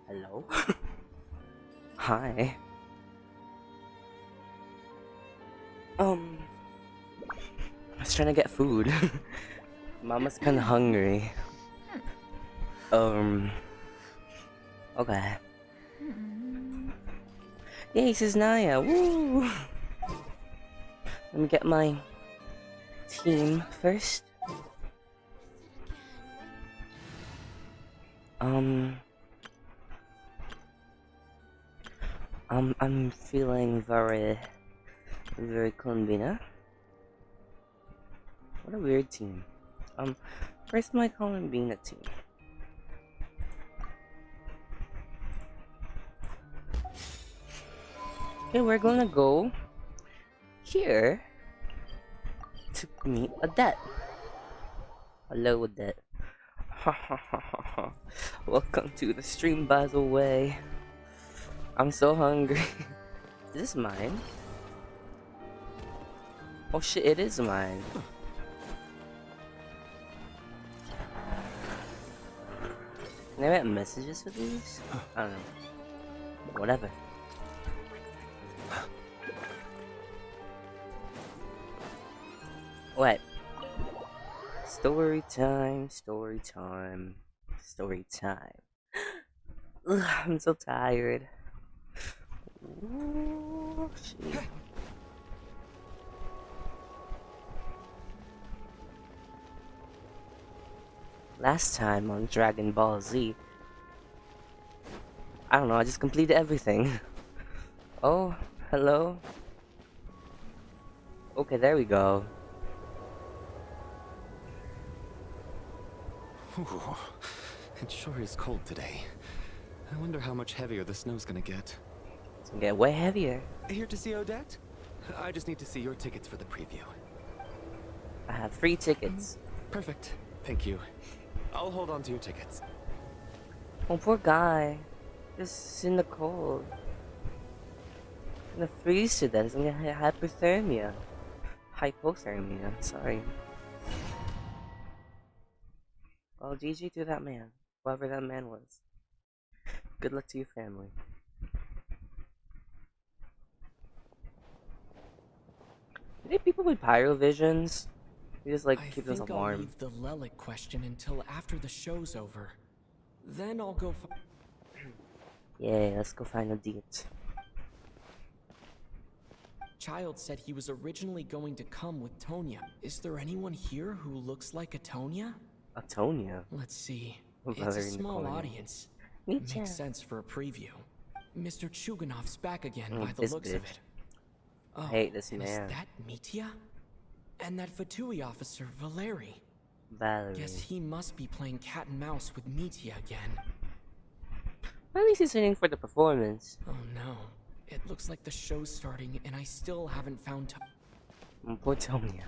Hello? Hi. I was trying to get food. Mama's kinda hungry. Okay. Yay, this is Naya. Woo! Let me get my team first. I'm feeling very Colombina. What a weird team. Where's my Colombina team? Okay, we're gonna go here to meet Odette. Hello, Odette. Welcome to the stream, by the way. I'm so hungry. Is this mine? Oh shit, it is mine. Can I write messages for these? I don't know. Whatever. Wait. Story time, story time, story time. Ugh, I'm so tired. Ooh, shit. Last time on Dragon Ball Z, I don't know, I just completed everything. Oh, hello? Okay, there we go. Ooh, it sure is cold today. I wonder how much heavier the snow's gonna get. It's gonna get way heavier. Here to see Odette? I just need to see your tickets for the preview. I have 3 tickets. Perfect. Thank you. I'll hold on to your tickets. Oh, poor guy. Just in the cold. He's gonna freeze to death. He's gonna get hypothermia. Hypothermia, sorry. Well, GG to that man. Whoever that man was. Good luck to your family. Are there people with pyrovisions? They just like keep themselves warm. I'll leave the Lelic question until after the show's over. Then I'll go Yeah, let's go find a date. Child said he was originally going to come with Tonya. Is there anyone here who looks like a Tonya? A Tonya? Let's see. Oh, It's a in the small corner. audience. Meet Makes sense for a preview. Mr. Chuganov's back again Oh, by the this looks of bitch. it. Oh, I hate this and man. is that Mitya? And that Fatui officer, Valeri. Valerie. Guess he must be playing cat and mouse with Mitya again. At least he's sitting for the performance. Oh no. It looks like the show's starting and I still haven't found Poor Tonya.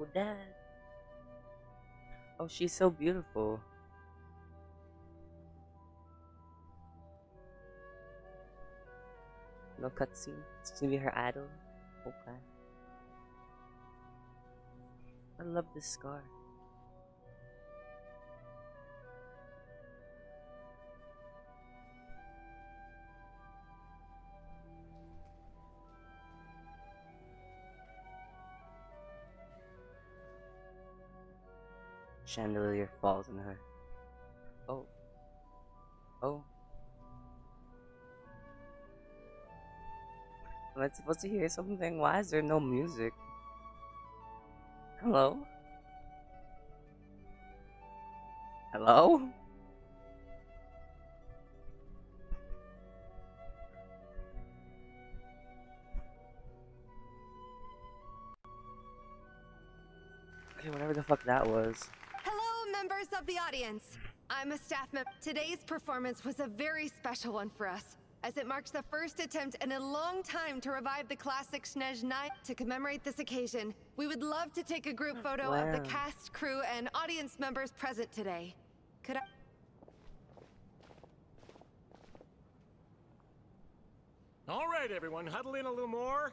Oh, Dad. Oh, she's so beautiful. No cutscene. It's gonna be her idol. Okay. I love this scar. Chandelier falls on her. Oh. Oh. Am I supposed to hear something? Why is there no music? Hello? Hello? Okay, whatever the fuck that was. Hello, members of the audience. I'm a staff member. Today's performance was a very special one for us, as it marks the first attempt in a long time to revive the classic Snezh Night. To commemorate this occasion, we would love to take a group photo of the Wow. cast, crew, and audience members present today. Could I... All right, everyone, huddle in a little more.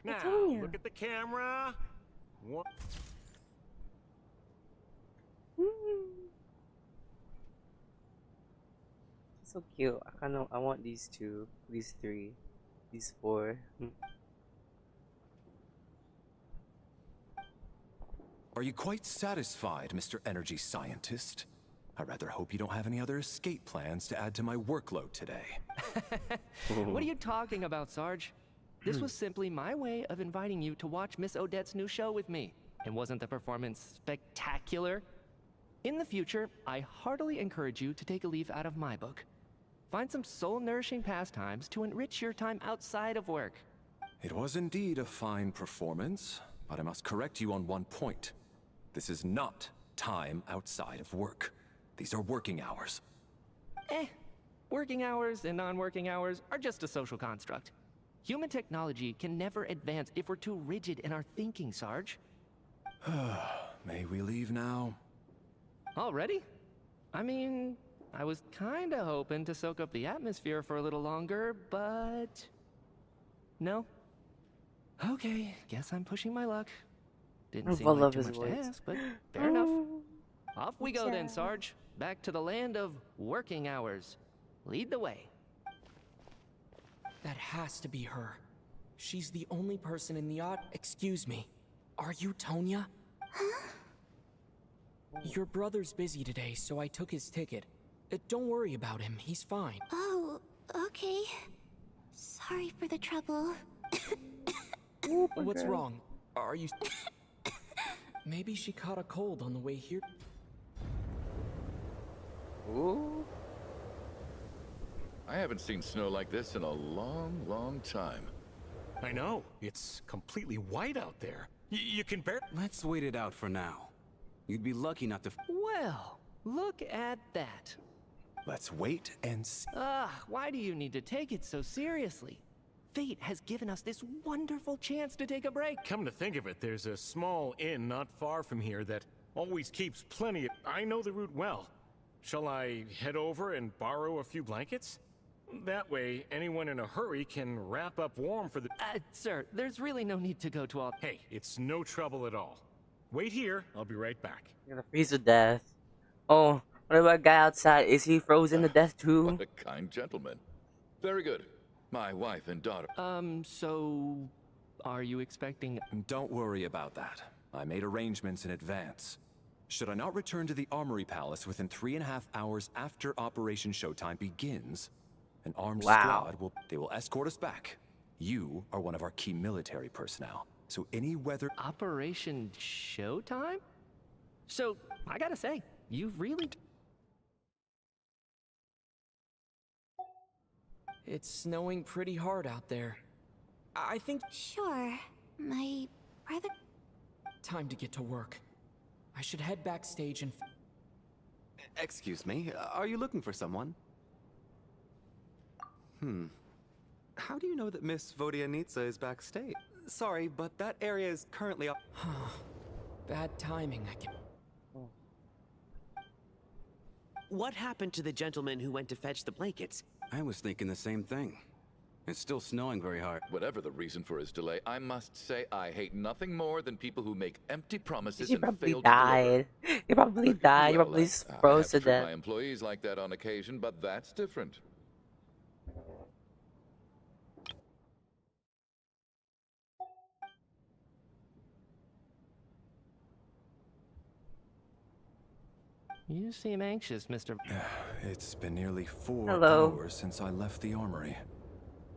Now, Tonya. look at the camera. One. So cute. I want these two, these three, these four. Are you quite satisfied, Mr. Energy Scientist? I rather hope you don't have any other escape plans to add to my workload today. What are you talking about, Sarge? This was simply my way of inviting you to watch Miss Odette's new show with me. And wasn't the performance spectacular? In the future, I heartily encourage you to take a leaf out of my book. Find some soul-nourishing pastimes to enrich your time outside of work. It was indeed a fine performance, but I must correct you on one point. This is not time outside of work. These are working hours. Working hours and non-working hours are just a social construct. Human technology can never advance if we're too rigid in our thinking, Sarge. May we leave now? Already? I mean, I was kinda hoping to soak up the atmosphere for a little longer, but... No? Okay, guess I'm pushing my luck. Didn't seem I like love too his much to voice. ask, but fair enough. Off we go then, Sarge. Back to the land of working hours. Lead the way. That has to be her. She's the only person in the Excuse me. Are you Tonya? Huh? Your brother's busy today, so I took his ticket. Don't worry about him. He's fine. Oh, okay. Sorry for the trouble. What's wrong? Are you... Maybe she caught a cold on the way here. Ooh. I haven't seen snow like this in a long, long time. I know. It's completely white out there. You can bear. Let's wait it out for now. You'd be lucky not to. Well, look at that. Let's wait and see. Why do you need to take it so seriously? Fate has given us this wonderful chance to take a break. Come to think of it, there's a small inn not far from here that always keeps plenty of... I know the route well. Shall I head over and borrow a few blankets? That way, anyone in a hurry can wrap up warm for the... Sir, there's really no need to go to all... Hey, it's no trouble at all. Wait here, I'll be right back. You're gonna freeze to death. Oh, what about a guy outside? Is he frozen to death too? What a kind gentleman. Very good. My wife and daughter. So... Are you expecting... Don't worry about that. I made arrangements in advance. Should I not return to the Armory Palace within 3.5 hours after Operation Showtime begins, an armed squad will escort us back. You are one of our key military personnel, so any weather... Operation Showtime? So, I gotta say, you've really... It's snowing pretty hard out there. I think... Sure. My brother... Time to get to work. I should head backstage and... Excuse me, are you looking for someone? How do you know that Miss Vodianitsa is backstage? Sorry, but that area is currently up. Bad timing, I can... What happened to the gentleman who went to fetch the blankets? I was thinking the same thing. It's still snowing very hard. Whatever the reason for his delay, I must say I hate nothing more than people who make empty promises He and probably fail to deliver. died. He probably died. He Well, probably I froze to have treated death. my employees like that on occasion, but that's different. You seem anxious, Mr. It's been nearly 4 Hello. hours since I left the armory.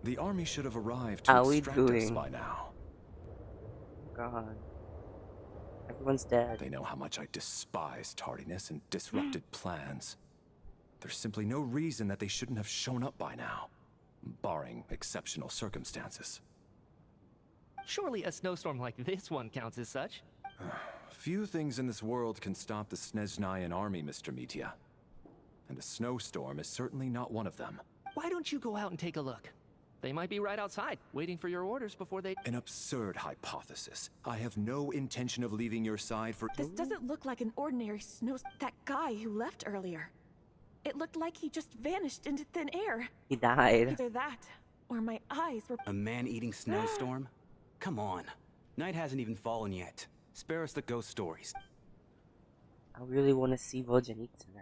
The army should have arrived to How we extract us doing? by now. God. Everyone's dead. They know how much I despise tardiness and disrupted plans. There's simply no reason that they shouldn't have shown up by now, barring exceptional circumstances. Surely a snowstorm like this one counts as such. Few things in this world can stop the Snezhnayan army, Mr. Mitya. And a snowstorm is certainly not one of them. Why don't you go out and take a look? They might be right outside, waiting for your orders before they... An absurd hypothesis. I have no intention of leaving your side for... This doesn't look like an ordinary snow... That guy who left earlier. It looked like he just vanished into thin air. He died. Either that, or my eyes were... A man-eating snowstorm? Come on. Night hasn't even fallen yet. Spare us the ghost stories. I really want to see Vojanitsa now.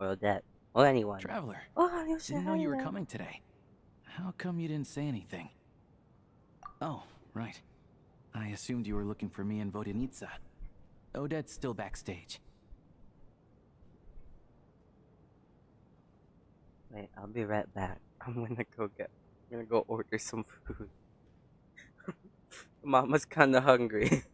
Or Odette. Or anyone. Traveler, Oh, you said didn't know hi you were there. coming today. How come you didn't say anything? Oh, right. I assumed you were looking for me and Vodyanitsa. Odette's still backstage. Wait, I'll be right back. I'm gonna go order some food. Mama's kinda hungry.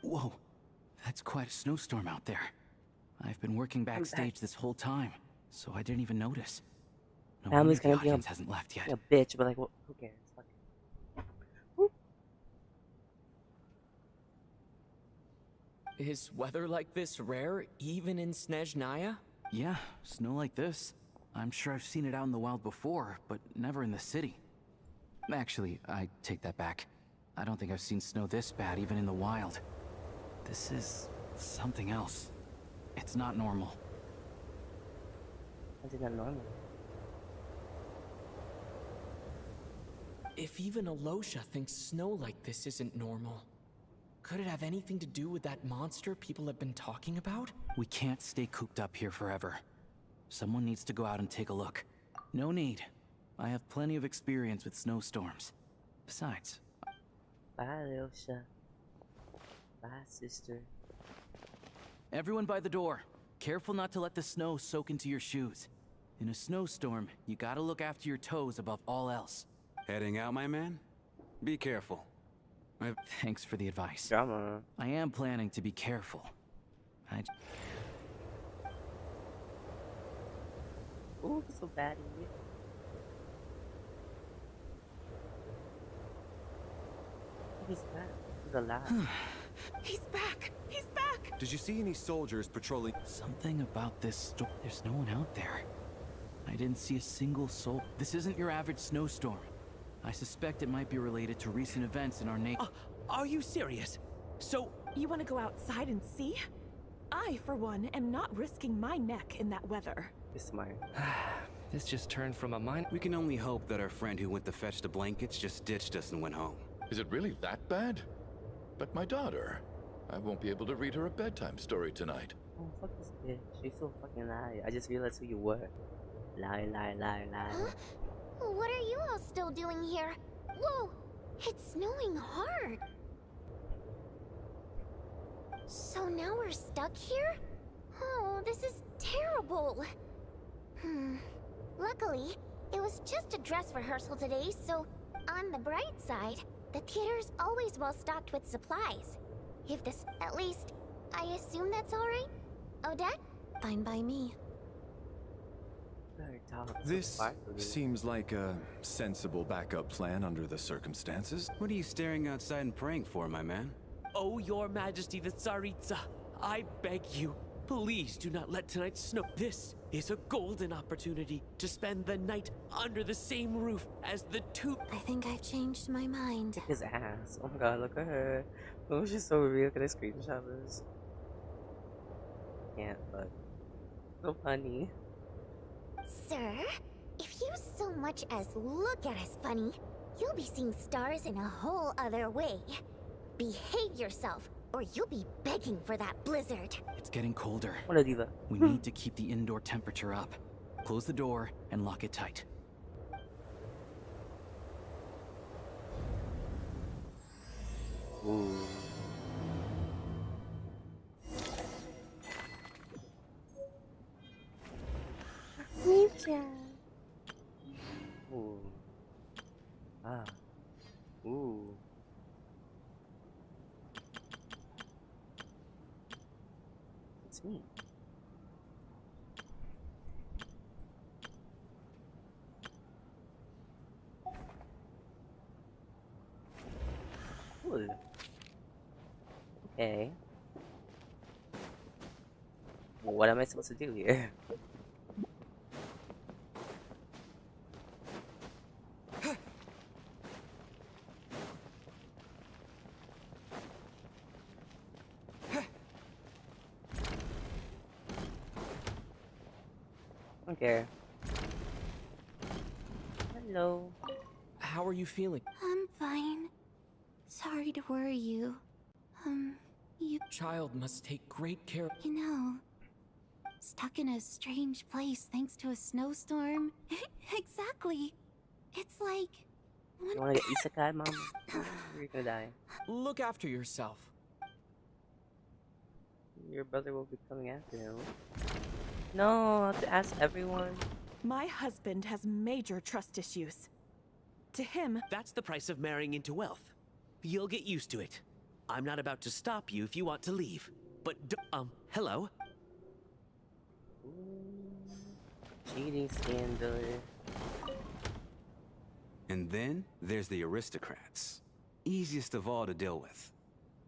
Whoa, that's quite a snowstorm out there. I've been working backstage this whole time, so I didn't even notice. No Family's wonder gonna the be audience hasn't left yet. a bitch, but like, who cares? Fuck it. Woo. Is weather like this rare, even in Snezhnaya? Yeah, snow like this. I'm sure I've seen it out in the wild before, but never in the city. Actually, I take that back. I don't think I've seen snow this bad even in the wild. This is something else. It's not normal. Is it not normal? If even Alosha thinks snow like this isn't normal, could it have anything to do with that monster people have been talking about? We can't stay cooped up here forever. Someone needs to go out and take a look. No need. I have plenty of experience with snowstorms. Besides... Bye, Alosha. Bye, sister. Everyone by the door. Careful not to let the snow soak into your shoes. In a snowstorm, you gotta look after your toes above all else. Heading out, my man? Be careful. Thanks for the advice. Drama. I am planning to be careful. Ooh, that's so bad. He's back. He's alive. He's back! He's back! Did you see any soldiers patrolling? Something about this storm. There's no one out there. I didn't see a single soul. This isn't your average snowstorm. I suspect it might be related to recent events in our nation. Are you serious? So... You want to go outside and see? I, for one, am not risking my neck in that weather. You're smart. This just turned from a mine. We can only hope that our friend who went to fetch the blankets just ditched us and went home. Is it really that bad? But my daughter, I won't be able to read her a bedtime story tonight. Oh, fuck this bitch. She's so fucking lie. I just realized who you were. Lie, lie, lie, lie. Huh? What are you all still doing here? Whoa! It's snowing hard. So now we're stuck here? Oh, this is terrible. Luckily, it was just a dress rehearsal today, so on the bright side, the theater's always well stocked with supplies. If this, at least, I assume that's alright? Odette? Fine by me. This seems like a sensible backup plan under the circumstances. What are you staring outside and praying for, my man? Oh, Your Majesty the Tsaritsa, I beg you, please do not let tonight's snow. This is a golden opportunity to spend the night under the same roof as the two. I think I've changed my mind. Kick his ass. Oh my god, look at her. Oh, she's so real. Can I screenshot this? Can't, but so funny. Sir, if you so much as look at us funny, you'll be seeing stars in a whole other way. Behave yourself, or you'll be begging for that blizzard. It's getting colder. What a diva. We need to keep the indoor temperature up. Close the door and lock it tight. Ooh. Ooh. Ah. Ooh. It's me. Cool. Okay. What am I supposed to do here? Okay. Hello. How are you feeling? I'm fine. Sorry to worry you. You... Child must take great care. You know, stuck in a strange place thanks to a snowstorm. Exactly. It's like... You wanna get isekai, mom? You're gonna die. Look after yourself. Your brother will be coming after him. No, I have to ask everyone. My husband has major trust issues. To him... That's the price of marrying into wealth. You'll get used to it. I'm not about to stop you if you want to leave. But, hello? Cheating scandal. And then there's the aristocrats. Easiest of all to deal with.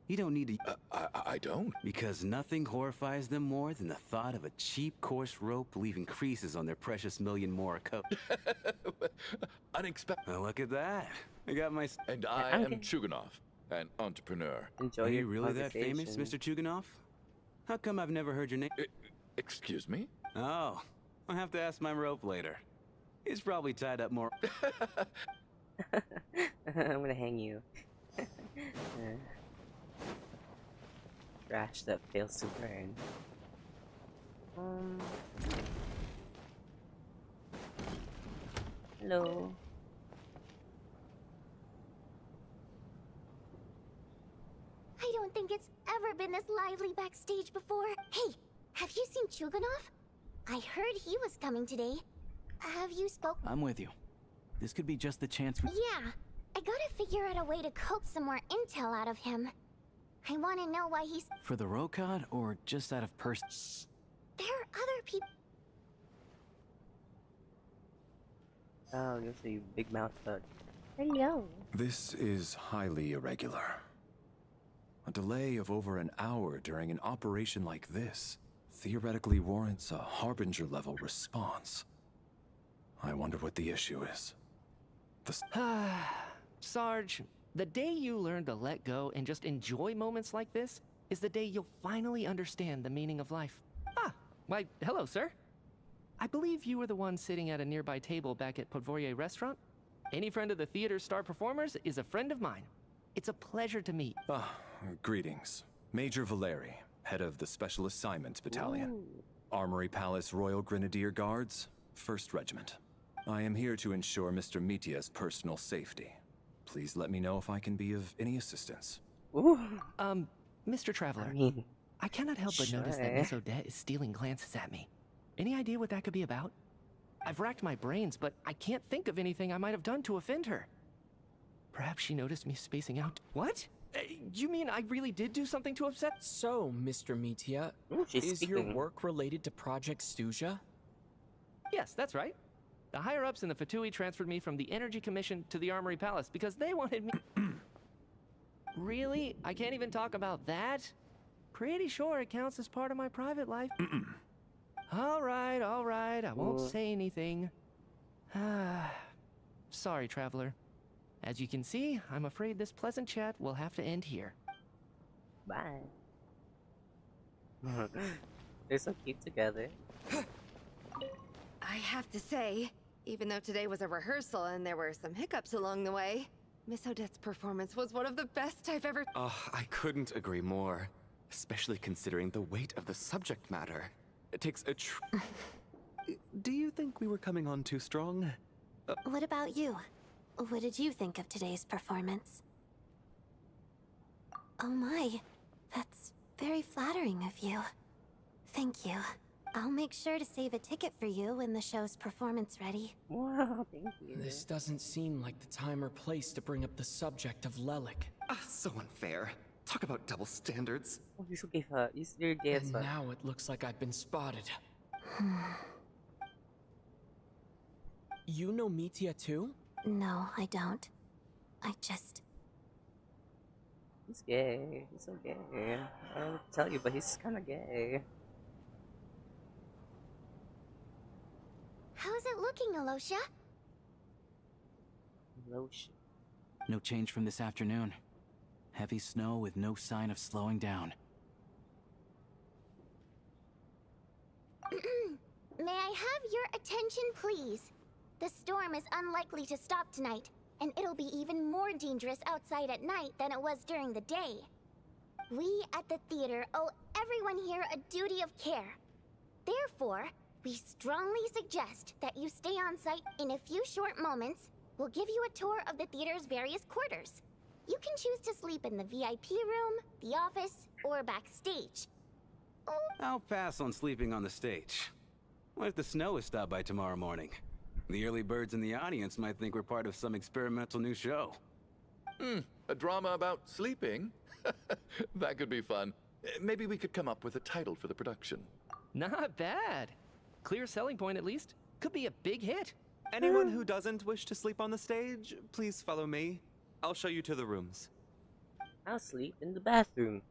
You don't need to... I don't. Because nothing horrifies them more than the thought of a cheap, coarse rope leaving creases on their precious million more coat. Unexpected. Well, look at that. I got my... And I am Chuganov, an entrepreneur. Enjoy Are your you really that famous, conversation. Mr. Chuganov? How come I've never heard your name? Excuse me? Oh, I'll have to ask my rope later. He's probably tied up more... I'm gonna hang you. Trash that fails to burn. Hello. I don't think it's ever been this lively backstage before. Hey, have you seen Chuganov? I heard he was coming today. Have you spoke? I'm with you. This could be just the chance we... Yeah, I gotta figure out a way to coax some more intel out of him. I want to know why he's... For the Rokad, or just out of person? There are other people... Oh, you see, big mouth bug. Hello. This is highly irregular. A delay of over an hour during an operation like this theoretically warrants a Harbinger-level response. I wonder what the issue is. Sarge, the day you learn to let go and just enjoy moments like this is the day you'll finally understand the meaning of life. Ah, why, hello, sir. I believe you were the one sitting at a nearby table back at Podvorye Restaurant. Any friend of the theater's star performers is a friend of mine. It's a pleasure to meet. Greetings. Major Valeri, head of the Special Assignments Battalion. Armory Palace Royal Grenadier Guards, 1st Regiment. I am here to ensure Mr. Mitya's personal safety. Please let me know if I can be of any assistance. Mr. Traveler, I cannot help but notice that Miss Odette is stealing glances at me. Any idea what that could be about? I've racked my brains, but I can't think of anything I might have done to offend her. Perhaps she noticed me spacing out. What? You mean I really did do something to upset? So, Mr. Mitya, she's is your speaking. work related to Project Stuja? Yes, that's right. The higher-ups in the Fatui transferred me from the Energy Commission to the Armory Palace because they wanted me... Really? I can't even talk about that? Pretty sure it counts as part of my private life. All right, I won't say anything. Sorry, Traveler. As you can see, I'm afraid this pleasant chat will have to end here. Bye. They're so cute together. I have to say, even though today was a rehearsal and there were some hiccups along the way, Miss Odette's performance was one of the best I've ever... I couldn't agree more. Especially considering the weight of the subject matter. It takes a Do you think we were coming on too strong? What about you? What did you think of today's performance? Oh my, that's very flattering of you. Thank you. I'll make sure to save a ticket for you when the show's performance ready. Wow, thank you. This doesn't seem like the time or place to bring up the subject of Lelik. So unfair. Talk about double standards. Oh, you should give her. You're gay as And fuck. now it looks like I've been spotted. You know Mitya too? No, I don't. I just... He's gay. He's so gay. I don't know what to tell you, but he's kind of gay. How's it looking, Alosha? Lotion. No change from this afternoon. Heavy snow with no sign of slowing down. May I have your attention, please? The storm is unlikely to stop tonight, and it'll be even more dangerous outside at night than it was during the day. We at the theater owe everyone here a duty of care. Therefore, we strongly suggest that you stay on site. In a few short moments, we'll give you a tour of the theater's various quarters. You can choose to sleep in the VIP room, the office, or backstage. I'll pass on sleeping on the stage. What if the snow is stopped by tomorrow morning? The early birds in the audience might think we're part of some experimental new show. A drama about sleeping? That could be fun. Maybe we could come up with a title for the production. Not bad. Clear selling point, at least. Could be a big hit. Anyone who doesn't wish to sleep on the stage, please follow me. I'll show you to the rooms. I'll sleep in the bathroom.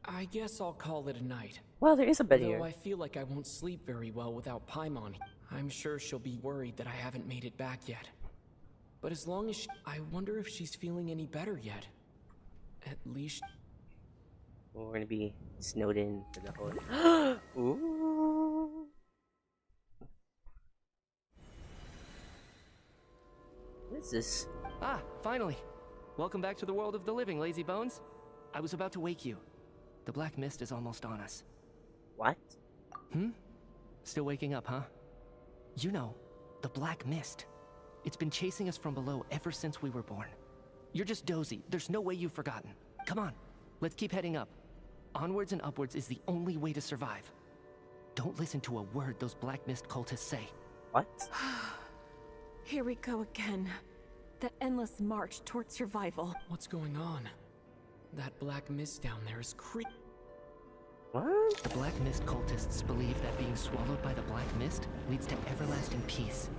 I guess I'll call it a night. Well, there is a bed Though here. I feel like I won't sleep very well without Paimon. I'm sure she'll be worried that I haven't made it back yet. But as long as I wonder if she's feeling any better yet. At least... Well, we're gonna be snowed in for the whole... Ooh. What is this? Ah, finally. Welcome back to the world of the living, lazy bones. I was about to wake you. The black mist is almost on us. What? Still waking up, huh? You know, the black mist. It's been chasing us from below ever since we were born. You're just dozy. There's no way you've forgotten. Come on, let's keep heading up. Onwards and upwards is the only way to survive. Don't listen to a word those black mist cultists say. What? Here we go again. The endless march toward survival. What's going on? That black mist down there is What? The black mist cultists believe that being swallowed by the black mist leads to everlasting peace.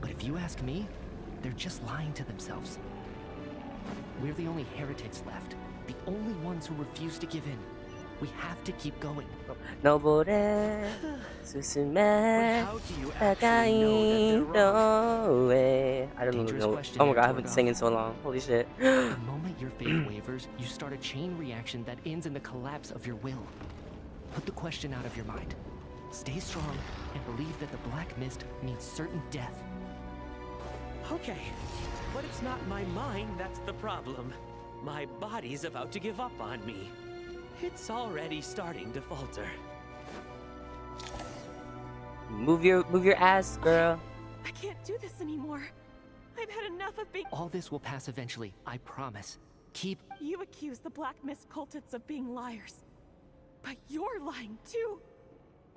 But if you ask me, they're just lying to themselves. We're the only heretics left. The only ones who refuse to give in. We have to keep going. Nobore susume How do you actually know that they're wrong? I don't Dangerous know. question Oh my there, god, I've been Torgoth. singing so long. Holy shit. The moment your faith wavers, you start a chain reaction that ends in the collapse of your will. Put the question out of your mind. Stay strong and believe that the black mist means certain death. Okay, but it's not my mind that's the problem. My body's about to give up on me. It's already starting to falter. Move your ass, girl. I can't do this anymore. I've had enough of being... All this will pass eventually, I promise. Keep... You accuse the Black Mist cultists of being liars. But you're lying too.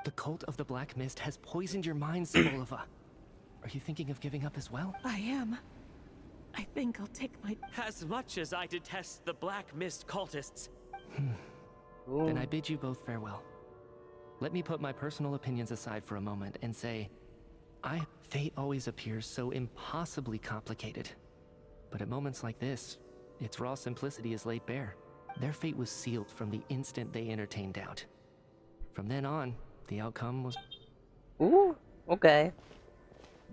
The cult of the Black Mist has poisoned your mind, Sobolova. Are you thinking of giving up as well? I am. I think I'll take my... As much as I detest the Black Mist cultists, Then I bid you both farewell. Let me put my personal opinions aside for a moment and say, fate always appears so impossibly complicated. But at moments like this, its raw simplicity is laid bare. Their fate was sealed from the instant they entertained doubt. From then on, the outcome was... Ooh, okay.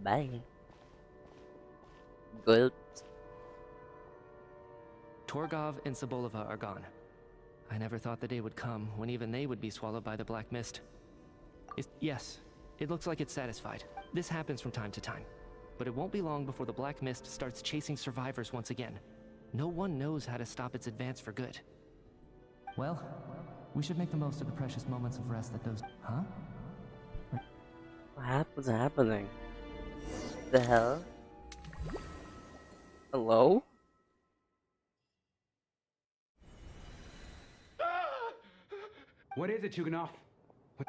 Bye. Good. Torgov and Sobolova are gone. I never thought the day would come when even they would be swallowed by the black mist. Yes, it looks like it's satisfied. This happens from time to time. But it won't be long before the black mist starts chasing survivors once again. No one knows how to stop its advance for good. Well, we should make the most of the precious moments of rest that those... Huh? What's happening? The hell? Hello? What is it, Chuganov?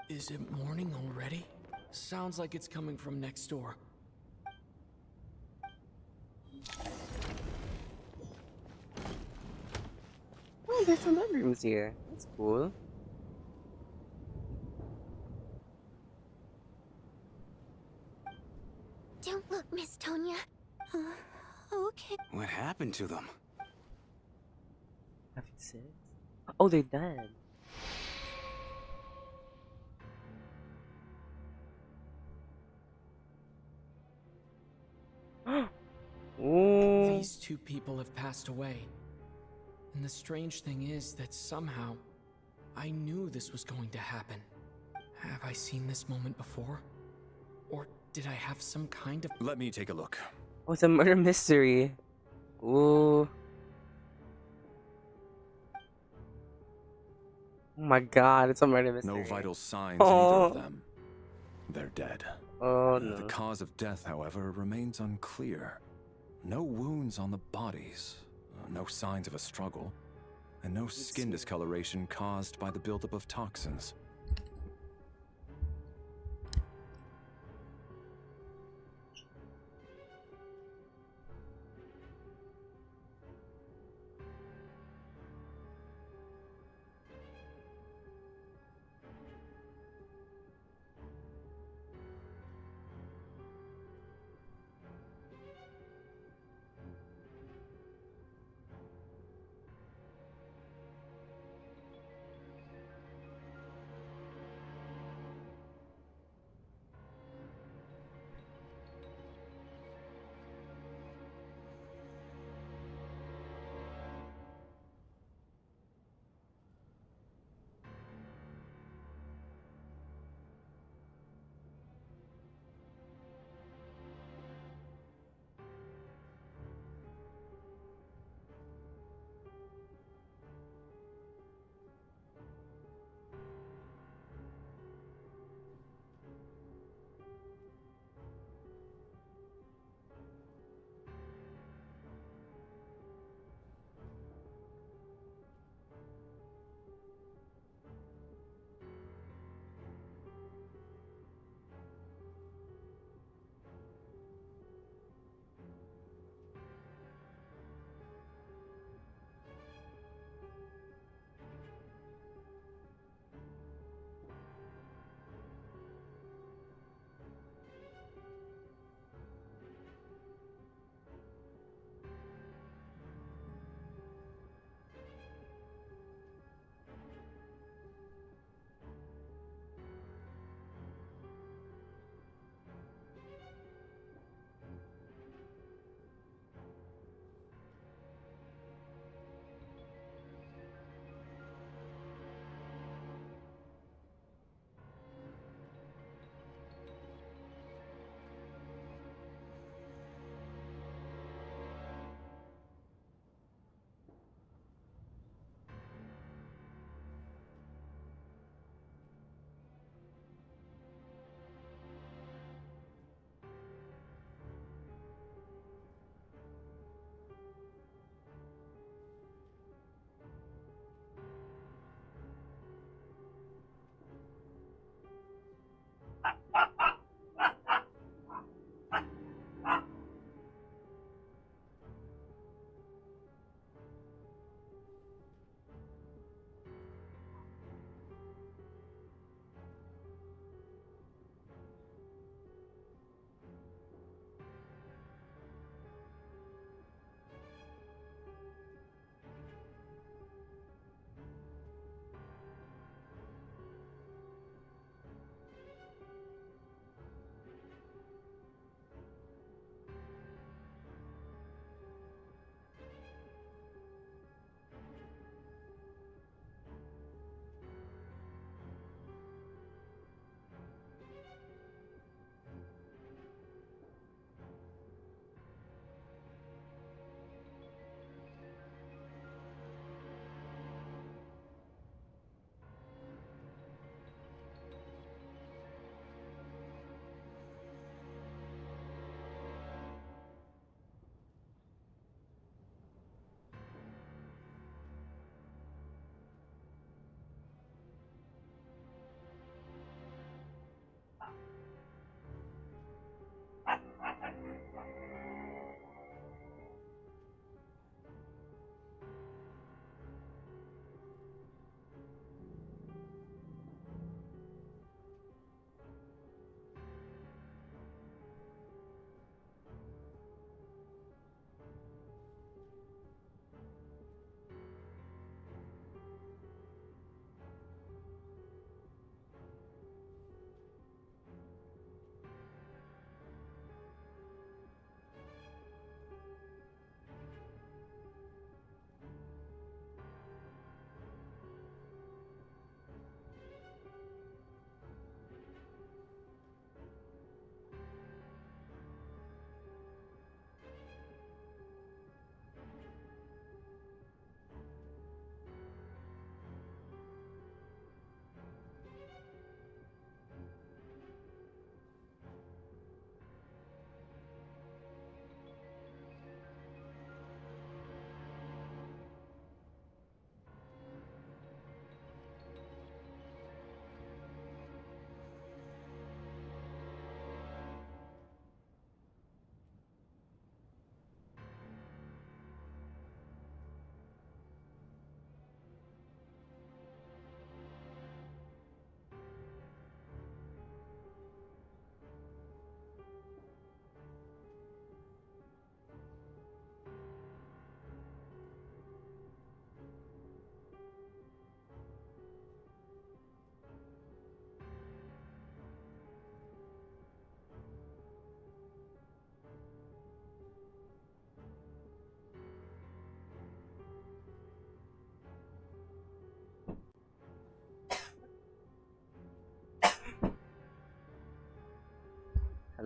Is it morning already? Sounds like it's coming from next door. Oh, there's some bedrooms here. That's cool. Don't look, Miss Tonya. Okay. What happened to them? Oh, they're dead. Ooh. These two people have passed away. And the strange thing is that somehow, I knew this was going to happen. Have I seen this moment before? Or did I have some kind of... Let me take a look. Oh, it's a murder mystery. Ooh. Oh my god, it's a murder mystery. No vital signs in either of them. They're dead. Oh no. The cause of death, however, remains unclear. No wounds on the bodies, no signs of a struggle, and no skin discoloration caused by the buildup of toxins.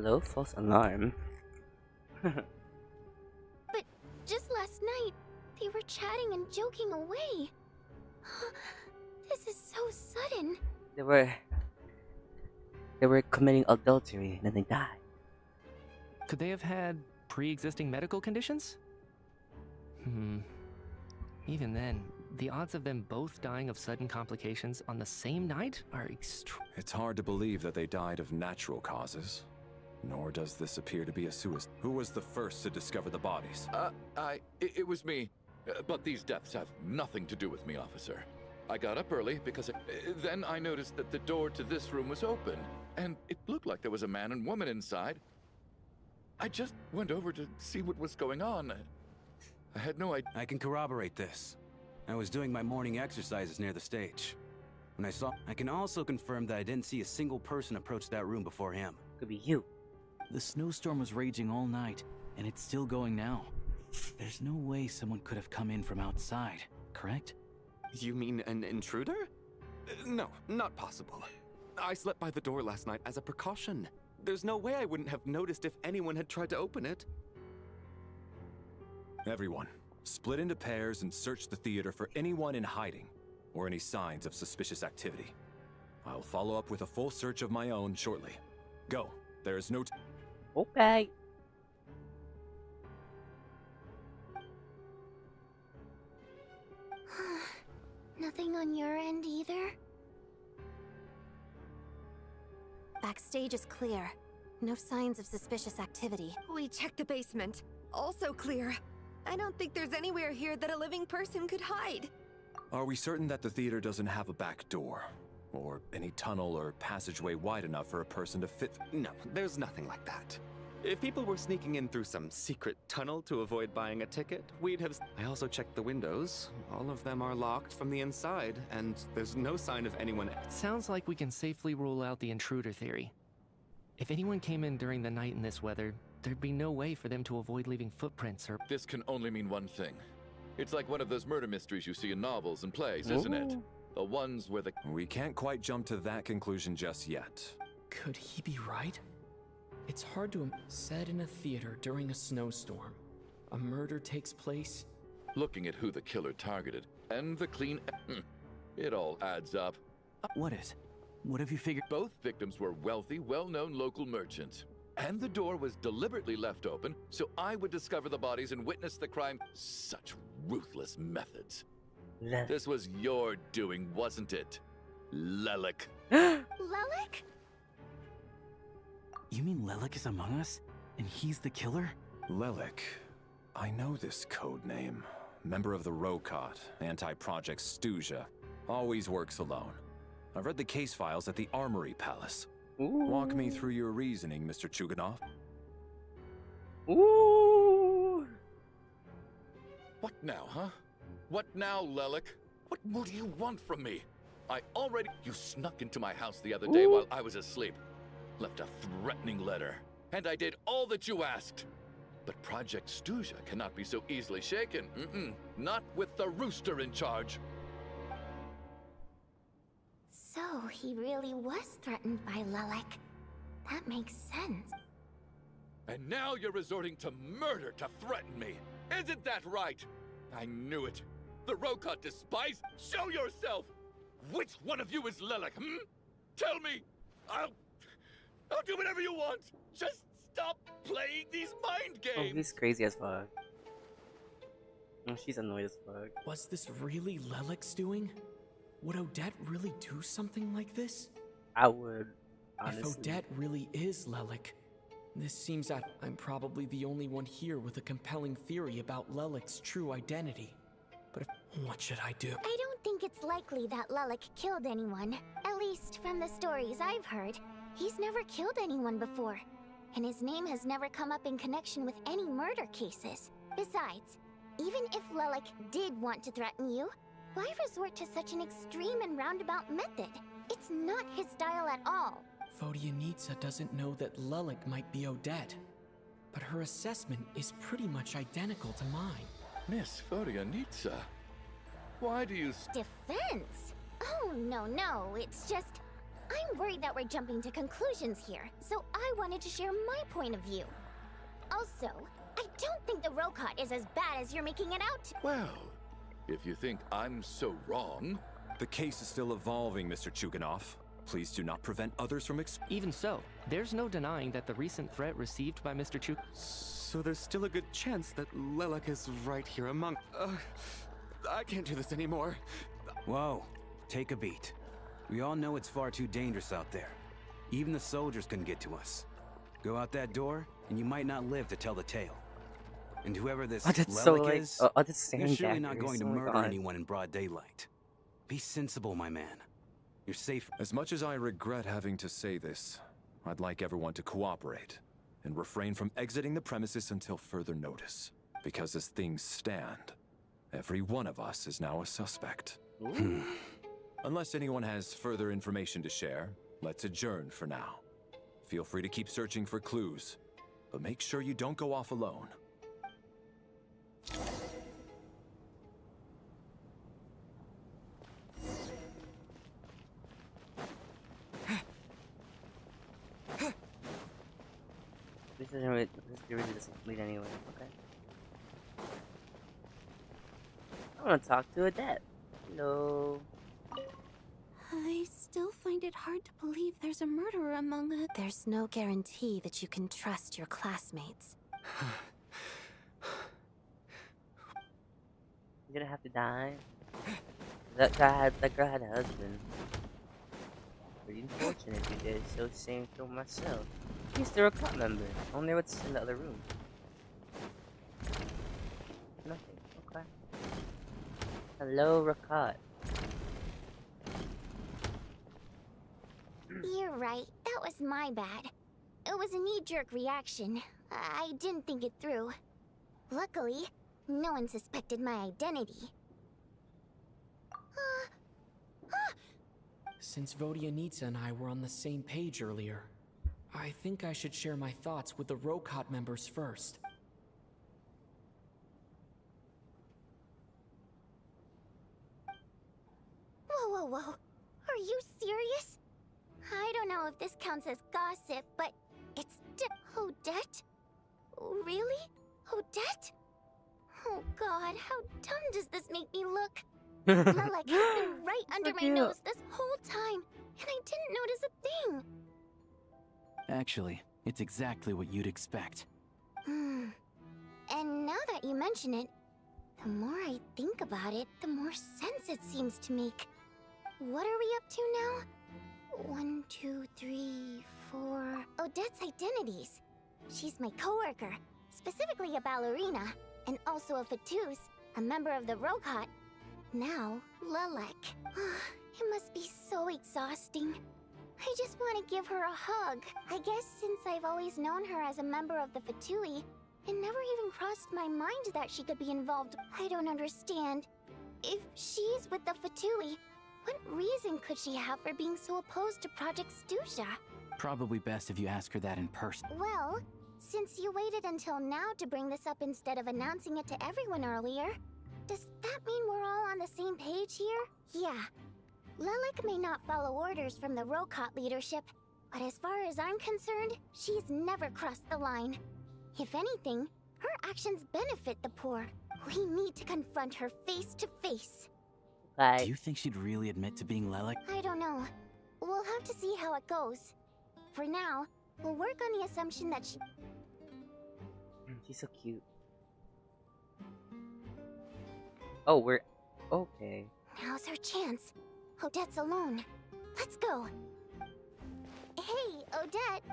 Hello, false alarm. But just last night, they were chatting and joking away. This is so sudden. They were committing adultery and then they died. Could they have had pre-existing medical conditions? Even then, the odds of them both dying of sudden complications on the same night are extreme. It's hard to believe that they died of natural causes. Nor does this appear to be a suicide. Who was the first to discover the bodies? It was me. But these deaths have nothing to do with me, officer. I got up early because then I noticed that the door to this room was open, and it looked like there was a man and woman inside. I just went over to see what was going on. I had no idea. I can corroborate this. I was doing my morning exercises near the stage. When I can also confirm that I didn't see a single person approach that room before him. Could be you. The snowstorm was raging all night, and it's still going now. There's no way someone could have come in from outside, correct? You mean an intruder? No, not possible. I slept by the door last night as a precaution. There's no way I wouldn't have noticed if anyone had tried to open it. Everyone, split into pairs and search the theater for anyone in hiding or any signs of suspicious activity. I'll follow up with a full search of my own shortly. Go. There is no Okay. Nothing on your end either? Backstage is clear. No signs of suspicious activity. We checked the basement. Also clear. I don't think there's anywhere here that a living person could hide. Are we certain that the theater doesn't have a back door? Or any tunnel or passageway wide enough for a person to fit? No, there's nothing like that. If people were sneaking in through some secret tunnel to avoid buying a ticket, we'd have... I also checked the windows. All of them are locked from the inside, and there's no sign of anyone... It sounds like we can safely rule out the intruder theory. If anyone came in during the night in this weather, there'd be no way for them to avoid leaving footprints or... This can only mean one thing. It's like one of those murder mysteries you see in novels and plays, isn't it? The ones where the... We can't quite jump to that conclusion just yet. Could he be right? It's hard to said in a theater during a snowstorm. A murder takes place. Looking at who the killer targeted and the clean... it all adds up. What is? What have you figured? Both victims were wealthy, well-known local merchants. And the door was deliberately left open so I would discover the bodies and witness the crime. Such ruthless methods. This was your doing, wasn't it? Lelik. Lelik? You mean Lelik is among us? And he's the killer? Lelik. I know this code name. Member of the Rokot, anti-Project Stuja. Always works alone. I've read the case files at the Armory Palace. Walk me through your reasoning, Mr. Chuganov. Ooh. What now, huh? What now, Lelik? What more do you want from me? You snuck into my house the other day while I was asleep. Left a threatening letter. And I did all that you asked. But Project Stuja cannot be so easily shaken. Not with the rooster in charge. So he really was threatened by Lelik. That makes sense. And now you're resorting to murder to threaten me. Isn't that right? I knew it. The Rokot despise. Show yourself! Which one of you is Lelik, Tell me! I'll do whatever you want! Just stop playing these mind games! Oh, he's crazy as fuck. Oh, she's annoyed as fuck. Was this really Lelik's doing? Would Odette really do something like this? I would, honestly. If Odette really is Lelik, this seems that I'm probably the only one here with a compelling theory about Lelik's true identity. But what should I do? I don't think it's likely that Lelik killed anyone. At least from the stories I've heard. He's never killed anyone before. And his name has never come up in connection with any murder cases. Besides, even if Lelik did want to threaten you, why resort to such an extreme and roundabout method? It's not his style at all. Vodyanitsa doesn't know that Lelik might be Odette. But her assessment is pretty much identical to mine. Miss Vodyanitsa, why do you... Defense? Oh, no, it's just... I'm worried that we're jumping to conclusions here, so I wanted to share my point of view. Also, I don't think the Rokot is as bad as you're making it out. Well, if you think I'm so wrong... The case is still evolving, Mr. Chuganov. Please do not prevent others from Even so, there's no denying that the recent threat received by Mr. Chu... So there's still a good chance that Lelek is right here among... I can't do this anymore. Whoa, take a beat. We all know it's far too dangerous out there. Even the soldiers couldn't get to us. Go out that door, and you might not live to tell the tale. And whoever this Lelek is, they're surely not going to murder anyone in broad daylight. Be sensible, my man. You're safe. As much as I regret having to say this, I'd like everyone to cooperate and refrain from exiting the premises until further notice. Because as things stand, every one of us is now a suspect. Unless anyone has further information to share, let's adjourn for now. Feel free to keep searching for clues, but make sure you don't go off alone. This really doesn't lead anywhere. Okay. I want to talk to Odette. Hello. I still find it hard to believe there's a murderer among us. There's no guarantee that you can trust your classmates. You're gonna have to die. That girl had a husband. Pretty unfortunate, you guys. So same for myself. He's still a club member. I wonder what's in the other room. Nothing. Okay. Hello, Rakat. You're right. That was my bad. It was a knee-jerk reaction. I didn't think it through. Luckily, no one suspected my identity. Since Vodyanitsa and I were on the same page earlier, I think I should share my thoughts with the Rokot members first. Whoa, whoa, whoa. Are you serious? I don't know if this counts as gossip, but it's Odette? Really? Odette? Oh god, how dumb does this make me look? Lelek has been right under my nose this whole time, and I didn't notice a thing. Actually, it's exactly what you'd expect. And now that you mention it, the more I think about it, the more sense it seems to make. What are we up to now? 1, 2, 3, 4... Odette's identities. She's my coworker, specifically a ballerina, and also a Fatous, a member of the Rokot. Now, Lelek. It must be so exhausting. I just want to give her a hug. I guess since I've always known her as a member of the Fatui, it never even crossed my mind that she could be involved. I don't understand. If she's with the Fatui, what reason could she have for being so opposed to Project Stusha? Probably best if you ask her that in person. Well, since you waited until now to bring this up instead of announcing it to everyone earlier, does that mean we're all on the same page here? Yeah. Lelek may not follow orders from the Rokot leadership, but as far as I'm concerned, she's never crossed the line. If anything, her actions benefit the poor. We need to confront her face to face. Do you think she'd really admit to being Lelek? I don't know. We'll have to see how it goes. For now, we'll work on the assumption that She's so cute. Oh, we're... okay. Now's her chance. Odette's alone. Let's go. Hey, Odette.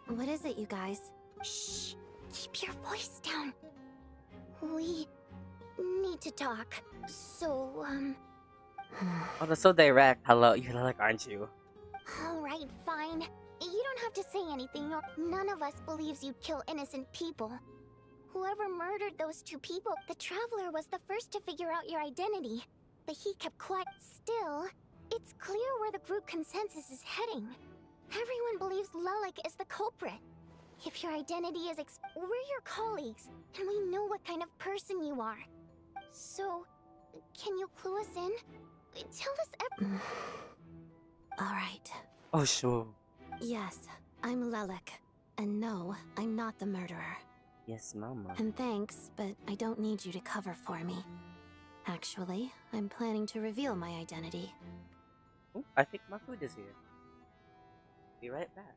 What is it, you guys? Shh. Keep your voice down. We need to talk. So, Oh, that's so direct. Hello, you're like, aren't you? Alright, fine. You don't have to say anything. None of us believes you'd kill innocent people. Whoever murdered those 2 people, the Traveler was the first to figure out your identity. But he kept quiet. Still, it's clear where the group consensus is heading. Everyone believes Lelek is the culprit. If your identity is we're your colleagues, and we know what kind of person you are. So, can you clue us in? Tell us Alright. Oh, sure. Yes, I'm Lelik. And no, I'm not the murderer. Yes, mama. And thanks, but I don't need you to cover for me. Actually, I'm planning to reveal my identity. Ooh, I think my food is here. Be right back.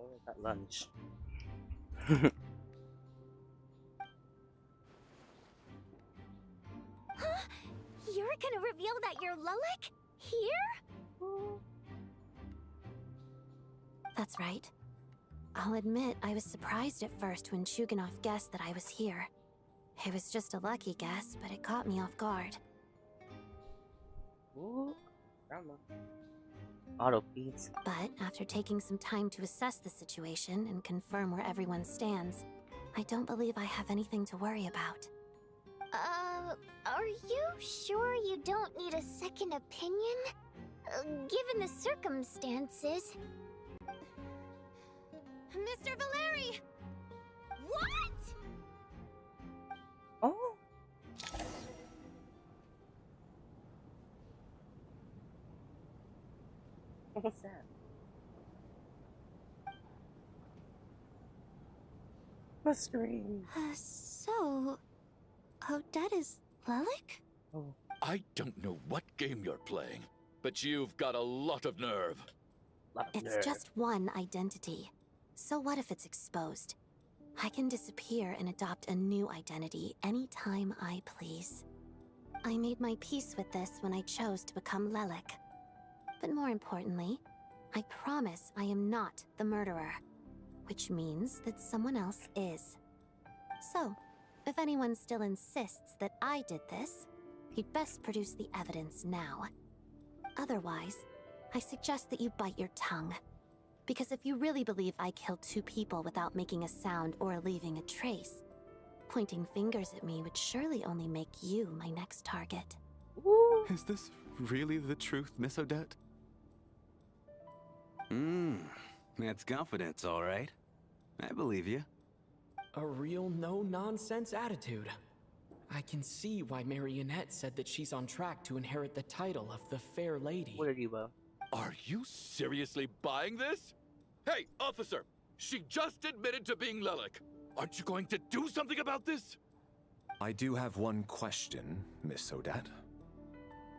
I got lunch. Huh? You're gonna reveal that you're Lelek? Here? That's right. I'll admit I was surprised at first when Chuganov guessed that I was here. It was just a lucky guess, but it caught me off guard. Ooh, drama. Auto feeds. But after taking some time to assess the situation and confirm where everyone stands, I don't believe I have anything to worry about. Are you sure you don't need a second opinion? Given the circumstances... Mr. Valeri! What?! Oh! What's that? A scream. So... Odette is Lelek? Oh. I don't know what game you're playing, but you've got a lot of nerve. It's just one identity. So what if it's exposed? I can disappear and adopt a new identity anytime I please. I made my peace with this when I chose to become Lelek. But more importantly, I promise I am not the murderer, which means that someone else is. So, if anyone still insists that I did this, he'd best produce the evidence now. Otherwise, I suggest that you bite your tongue. Because if you really believe I killed 2 people without making a sound or leaving a trace, pointing fingers at me would surely only make you my next target. Is this really the truth, Miss Odette? That's confidence, all right. I believe you. A real no-nonsense attitude. I can see why Marionette said that she's on track to inherit the title of the Fair Lady. What are you, Bo? Are you seriously buying this? Hey, officer! She just admitted to being Lelek. Aren't you going to do something about this? I do have one question, Miss Odette.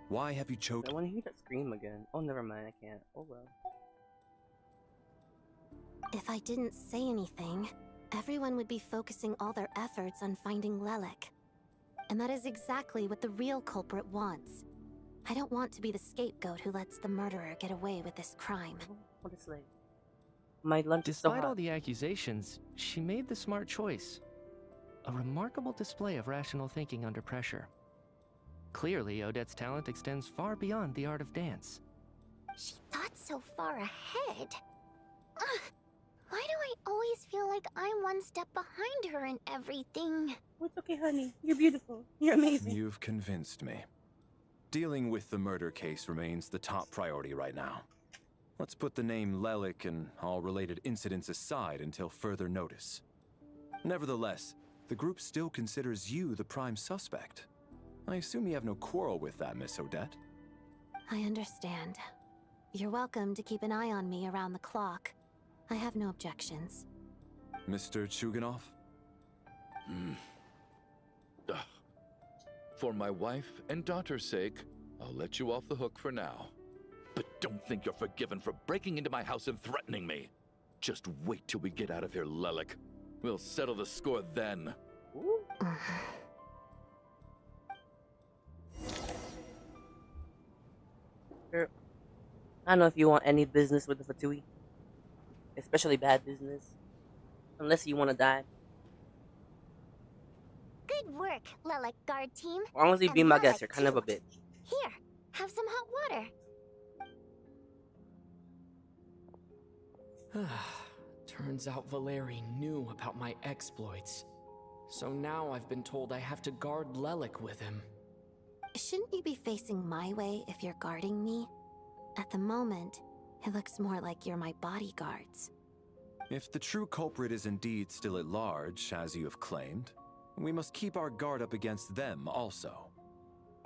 Why have you chosen? I want to hear that scream again. Oh, never mind, I can't. Oh well. If I didn't say anything, everyone would be focusing all their efforts on finding Lelek. And that is exactly what the real culprit wants. I don't want to be the scapegoat who lets the murderer get away with this crime. What is like? My lunch is so Despite hot. all the accusations, she made the smart choice. A remarkable display of rational thinking under pressure. Clearly, Odette's talent extends far beyond the art of dance. She thought so far ahead. Ugh, why do I always feel like I'm one step behind her in everything? Oh, it's okay, honey. You're beautiful. You're amazing. You've convinced me. Dealing with the murder case remains the top priority right now. Let's put the name Lelek and all related incidents aside until further notice. Nevertheless, the group still considers you the prime suspect. I assume you have no quarrel with that, Miss Odette? I understand. You're welcome to keep an eye on me around the clock. I have no objections. Mr. Chuganov? For my wife and daughter's sake, I'll let you off the hook for now. But don't think you're forgiven for breaking into my house and threatening me. Just wait till we get out of here, Lelek. We'll settle the score then. Sure. I don't know if you want any business with the Fatui. Especially bad business. Unless you want to die. Good work, Lelek guard team. As long as you be my guest, you're kind of a bitch. Here, have some hot water. Turns out Valeri knew about my exploits. So now I've been told I have to guard Lelek with him. Shouldn't you be facing my way if you're guarding me? At the moment, it looks more like you're my bodyguards. If the true culprit is indeed still at large, as you have claimed, we must keep our guard up against them also.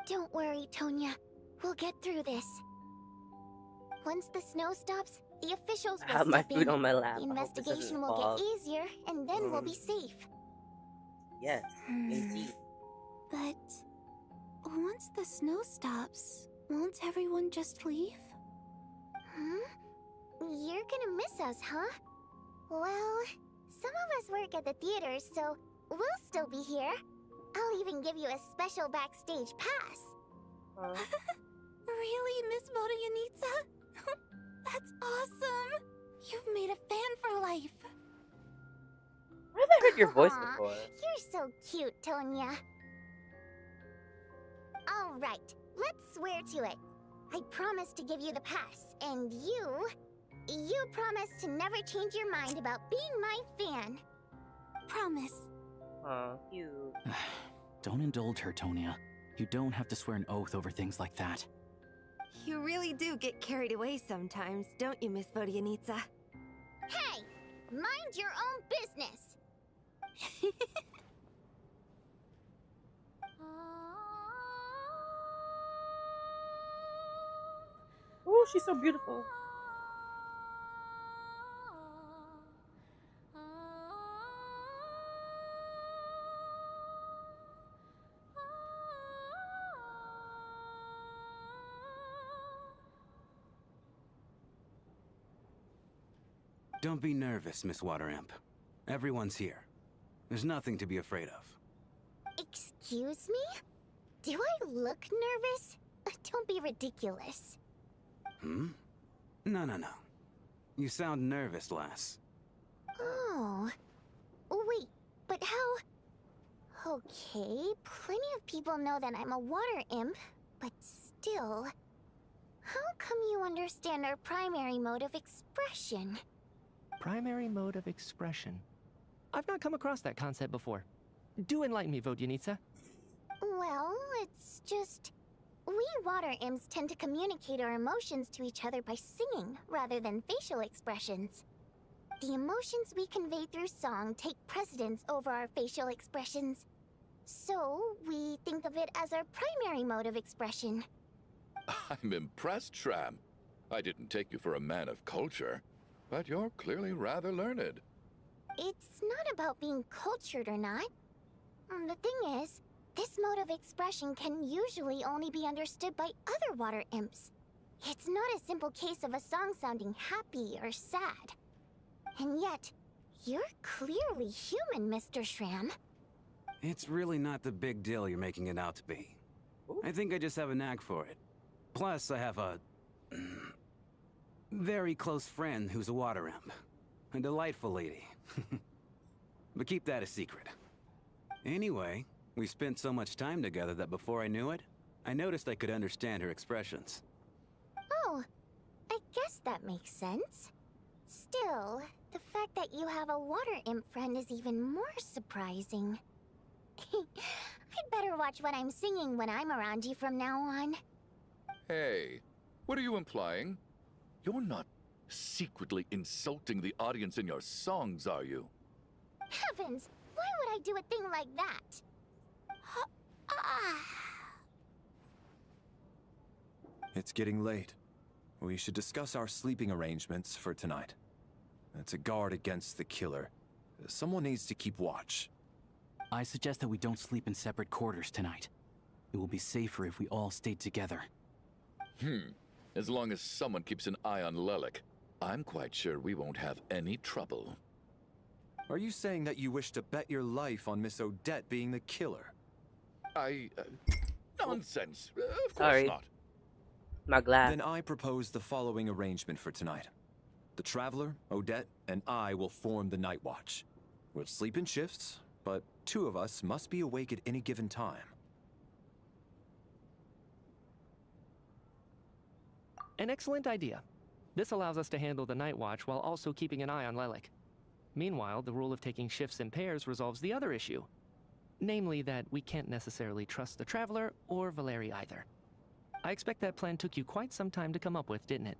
Don't worry, Tonya. We'll get through this. Once the snow stops, the officials I will have my step food in. on my lap. The I hope this doesn't investigation will fall. get easier, and then we'll be safe. Yes, indeed. But once the snow stops, won't everyone just leave? You're gonna miss us, huh? Well, some of us work at the theaters, so we'll still be here. I'll even give you a special backstage pass. Really, Miss Vodyanitsa? That's awesome! You've made a fan for life. Where have I heard your voice Aw, before? You're so cute, Tonya. All right, let's swear to it. I promise to give you the pass, and you promise to never change your mind about being my fan. Promise. Oh, cute. Don't indulge her, Tonya. You don't have to swear an oath over things like that. You really do get carried away sometimes, don't you, Miss Vodyanitsa? Hey, mind your own business. Oh, she's so beautiful. Don't be nervous, Miss Water Imp. Everyone's here. There's nothing to be afraid of. Excuse me? Do I look nervous? Don't be ridiculous. Hmm? No. You sound nervous, lass. Oh. Wait, but how... Okay, plenty of people know that I'm a water imp, but still... How come you understand our primary mode of expression? Primary mode of expression. I've not come across that concept before. Do enlighten me, Vodyanitsa. Well, it's just... We water imps tend to communicate our emotions to each other by singing, rather than facial expressions. The emotions we convey through song take precedence over our facial expressions. So, we think of it as our primary mode of expression. I'm impressed, Shram. I didn't take you for a man of culture, but you're clearly rather learned. It's not about being cultured or not. The thing is, this mode of expression can usually only be understood by other water imps. It's not a simple case of a song sounding happy or sad. And yet, you're clearly human, Mr. Shram. It's really not the big deal you're making it out to be. I think I just have a knack for it. Plus, I have a... very close friend who's a water imp. A delightful lady. But keep that a secret. Anyway, we spent so much time together that before I knew it, I noticed I could understand her expressions. Oh, I guess that makes sense. Still, the fact that you have a water imp friend is even more surprising. I'd better watch what I'm singing when I'm around you from now on. Hey, what are you implying? You're not secretly insulting the audience in your songs, are you? Heavens! Why would I do a thing like that? It's getting late. We should discuss our sleeping arrangements for tonight. To guard against the killer, someone needs to keep watch. I suggest that we don't sleep in separate quarters tonight. It will be safer if we all stayed together. As long as someone keeps an eye on Lelik, I'm quite sure we won't have any trouble. Are you saying that you wish to bet your life on Miss Odette being the killer? Nonsense. Of course Sorry. not. My glass. Then I propose the following arrangement for tonight. The Traveler, Odette, and I will form the Night Watch. We'll sleep in shifts, but 2 of us must be awake at any given time. An excellent idea. This allows us to handle the Night Watch while also keeping an eye on Lelik. Meanwhile, the rule of taking shifts in pairs resolves the other issue. Namely that we can't necessarily trust the Traveler or Valeri either. I expect that plan took you quite some time to come up with, didn't it?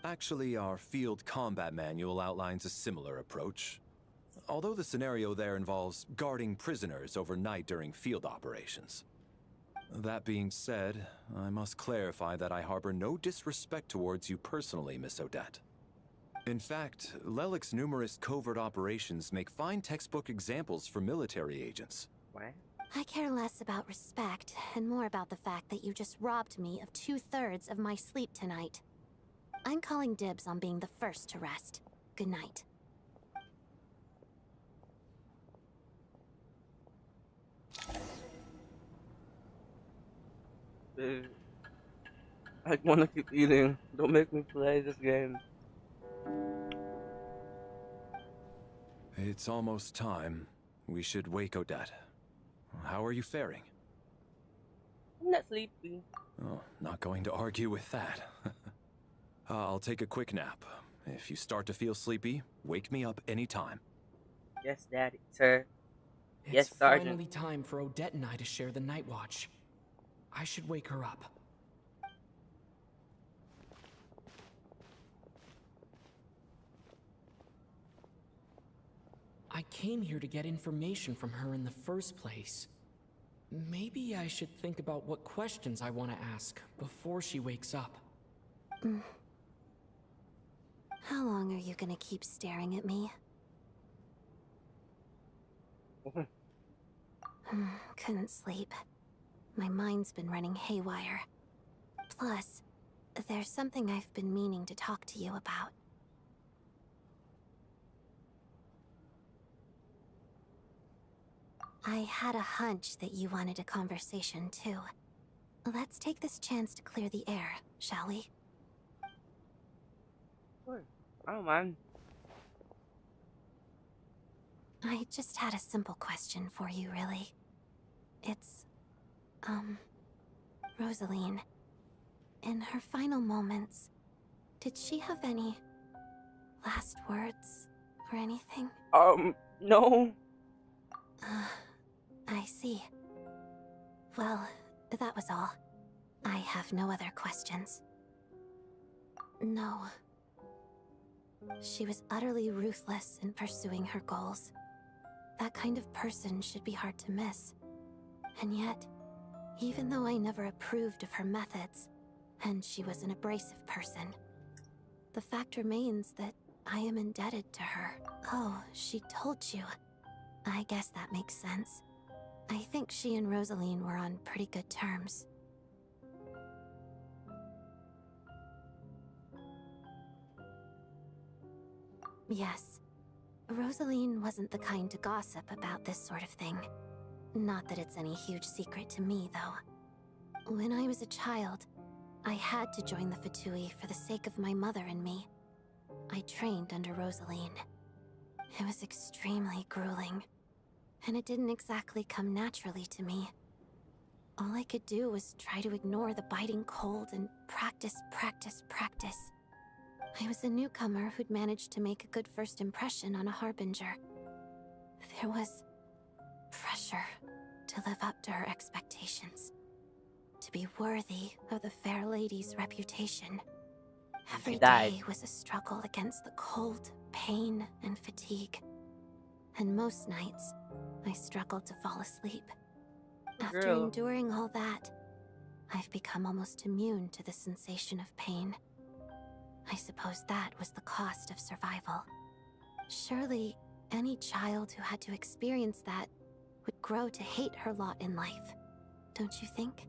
Actually, our field combat manual outlines a similar approach. Although the scenario there involves guarding prisoners overnight during field operations. That being said, I must clarify that I harbor no disrespect towards you personally, Miss Odette. In fact, Lelik's numerous covert operations make fine textbook examples for military agents. What? I care less about respect and more about the fact that you just robbed me of 2/3 of my sleep tonight. I'm calling dibs on being the first to rest. Good night. I wanna keep eating. Don't make me play this game. It's almost time. We should wake Odette. How are you faring? I'm not sleepy. Oh, not going to argue with that. I'll take a quick nap. If you start to feel sleepy, wake me up anytime. Yes, Daddy. Sir. It's Yes, Sergeant. finally time for Odette and I to share the night watch. I should wake her up. I came here to get information from her in the first place. Maybe I should think about what questions I want to ask before she wakes up. How long are you gonna keep staring at me? Couldn't sleep. My mind's been running haywire. Plus, there's something I've been meaning to talk to you about. I had a hunch that you wanted a conversation too. Let's take this chance to clear the air, shall we? Sure. I don't mind. I just had a simple question for you, really. It's, Rosaline. In her final moments, did she have any last words or anything? No. I see. Well, that was all. I have no other questions. No. She was utterly ruthless in pursuing her goals. That kind of person should be hard to miss. And yet, even though I never approved of her methods, and she was an abrasive person, the fact remains that I am indebted to her. Oh, she told you. I guess that makes sense. I think she and Rosaline were on pretty good terms. Yes. Rosaline wasn't the kind to gossip about this sort of thing. Not that it's any huge secret to me, though. When I was a child, I had to join the Fatui for the sake of my mother and me. I trained under Rosaline. It was extremely grueling, and it didn't exactly come naturally to me. All I could do was try to ignore the biting cold and practice, practice, practice. I was a newcomer who'd managed to make a good first impression on a harbinger. There was pressure to live up to her expectations, to be worthy of the fair lady's reputation. Every day was a struggle against the cold, pain, and fatigue. And most nights, I struggled to fall asleep. After enduring all that, I've become almost immune to the sensation of pain. I suppose that was the cost of survival. Surely, any child who had to experience that would grow to hate her lot in life, don't you think?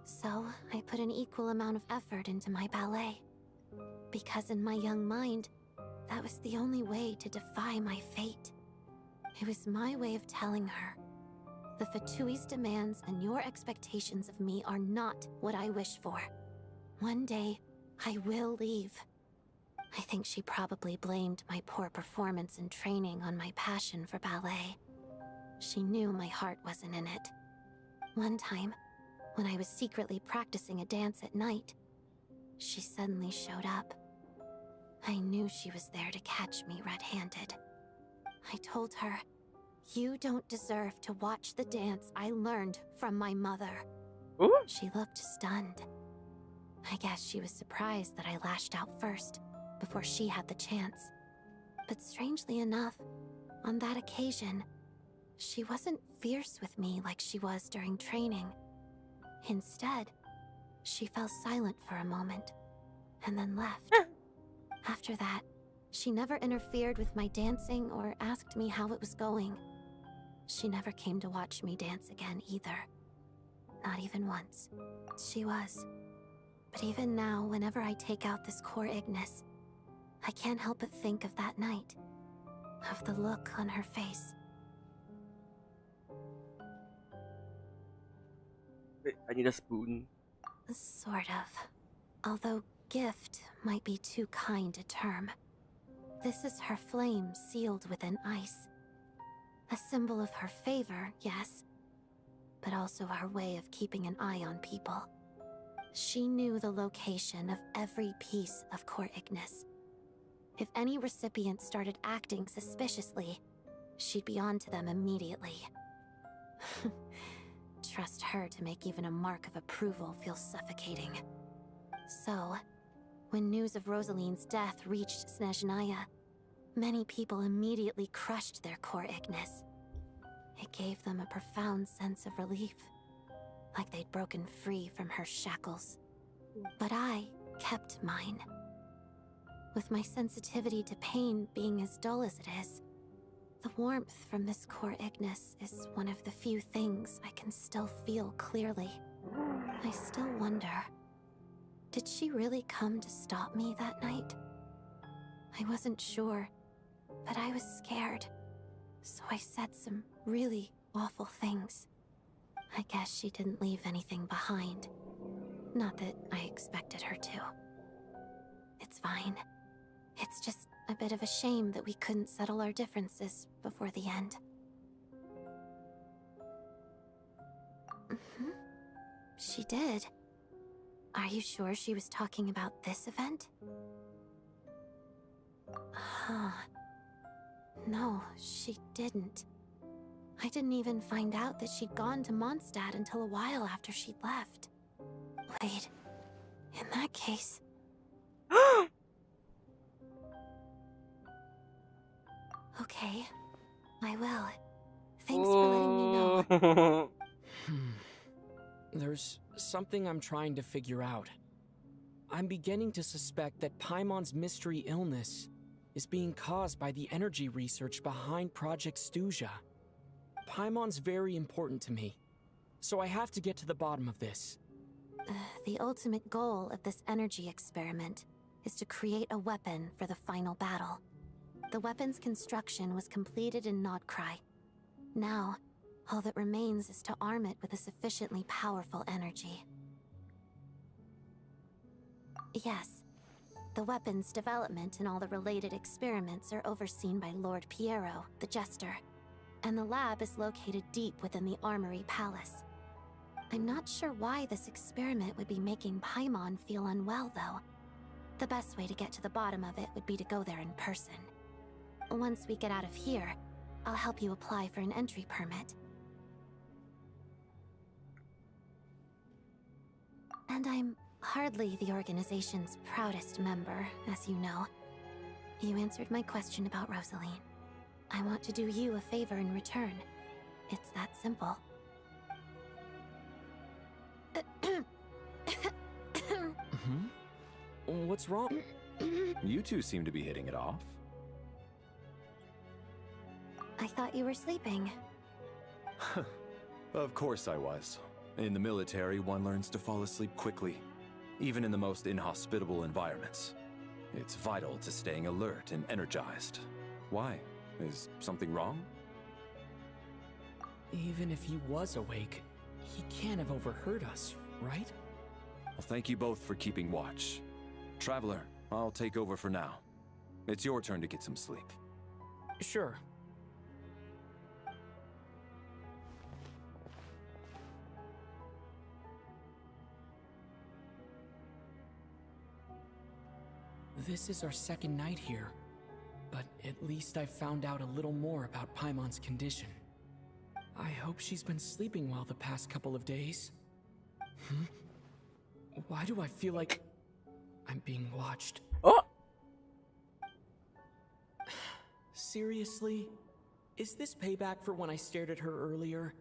So, I put an equal amount of effort into my ballet. Because in my young mind, that was the only way to defy my fate. It was my way of telling her, the Fatui's demands and your expectations of me are not what I wish for. One day, I will leave. I think she probably blamed my poor performance in training on my passion for ballet. She knew my heart wasn't in it. One time, when I was secretly practicing a dance at night, she suddenly showed up. I knew she was there to catch me red-handed. I told her, "You don't deserve to watch the dance I learned from my mother." Ooh. She looked stunned. I guess she was surprised that I lashed out first, before she had the chance. But strangely enough, on that occasion, she wasn't fierce with me like she was during training. Instead, she fell silent for a moment, and then left. After that, she never interfered with my dancing or asked me how it was going. She never came to watch me dance again either. Not even once. She was. But even now, whenever I take out this core Ignis, I can't help but think of that night. Of the look on her face. I need a spoon. Sort of. Although gift might be too kind a term. This is her flame sealed within ice. A symbol of her favor, yes, but also her way of keeping an eye on people. She knew the location of every piece of Court Ignis. If any recipient started acting suspiciously, she'd be on to them immediately. Trust her to make even a mark of approval feel suffocating. So, when news of Rosaline's death reached Snezhnaya, many people immediately crushed their Court Ignis. It gave them a profound sense of relief, like they'd broken free from her shackles. But I kept mine. With my sensitivity to pain being as dull as it is, the warmth from this Court Ignis is one of the few things I can still feel clearly. I still wonder, did she really come to stop me that night? I wasn't sure, but I was scared, so I said some really awful things. I guess she didn't leave anything behind. Not that I expected her to. It's fine. It's just a bit of a shame that we couldn't settle our differences before the end. She did. Are you sure she was talking about this event? Huh. No, she didn't. I didn't even find out that she'd gone to Mondstadt until a while after she'd left. Wait, in that case... Okay, I will. Thanks for letting me know. There's something I'm trying to figure out. I'm beginning to suspect that Paimon's mystery illness is being caused by the energy research behind Project Stuja. Paimon's very important to me, so I have to get to the bottom of this. The ultimate goal of this energy experiment is to create a weapon for the final battle. The weapon's construction was completed in Nodcry. Now, all that remains is to arm it with a sufficiently powerful energy. Yes, the weapon's development and all the related experiments are overseen by Lord Piero, the Jester, and the lab is located deep within the Armory Palace. I'm not sure why this experiment would be making Paimon feel unwell, though. The best way to get to the bottom of it would be to go there in person. Once we get out of here, I'll help you apply for an entry permit. And I'm hardly the organization's proudest member, as you know. You answered my question about Rosaline. I want to do you a favor in return. It's that simple. What's wrong? You two seem to be hitting it off. I thought you were sleeping. Of course I was. In the military, one learns to fall asleep quickly, even in the most inhospitable environments. It's vital to staying alert and energized. Why? Is something wrong? Even if he was awake, he can't have overheard us, right? Well, thank you both for keeping watch. Traveler, I'll take over for now. It's your turn to get some sleep. Sure. This is our second night here, but at least I've found out a little more about Paimon's condition. I hope she's been sleeping well the past couple of days. Why do I feel like I'm being watched? Oh! Seriously? Is this payback for when I stared at her earlier?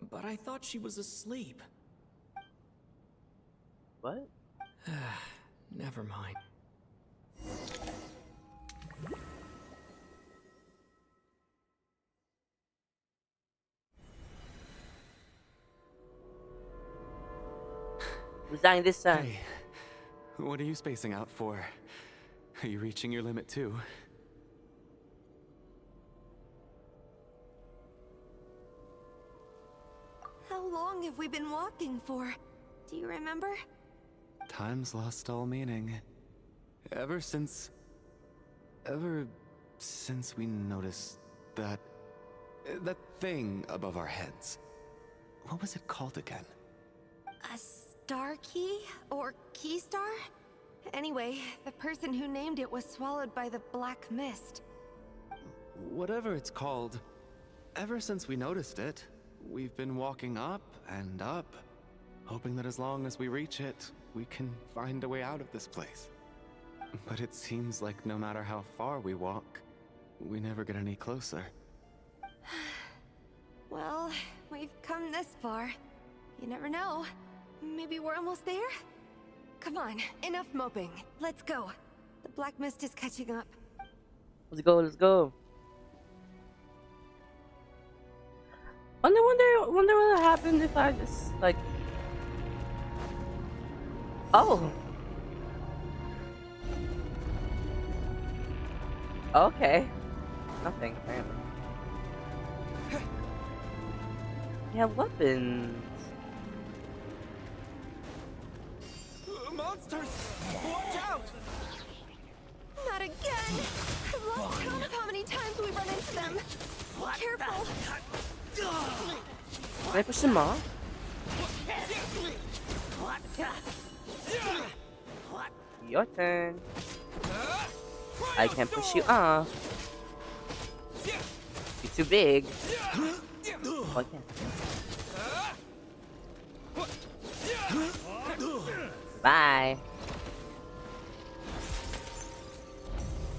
But I thought she was asleep. What? Never mind. Resign this time. Hey, what are you spacing out for? Are you reaching your limit too? How long have have we been walking for? Do you remember? Time's lost all meaning. Ever since we noticed that thing above our heads. What was it called again? A star key? Or key star? Anyway, the person who named it was swallowed by the black mist. Whatever it's called, ever since we noticed it, we've been walking up and up, hoping that as long as we reach it, we can find a way out of this place. But it seems like no matter how far we walk, we never get any closer. Well, we've come this far. You never know. Maybe we're almost there? Come on, enough moping. Let's go. The black mist is catching up. Let's go, let's go. Wonder what happened if I just, like... Oh! Okay. Nothing, apparently. You have weapons. Monsters! Watch out! Not again! I've lost count of how many times we run into them. Careful! Can I push them off? Your turn. I can't push you off. You're too big. Oh, I can't. Bye.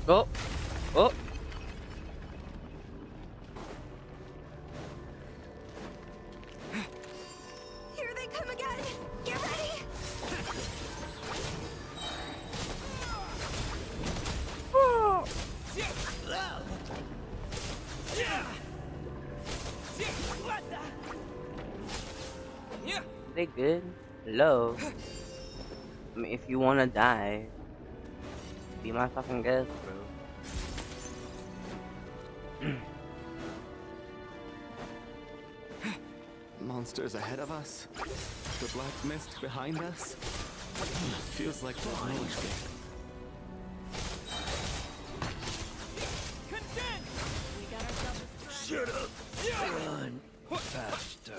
Oh. Oh. Here they come again! Get ready! Oh. They good? Hello? I mean, if you wanna die, be my fucking guest, bro. Monsters ahead of us, the black mist behind us. Feels like there's no escape. Shut up! Run faster.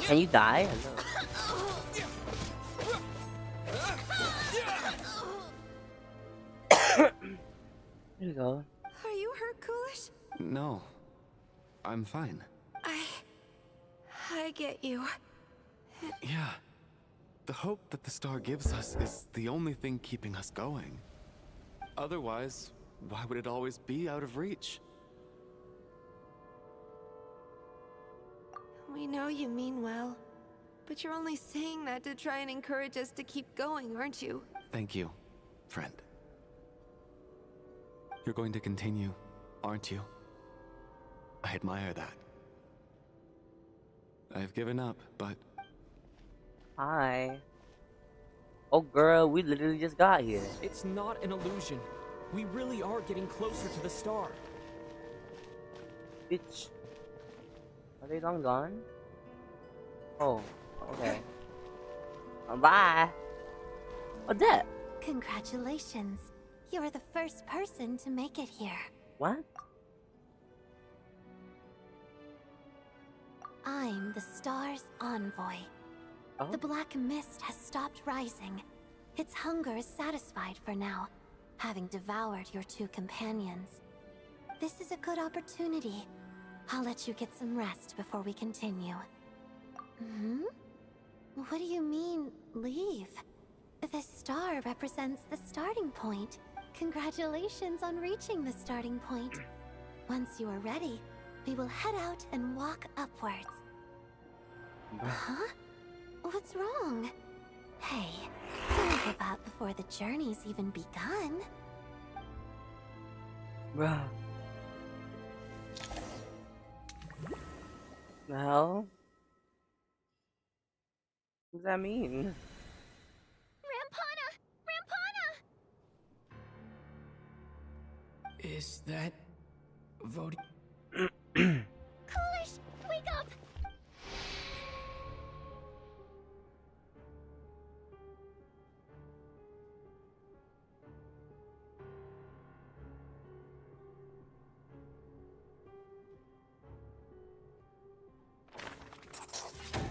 Can you die? Hello. There you go. Are you hurt, Coolish? No, I'm fine. I get you. Yeah. The hope that the star gives us is the only thing keeping us going. Otherwise, why would it always be out of reach? We know you mean well, but you're only saying that to try and encourage us to keep going, aren't you? Thank you, friend. You're going to continue, aren't you? I admire that. I've given up, but... Hi. Oh girl, we literally just got here. It's not an illusion. We really are getting closer to the star. Bitch. Are they long gone? Oh, okay. Bye. What's that? Congratulations. You're the first person to make it here. What? I'm the star's envoy. Oh. The black mist has stopped rising. Its hunger is satisfied for now, having devoured your two companions. This is a good opportunity. I'll let you get some rest before we continue. Hmm? What do you mean, leave? The star represents the starting point. Congratulations on reaching the starting point. Once you are ready, we will head out and walk upwards. Huh? What's wrong? Hey, don't give up before the journey's even begun. Bruh. The hell? What does that mean? Rampana! Rampana! Is that voting? Coolish, wake up!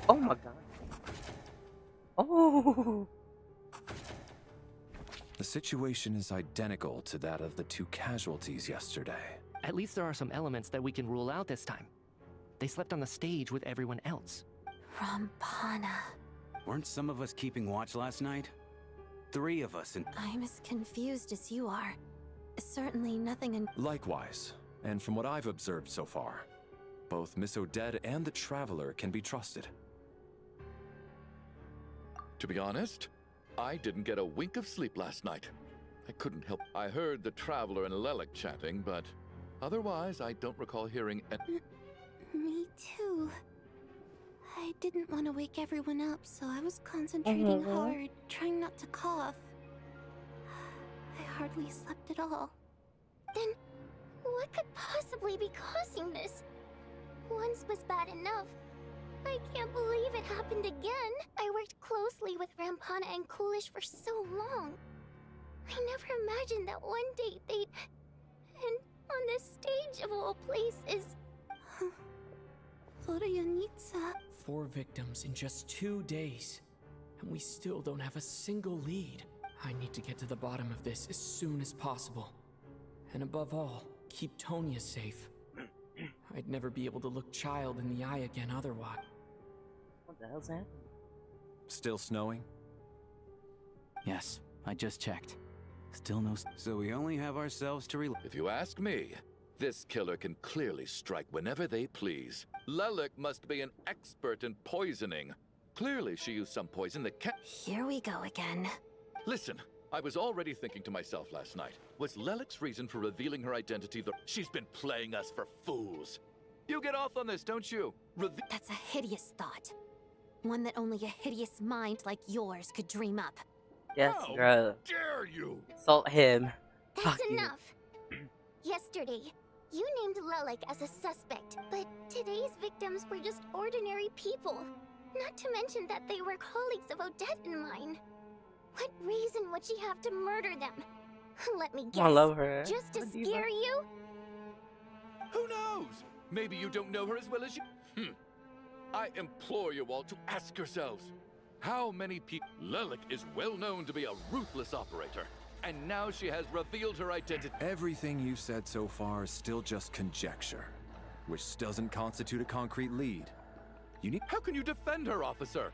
Oh my god. Oh. The situation is identical to that of the 2 casualties yesterday. At least there are some elements that we can rule out this time. They slept on the stage with everyone else. Rampana. Weren't some of us keeping watch last night? 3 of us and I'm as confused as you are. Certainly nothing in. Likewise, and from what I've observed so far, both Miss Odette and the Traveler can be trusted. To be honest, I didn't get a wink of sleep last night. I couldn't help. I heard the Traveler and Lelik chatting, but otherwise I don't recall hearing any. Me too. I didn't want to wake everyone up, so I was concentrating hard, trying not to cough. I hardly slept at all. Then, what could possibly be causing this? Once was bad enough. I can't believe it happened again. I worked closely with Rampana and Coolish for so long. I never imagined that one day they'd... And on the stage of all places... Florianitsa. 4 victims in just 2 days, and we still don't have a single lead. I need to get to the bottom of this as soon as possible. And above all, keep Tonya safe. I'd never be able to look Child in the eye again otherwise. What the hell's happening? Still snowing? Yes, I just checked. Still no. so we only have ourselves to rely. If you ask me, this killer can clearly strike whenever they please. Lelik must be an expert in poisoning. Clearly she used some poison that can't... Here we go again. Listen, I was already thinking to myself last night, was Lelik's reason for revealing her identity that she's been playing us for fools? You get off on this, don't you? That's a hideous thought. One that only a hideous mind like yours could dream up. Yes, How girl. dare you? Insult him. That's Fuck you. enough. Yesterday, you named Lelik as a suspect, but today's victims were just ordinary people. Not to mention that they were colleagues of Odette and mine. What reason would she have to murder them? Let me guess. I love her. Just to What do you scare you? Who knows? Maybe you don't know her as well as you... I implore you all to ask yourselves, how many people... Lelik is well known to be a ruthless operator, and now she has revealed her identity. Everything you've said so far is still just conjecture, which doesn't constitute a concrete lead. You need... How can you defend her, officer?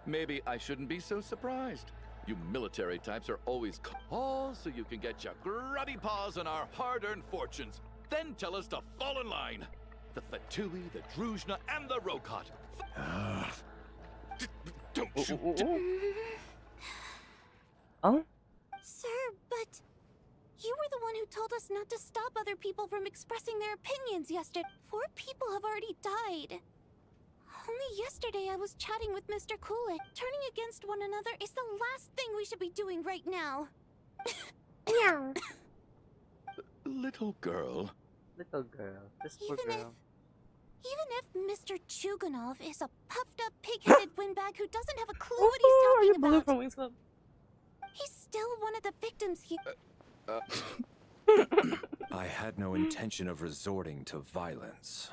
Maybe I shouldn't be so surprised. You military types are always all so you can get your grubby paws on our hard-earned fortunes. Then tell us to fall in line. The Fatui, the Druzhna, and the Rokot. Don't you... Oh? Sir, but you were the one who told us not to stop other people from expressing their opinions yesterday. 4 people have already died. Only yesterday I was chatting with Mr. Coolidge. Turning against one another is the last thing we should be doing right now. Little girl. Little girl. This poor girl. Even if Mr. Chuganov is a puffed-up, pig-headed windbag who doesn't have a clue what he's talking about, he's still one of the victims here. I had no intention of resorting to violence.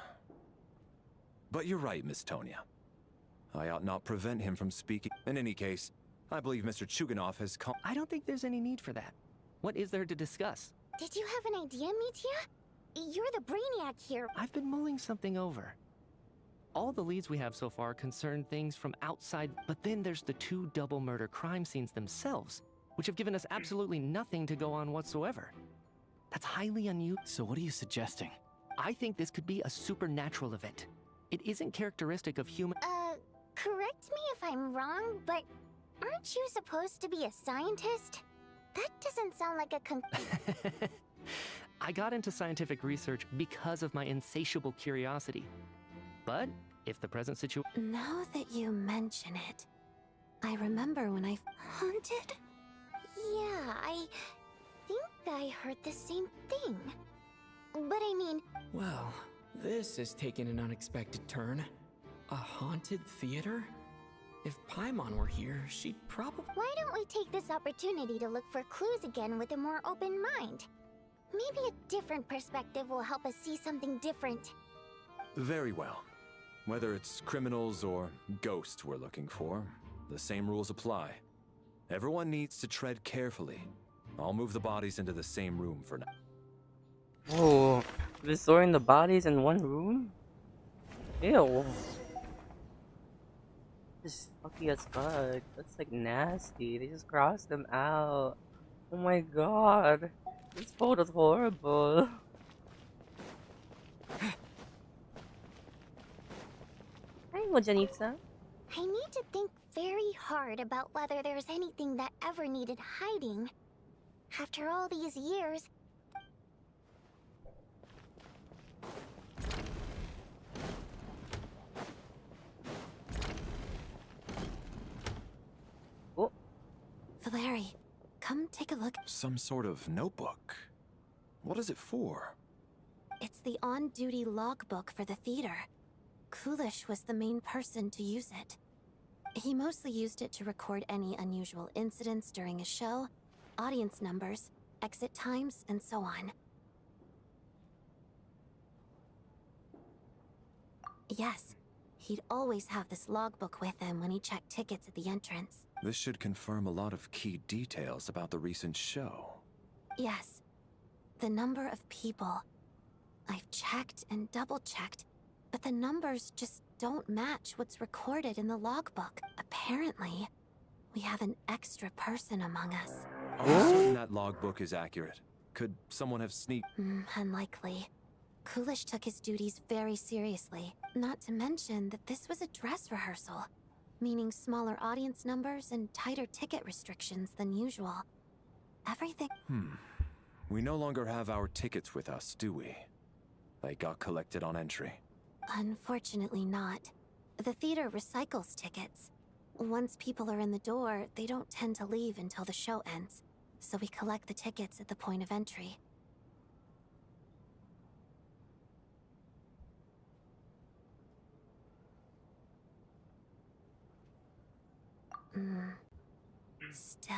But you're right, Miss Tonya. I ought not prevent him from speaking. In any case, I believe Mr. Chuganov has come. I don't think there's any need for that. What is there to discuss? Did you have an idea, Mitya? You're the brainiac here. I've been mulling something over. All the leads we have so far concern things from outside, but then there's the 2 double murder crime scenes themselves, which have given us absolutely nothing to go on whatsoever. That's highly unusual. So what are you suggesting? I think this could be a supernatural event. It isn't characteristic of human... Correct me if I'm wrong, but aren't you supposed to be a scientist? That doesn't sound like a I got into scientific research because of my insatiable curiosity. But If the present situation... Now that you mention it, I remember when I... Haunted? Yeah, I think I heard the same thing. But I mean... Well, this has taken an unexpected turn. A haunted theater? If Paimon were here, she'd probably... Why don't we take this opportunity to look for clues again with a more open mind? Maybe a different perspective will help us see something different. Very well. Whether it's criminals or ghosts we're looking for, the same rules apply. Everyone needs to tread carefully. I'll move the bodies into the same room for now. Oh, they're storing the bodies in one room? Ew. Just fucky as fuck. That's like nasty. They just crossed them out. Oh my god. This photo's horrible. Hi, Mojanitsa. I need to think very hard about whether there's anything that ever needed hiding. After all these years... Oh. Valeri, come take a look. Some sort of notebook. What is it for? It's the on-duty logbook for the theater. Kulish was the main person to use it. He mostly used it to record any unusual incidents during a show, audience numbers, exit times, and so on. Yes, he'd always have this logbook with him when he checked tickets at the entrance. This should confirm a lot of key details about the recent show. Yes, the number of people. I've checked and double-checked, but the numbers just don't match what's recorded in the logbook. Apparently, we have an extra person among us. Are you certain that logbook is accurate? Could someone have sneaked? Unlikely. Kulish took his duties very seriously. Not to mention that this was a dress rehearsal, meaning smaller audience numbers and tighter ticket restrictions than usual. Everything... We no longer have our tickets with us, do we? They got collected on entry. Unfortunately not. The theater recycles tickets. Once people are in the door, they don't tend to leave until the show ends, so we collect the tickets at the point of entry. Still,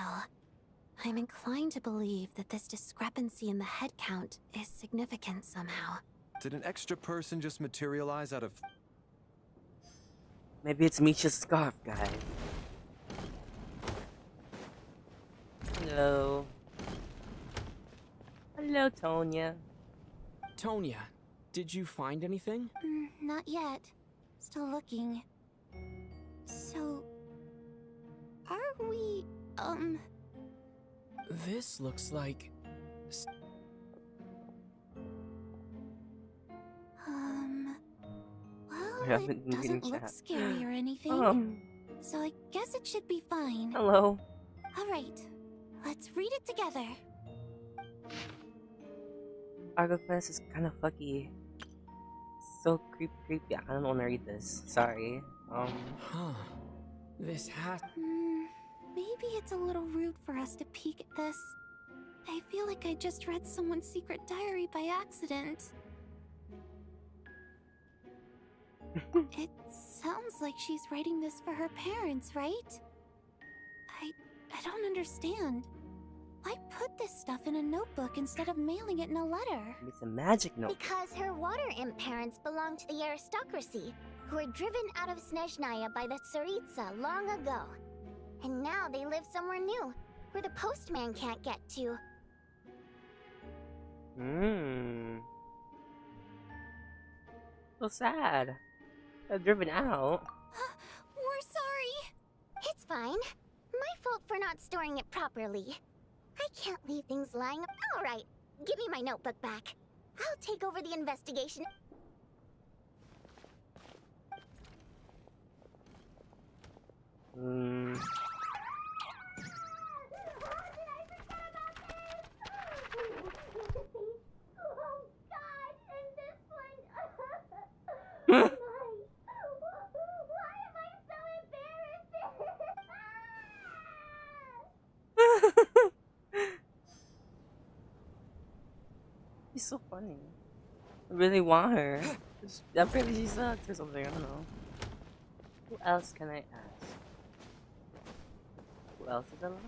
I'm inclined to believe that this discrepancy in the head count is significant somehow. Did an extra person just materialize out of... Maybe it's Misha's scarf, guys. Hello. Hello, Tonya. Tonya, did you find anything? Not yet. Still looking. So... are we, This looks like... well, it doesn't look scary or anything. So I guess it should be fine. Hello. Alright, let's read it together. Argoclus is kind of fucky. So creepy. I don't want to read this. Sorry. Huh. This hat... Maybe it's a little rude for us to peek at this. I feel like I just read someone's secret diary by accident. It sounds like she's writing this for her parents, right? I don't understand. Why put this stuff in a notebook instead of mailing it in a letter? It's a magic note. Because her water imp parents belonged to the aristocracy, who were driven out of Snezhnaya by the Tsaritsa long ago. And now they live somewhere new, where the postman can't get to. So sad. They're driven out. We're sorry. It's fine. My fault for not storing it properly. I can't leave things lying. All right, give me my notebook back. I'll take over the investigation. so funny. I really want her. Apparently she sucks or something, I don't know. Who else can I ask? Who else is alive?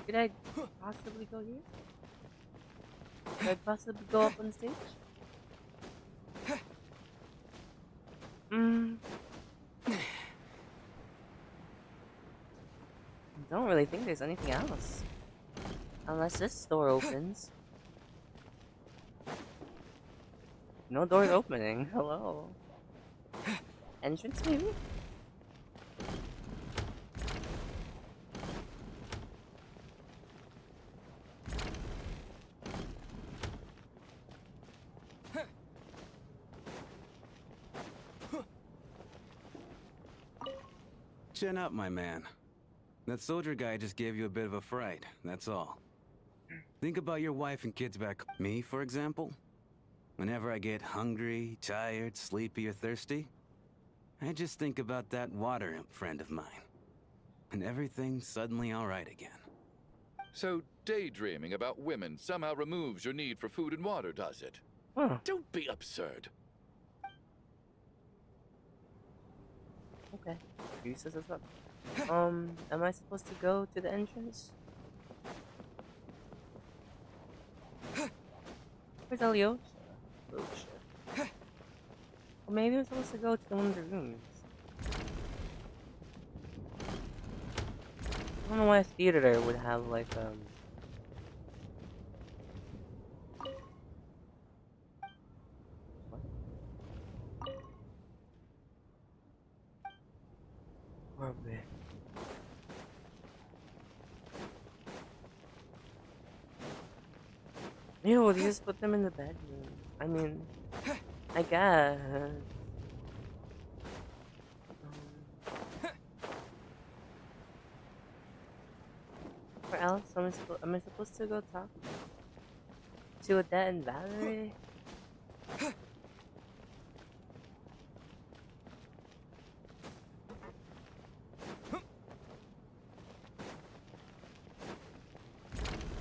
Could I possibly go here? Could I possibly go up on stage? I don't really think there's anything else. Unless this door opens. No door's opening. Hello. Entrance, maybe? Chin up, my man. That soldier guy just gave you a bit of a fright, that's all. Think about your wife and kids back. Me, for example? Whenever I get hungry, tired, sleepy, or thirsty, I just think about that water imp friend of mine. And everything's suddenly alright again. So daydreaming about women somehow removes your need for food and water, does it? Huh. Don't be absurd. Okay. Jesus as well. Am I supposed to go to the entrance? Where's Alyosha? Oh shit. Or maybe I'm supposed to go to one of the rooms. I don't know why a theater would have like what? Where are we? Ew, they just put them in the bedroom. I mean, I guess. Where else am I supposed to go talk to Odette and Valerie?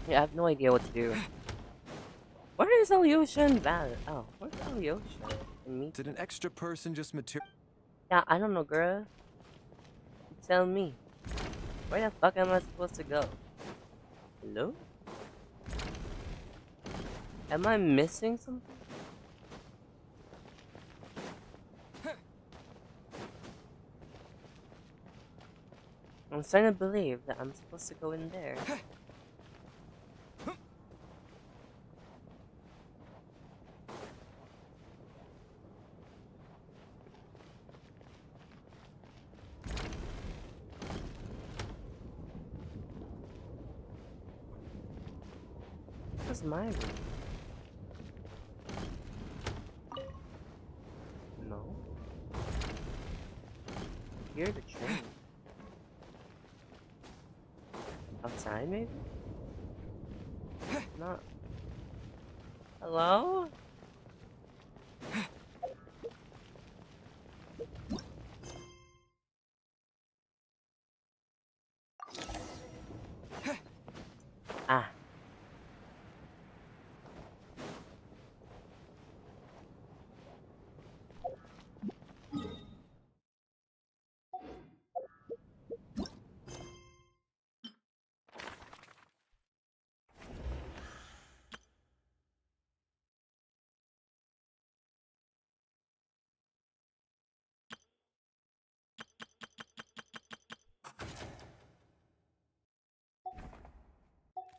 Yeah, I have no idea what to do. Where is Alyosha and Val? Oh, where's Alyosha and me? Did an extra person just material? Yeah, I don't know, girl. You tell me. Where the fuck am I supposed to go? Hello? Am I missing something? I'm starting to believe that I'm supposed to go in there. What's my room? No. Hear the train. Outside, maybe? Not. Hello? Ah.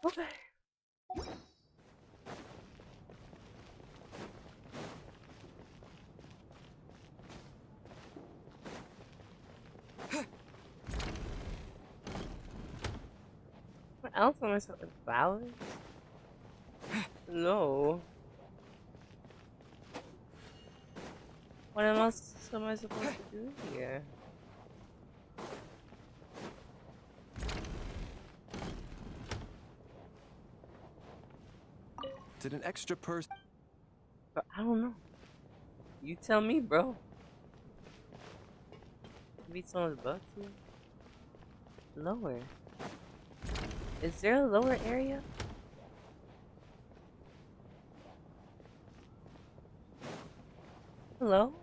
Okay. What else am I supposed to balance? No. What else am I supposed to do here? Did an extra person? I don't know. You tell me, bro. Maybe someone's above you? Lower. Is there a lower area? Hello?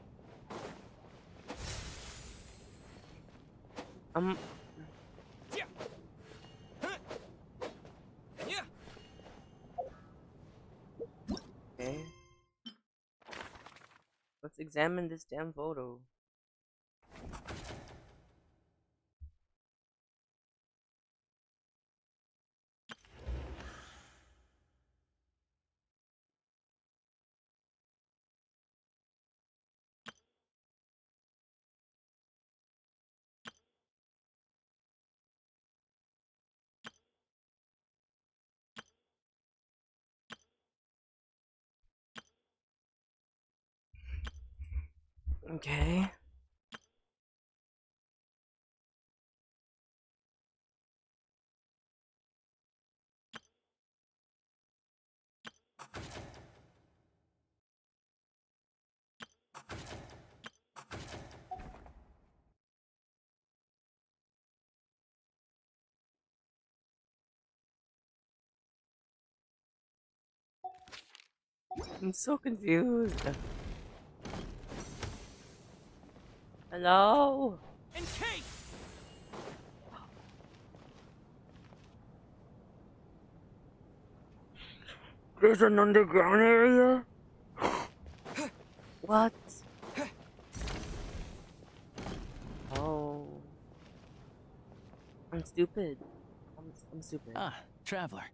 Okay. Let's examine this damn photo. Okay. I'm so confused. Hello? In case! There's an underground area? What? Oh. I'm stupid. I'm stupid. Ah, Traveler.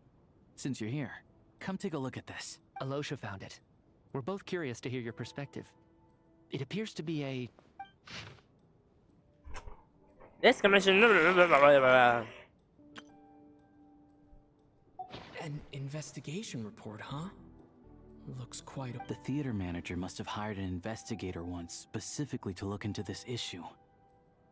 Since you're here, come take a look at this. Alosha found it. We're both curious to hear your perspective. It appears to be a... This commission. An investigation report, huh? Looks quite a... The theater manager must have hired an investigator once specifically to look into this issue.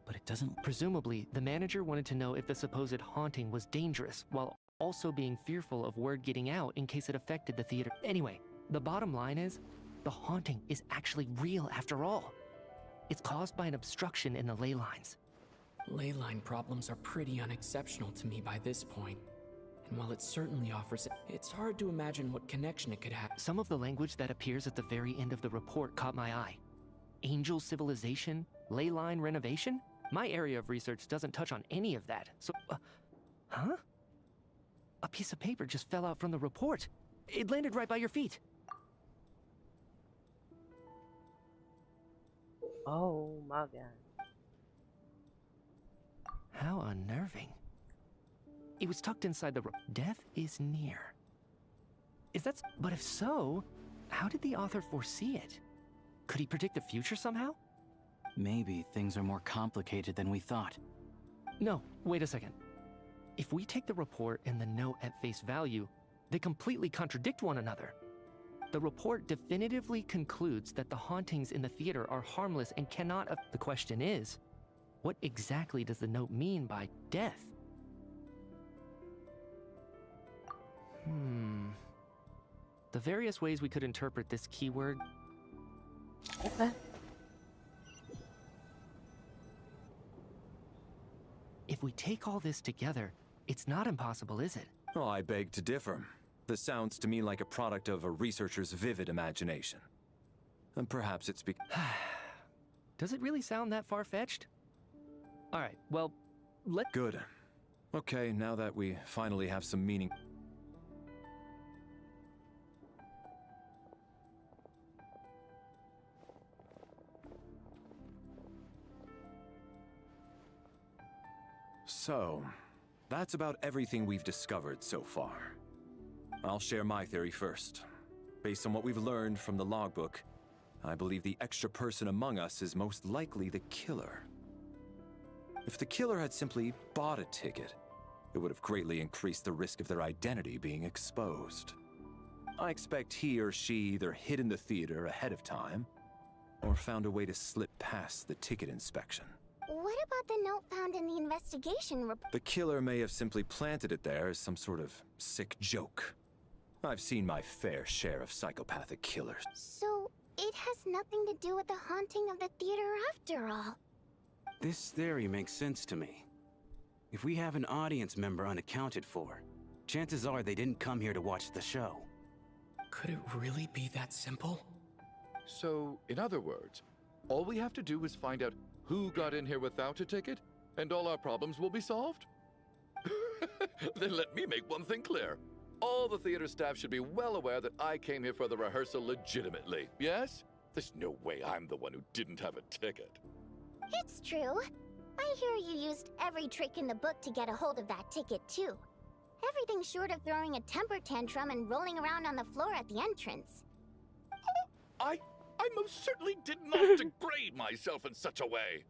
But it doesn't... Presumably, the manager wanted to know if the supposed haunting was dangerous, while also being fearful of word getting out in case it affected the theater. Anyway, the bottom line is, the haunting is actually real after all. It's caused by an obstruction in the ley lines. Ley line problems are pretty unexceptional to me by this point. And while it certainly offers, it's hard to imagine what connection it could have. Some of the language that appears at the very end of the report caught my eye. Angel civilization, ley line renovation? My area of research doesn't touch on any of that, so... huh? A piece of paper just fell out from the report. It landed right by your feet. Oh my god. How unnerving. It was tucked inside the death is near. Is that... But if so, how did the author foresee it? Could he predict the future somehow? Maybe things are more complicated than we thought. No, wait a second. If we take the report and the note at face value, they completely contradict one another. The report definitively concludes that the hauntings in the theater are harmless and cannot... The question is, what exactly does the note mean by death? The various ways we could interpret this keyword... Okay. If we take all this together, it's not impossible, is it? Oh, I beg to differ. This sounds to me like a product of a researcher's vivid imagination. And perhaps it's Does it really sound that far-fetched? Alright, well, Good. Okay, now that we finally have some meaning... So, that's about everything we've discovered so far. I'll share my theory first. Based on what we've learned from the logbook, I believe the extra person among us is most likely the killer. If the killer had simply bought a ticket, it would have greatly increased the risk of their identity being exposed. I expect he or she either hid in the theater ahead of time, or found a way to slip past the ticket inspection. What about the note found in the investigation report? The killer may have simply planted it there as some sort of sick joke. I've seen my fair share of psychopathic killers. So, it has nothing to do with the haunting of the theater after all. This theory makes sense to me. If we have an audience member unaccounted for, chances are they didn't come here to watch the show. Could it really be that simple? So, in other words, all we have to do is find out who got in here without a ticket, and all our problems will be solved? Then let me make one thing clear. All the theater staff should be well aware that I came here for the rehearsal legitimately, yes? There's no way I'm the one who didn't have a ticket. It's true. I hear you used every trick in the book to get a hold of that ticket, too. Everything short of throwing a temper tantrum and rolling around on the floor at the entrance. I most certainly did not degrade myself in such a way.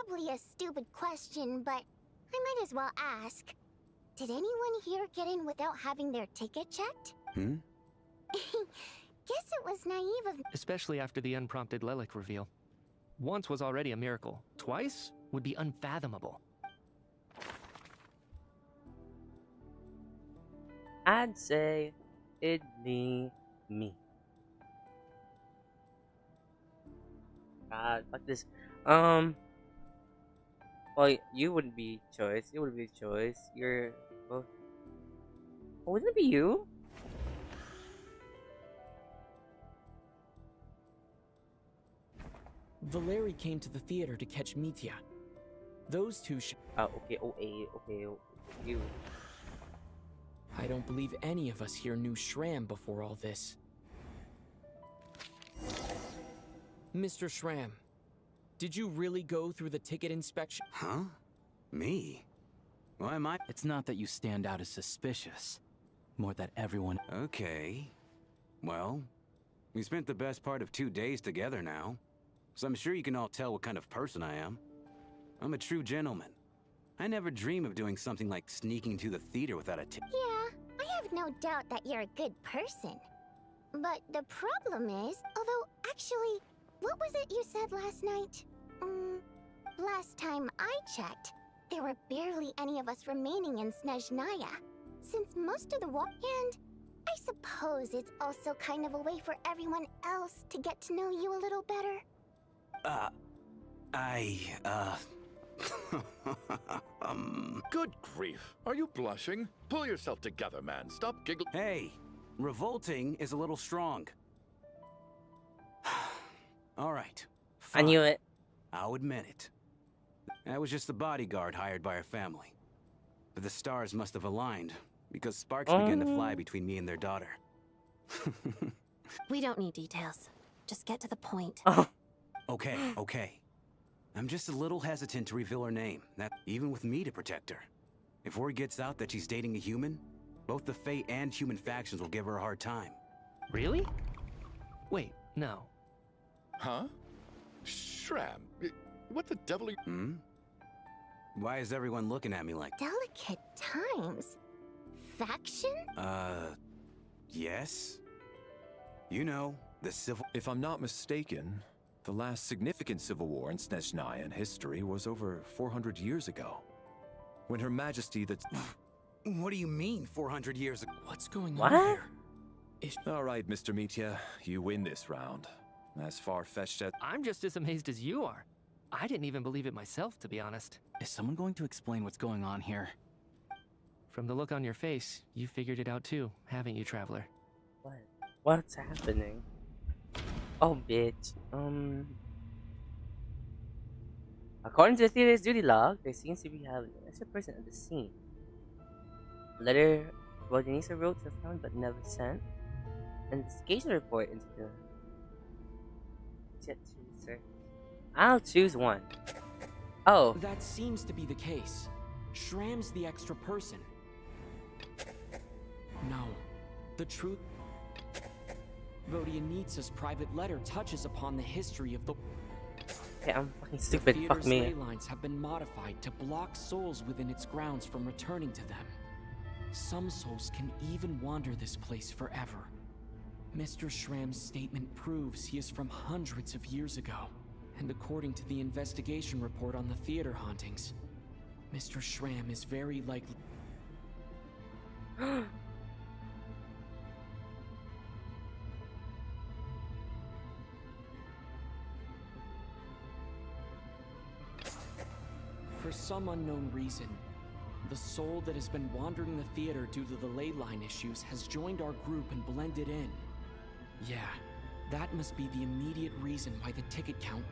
Probably a stupid question, but I might as well ask. Did anyone here get in without having their ticket checked? Guess it was naive of... Especially after the unprompted Lelik reveal. Once was already a miracle. Twice would be unfathomable. I'd say it'd be me. God, fuck this. Well, you wouldn't be choice. You wouldn't be choice. You're both. Oh, wouldn't it be you? Valeri came to the theater to catch Mitya. Those two Oh, okay. Okay. You. I don't believe any of us here knew Shram before all this. Mr. Shram, did you really go through the ticket inspection? Huh? Me? Why am I? It's not that you stand out as suspicious. More that everyone... Okay. Well, we spent the best part of 2 days together now. So I'm sure you can all tell what kind of person I am. I'm a true gentleman. I never dream of doing something like sneaking to the theater without a ticket. Yeah, I have no doubt that you're a good person. But the problem is, although actually, what was it you said last night? Last time I checked, there were barely any of us remaining in Snezhnaya, since most of the and I suppose it's also kind of a way for everyone else to get to know you a little better. Good grief. Are you blushing? Pull yourself together, man. Stop giggling. Hey, revolting is a little strong. All right. I knew it. I'll admit it. I was just the bodyguard hired by our family. But the stars must have aligned, because sparks began to fly between me and their daughter. We don't need details. Just get to the point. Okay. I'm just a little hesitant to reveal her name, even with me to protect her. If word gets out that she's dating a human, both the Fae and human factions will give her a hard time. Really? Wait, no. Huh? Shram, what the devil are you... Why is everyone looking at me like... Delicate times? Faction? Yes? You know, the civil... If I'm not mistaken, the last significant civil war in Snezhnayan history was over 400 years ago. When Her Majesty the... What do you mean, 400 years ago? What's going on here? All right, Mr. Mitya, you win this round. As far-fetched as... I'm just as amazed as you are. I didn't even believe it myself, to be honest. Is someone going to explain what's going on here? From the look on your face, you figured it out too, haven't you, Traveler? What? What's happening? Oh, bitch. According to the theater's duty log, there seems to be an extra person at the scene. A letter Denisa wrote to found but never sent. An investigation report into the... Yet to search. I'll choose one. Oh. That seems to be the case. Shram's the extra person. No. The truth... Vodianitsa's private letter touches upon the history of the... Okay, I'm fucking stupid. The Fuck theater's me. ley lines have been modified to block souls within its grounds from returning to them. Some souls can even wander this place forever. Mr. Shram's statement proves he is from hundreds of years ago. And according to the investigation report on the theater hauntings, Mr. Shram is very likely... For some unknown reason, the soul that has been wandering the theater due to the ley line issues has joined our group and blended in. Yeah, That must be the immediate reason why the ticket count.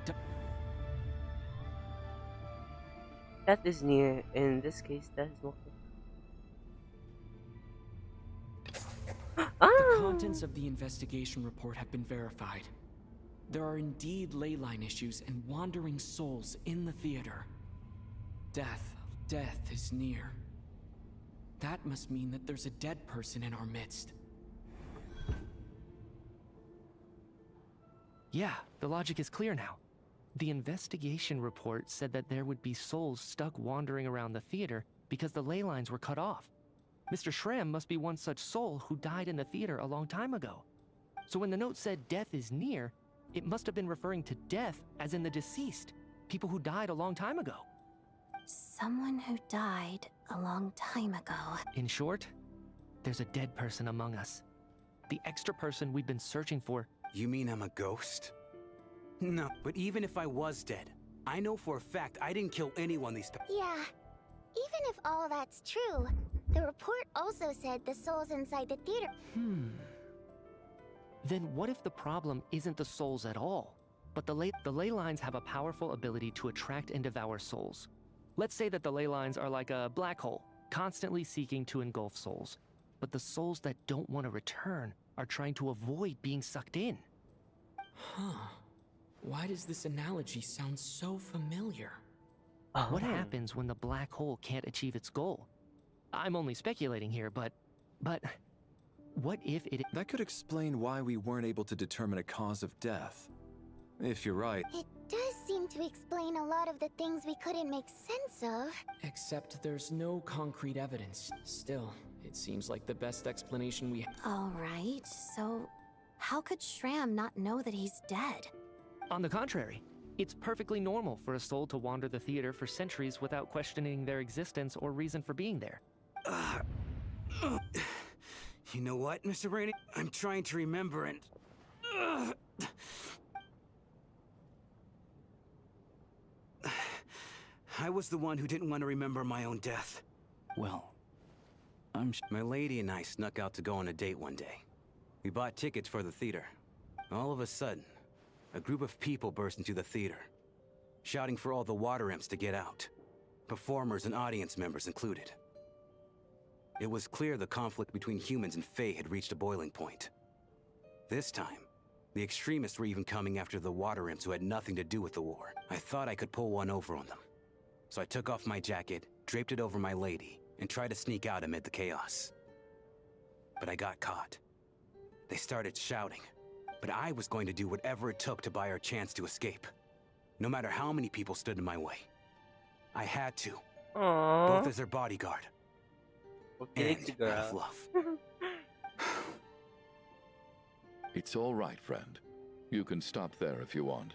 Death is near. In this case, death is walking. The contents of the investigation report have been verified. There are indeed ley line issues and wandering souls in the theater. Death is near. That must mean that there's a dead person in our midst. Yeah, the logic is clear now. The investigation report said that there would be souls stuck wandering around the theater because the ley lines were cut off. Mr. Shrem must be one such soul who died in the theater a long time ago. So when the note said death is near, it must have been referring to death as in the deceased, people who died a long time ago. Someone who died a long time ago. In short, there's a dead person among us. The extra person we've been searching for. You mean I'm a ghost? No, but even if I was dead, I know for a fact I didn't kill anyone these times. Yeah, even if all that's true, the report also said the souls inside the theater. Then what if the problem isn't the souls at all, but the ley lines have a powerful ability to attract and devour souls? Let's say that the ley lines are like a black hole, constantly seeking to engulf souls, but the souls that don't want to return are trying to avoid being sucked in. Huh. Why does this analogy sound so familiar? What happens when the black hole can't achieve its goal? I'm only speculating here, but what if it... That could explain why we weren't able to determine a cause of death. If you're right. It does seem to explain a lot of the things we couldn't make sense of. Except there's no concrete evidence. Still, it seems like the best explanation we have. Alright, so how could Shram not know that he's dead? On the contrary, it's perfectly normal for a soul to wander the theater for centuries without questioning their existence or reason for being there. You know what, Mr. Rainey? I'm trying to remember and... I was the one who didn't want to remember my own death. Well, My lady and I snuck out to go on a date one day. We bought tickets for the theater. All of a sudden, a group of people burst into the theater, shouting for all the water imps to get out, performers and audience members included. It was clear the conflict between humans and Fae had reached a boiling point. This time, the extremists were even coming after the water imps who had nothing to do with the war. I thought I could pull one over on them. So I took off my jacket, draped it over my lady, and tried to sneak out amid the chaos. But I got caught. They started shouting, but I was going to do whatever it took to buy our chance to escape. No matter how many people stood in my way. I had to. Aww. Both as their bodyguard. Okay, and out of love. It's all right, friend. You can stop there if you want.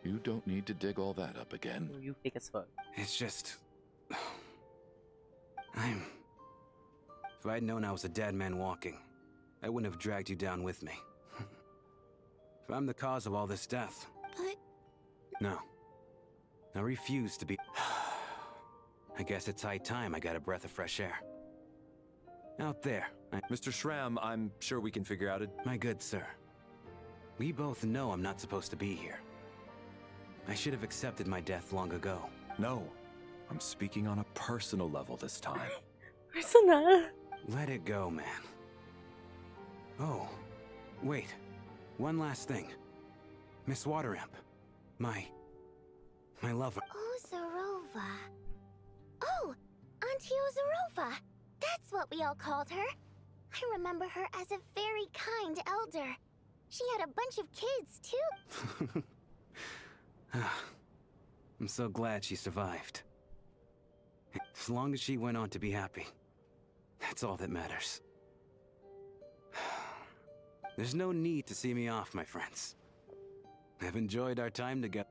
You don't need to dig all that up again. You fake as fuck. It's just... If I'd known I was a dead man walking, I wouldn't have dragged you down with me. If I'm the cause of all this death... But... No. I refuse to be... I guess it's high time I got a breath of fresh air. Out there. Mr. Shram, I'm sure we can figure out it. My good sir. We both know I'm not supposed to be here. I should have accepted my death long ago. No. I'm speaking on a personal level this time. Personal? Let it go, man. Oh, wait. One last thing. Miss Water Imp. My lover. Ozarova. Oh, Auntie Ozarova. That's what we all called her. I remember her as a very kind elder. She had a bunch of kids, too. I'm so glad she survived. As long as she went on to be happy, that's all that matters. There's no need to see me off, my friends. I've enjoyed our time together.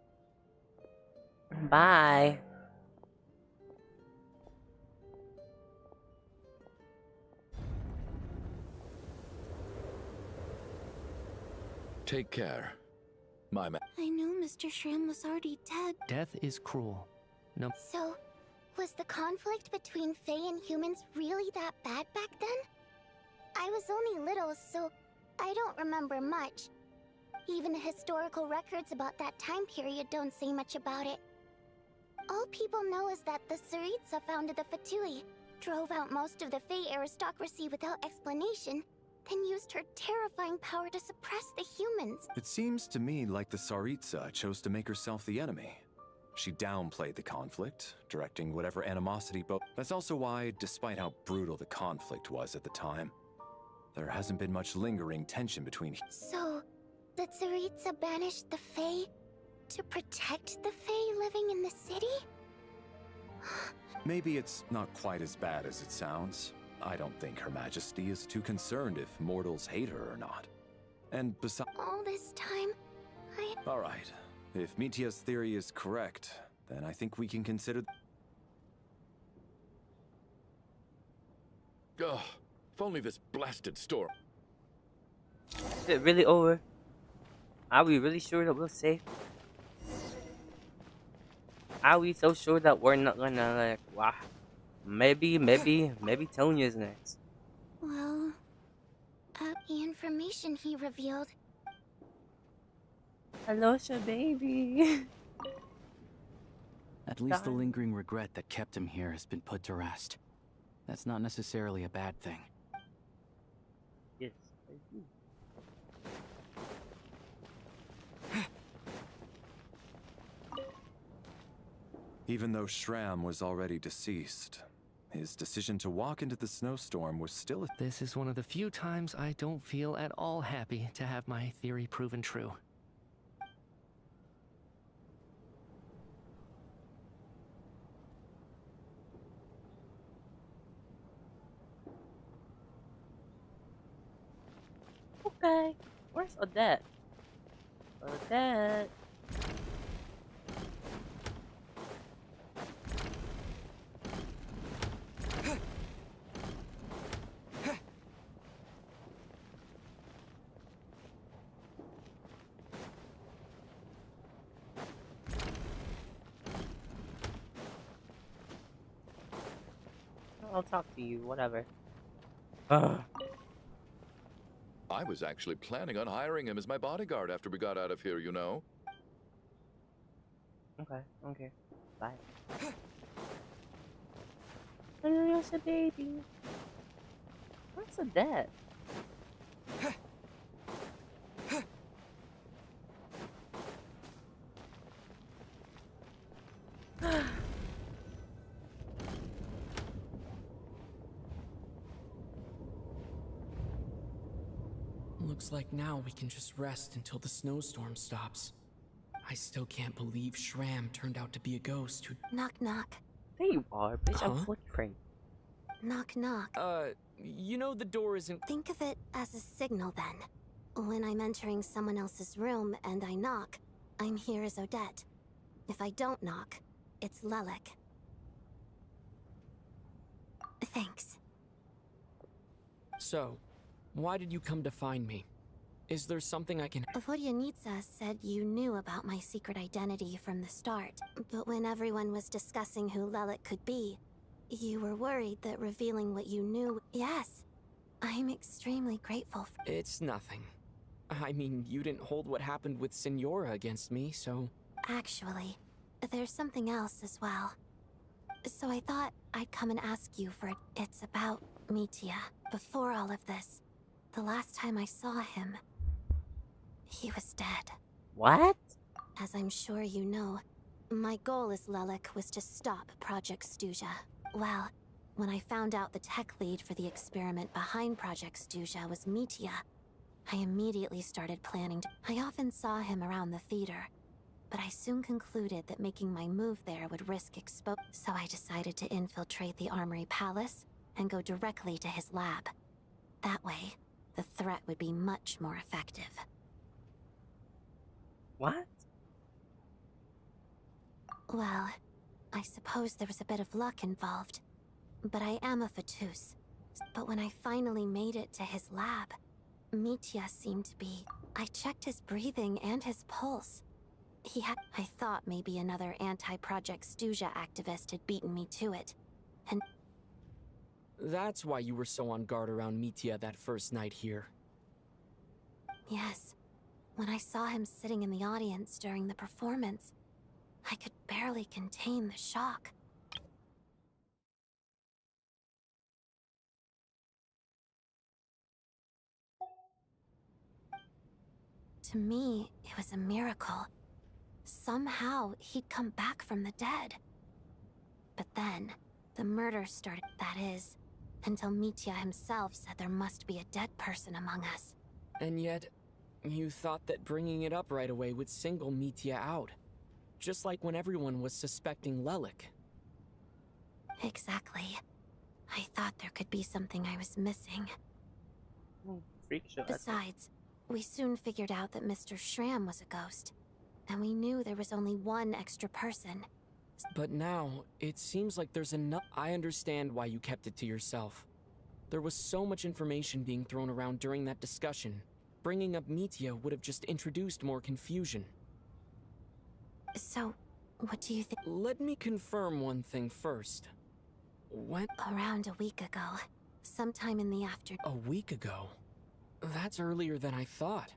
Bye. Take care, my man. I knew Mr. Shrim was already dead. Death is cruel. No. So, was the conflict between Fae and humans really that bad back then? I was only little, so I don't remember much. Even the historical records about that time period don't say much about it. All people know is that the Tsaritsa founded the Fatui, drove out most of the Fey aristocracy without explanation, then used her terrifying power to suppress the humans. It seems to me like the Tsaritsa chose to make herself the enemy. She downplayed the conflict, directing whatever animosity That's also why, despite how brutal the conflict was at the time, there hasn't been much lingering tension between... So, the Tsaritsa banished the Fey to protect the Fey living in the city? Maybe it's not quite as bad as it sounds. I don't think Her Majesty is too concerned if mortals hate her or not. And besides... All this time, Alright, if Mitia's theory is correct, then I think we can consider... Ugh, if only this blasted storm... Is it really over? Are we really sure that we're safe? Are we so sure that we're not gonna, like, wow. Maybe Tonya's next. Well, the information he revealed. Alosha, baby. At least the lingering regret that kept him here has been put to rest. That's not necessarily a bad thing. Yes. Even though Shram was already deceased, his decision to walk into the snowstorm was still... This is one of the few times I don't feel at all happy to have my theory proven true. Okay. Where's Odette? Odette. I'll talk to you, whatever. I was actually planning on hiring him as my bodyguard after we got out of here, you know. Okay. Bye. There's a baby. What's a debt? Looks like now we can just rest until the snowstorm stops. I still can't believe Shram turned out to be a ghost who... Knock knock. There you are, bitch. I'm footprint. Knock knock. You know the door isn't... Think of it as a signal then. When I'm entering someone else's room and I knock, I'm here as Odette. If I don't knock, it's Lelik. Thanks. So, why did you come to find me? Is there something I can... Vodyanitsa said you knew about my secret identity from the start, but when everyone was discussing who Lelik could be, you were worried that revealing what you knew... Yes, I'm extremely grateful for... It's nothing. I mean, you didn't hold what happened with Signora against me, so... Actually, there's something else as well. So I thought I'd come and ask you for it. It's about Mitia. Before all of this, the last time I saw him, he was dead. What? As I'm sure you know, my goal as Lelik was to stop Project Stuja. Well, when I found out the tech lead for the experiment behind Project Stuja was Mitia, I immediately started planning to... I often saw him around the theater, but I soon concluded that making my move there would risk expo... So I decided to infiltrate the Armory Palace and go directly to his lab. That way, the threat would be much more effective. What? Well, I suppose there was a bit of luck involved. But I am a Fatus. But when I finally made it to his lab, Mitia seemed to be... I checked his breathing and his pulse. He had... I thought maybe another anti-Project Stuja activist had beaten me to it. And... That's why you were so on guard around Mitia that first night here. Yes. When I saw him sitting in the audience during the performance, I could barely contain the shock. To me, it was a miracle. Somehow, he'd come back from the dead. But then, the murder started, that is, until Mitya himself said there must be a dead person among us. And yet, you thought that bringing it up right away would single Mitya out. Just like when everyone was suspecting Lelik. Exactly. I thought there could be something I was missing. Freak show. Besides, we soon figured out that Mr. Schramm was a ghost. And we knew there was only one extra person. But now, it seems like there's enough. I understand why you kept it to yourself. There was so much information being thrown around during that discussion. Bringing up Mitya would have just introduced more confusion. So, what do you think? Let me confirm one thing first. When? Around a week ago. Sometime in the afternoon. A week ago? That's earlier than I thought.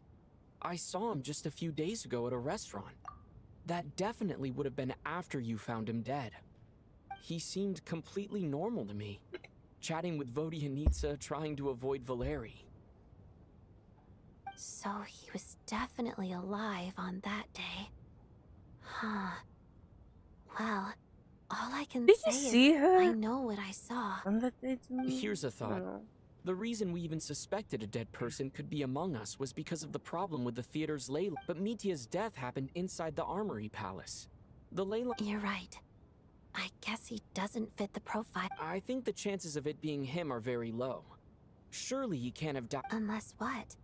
I saw him just a few days ago at a restaurant. That definitely would have been after you found him dead. He seemed completely normal to me. Chatting with Vodyanitsa, trying to avoid Valeri. So he was definitely alive on that day. Huh. Well, all I can Did say you see is her I know what I saw. on that day to me? Here's a thought. The reason we even suspected a dead person could be among us was because of the problem with the theater's ley line. But Mitya's death happened inside the Armory Palace. The ley line... You're right. I guess he doesn't fit the profile. I think the chances of it being him are very low. Surely he can't have died... Unless what?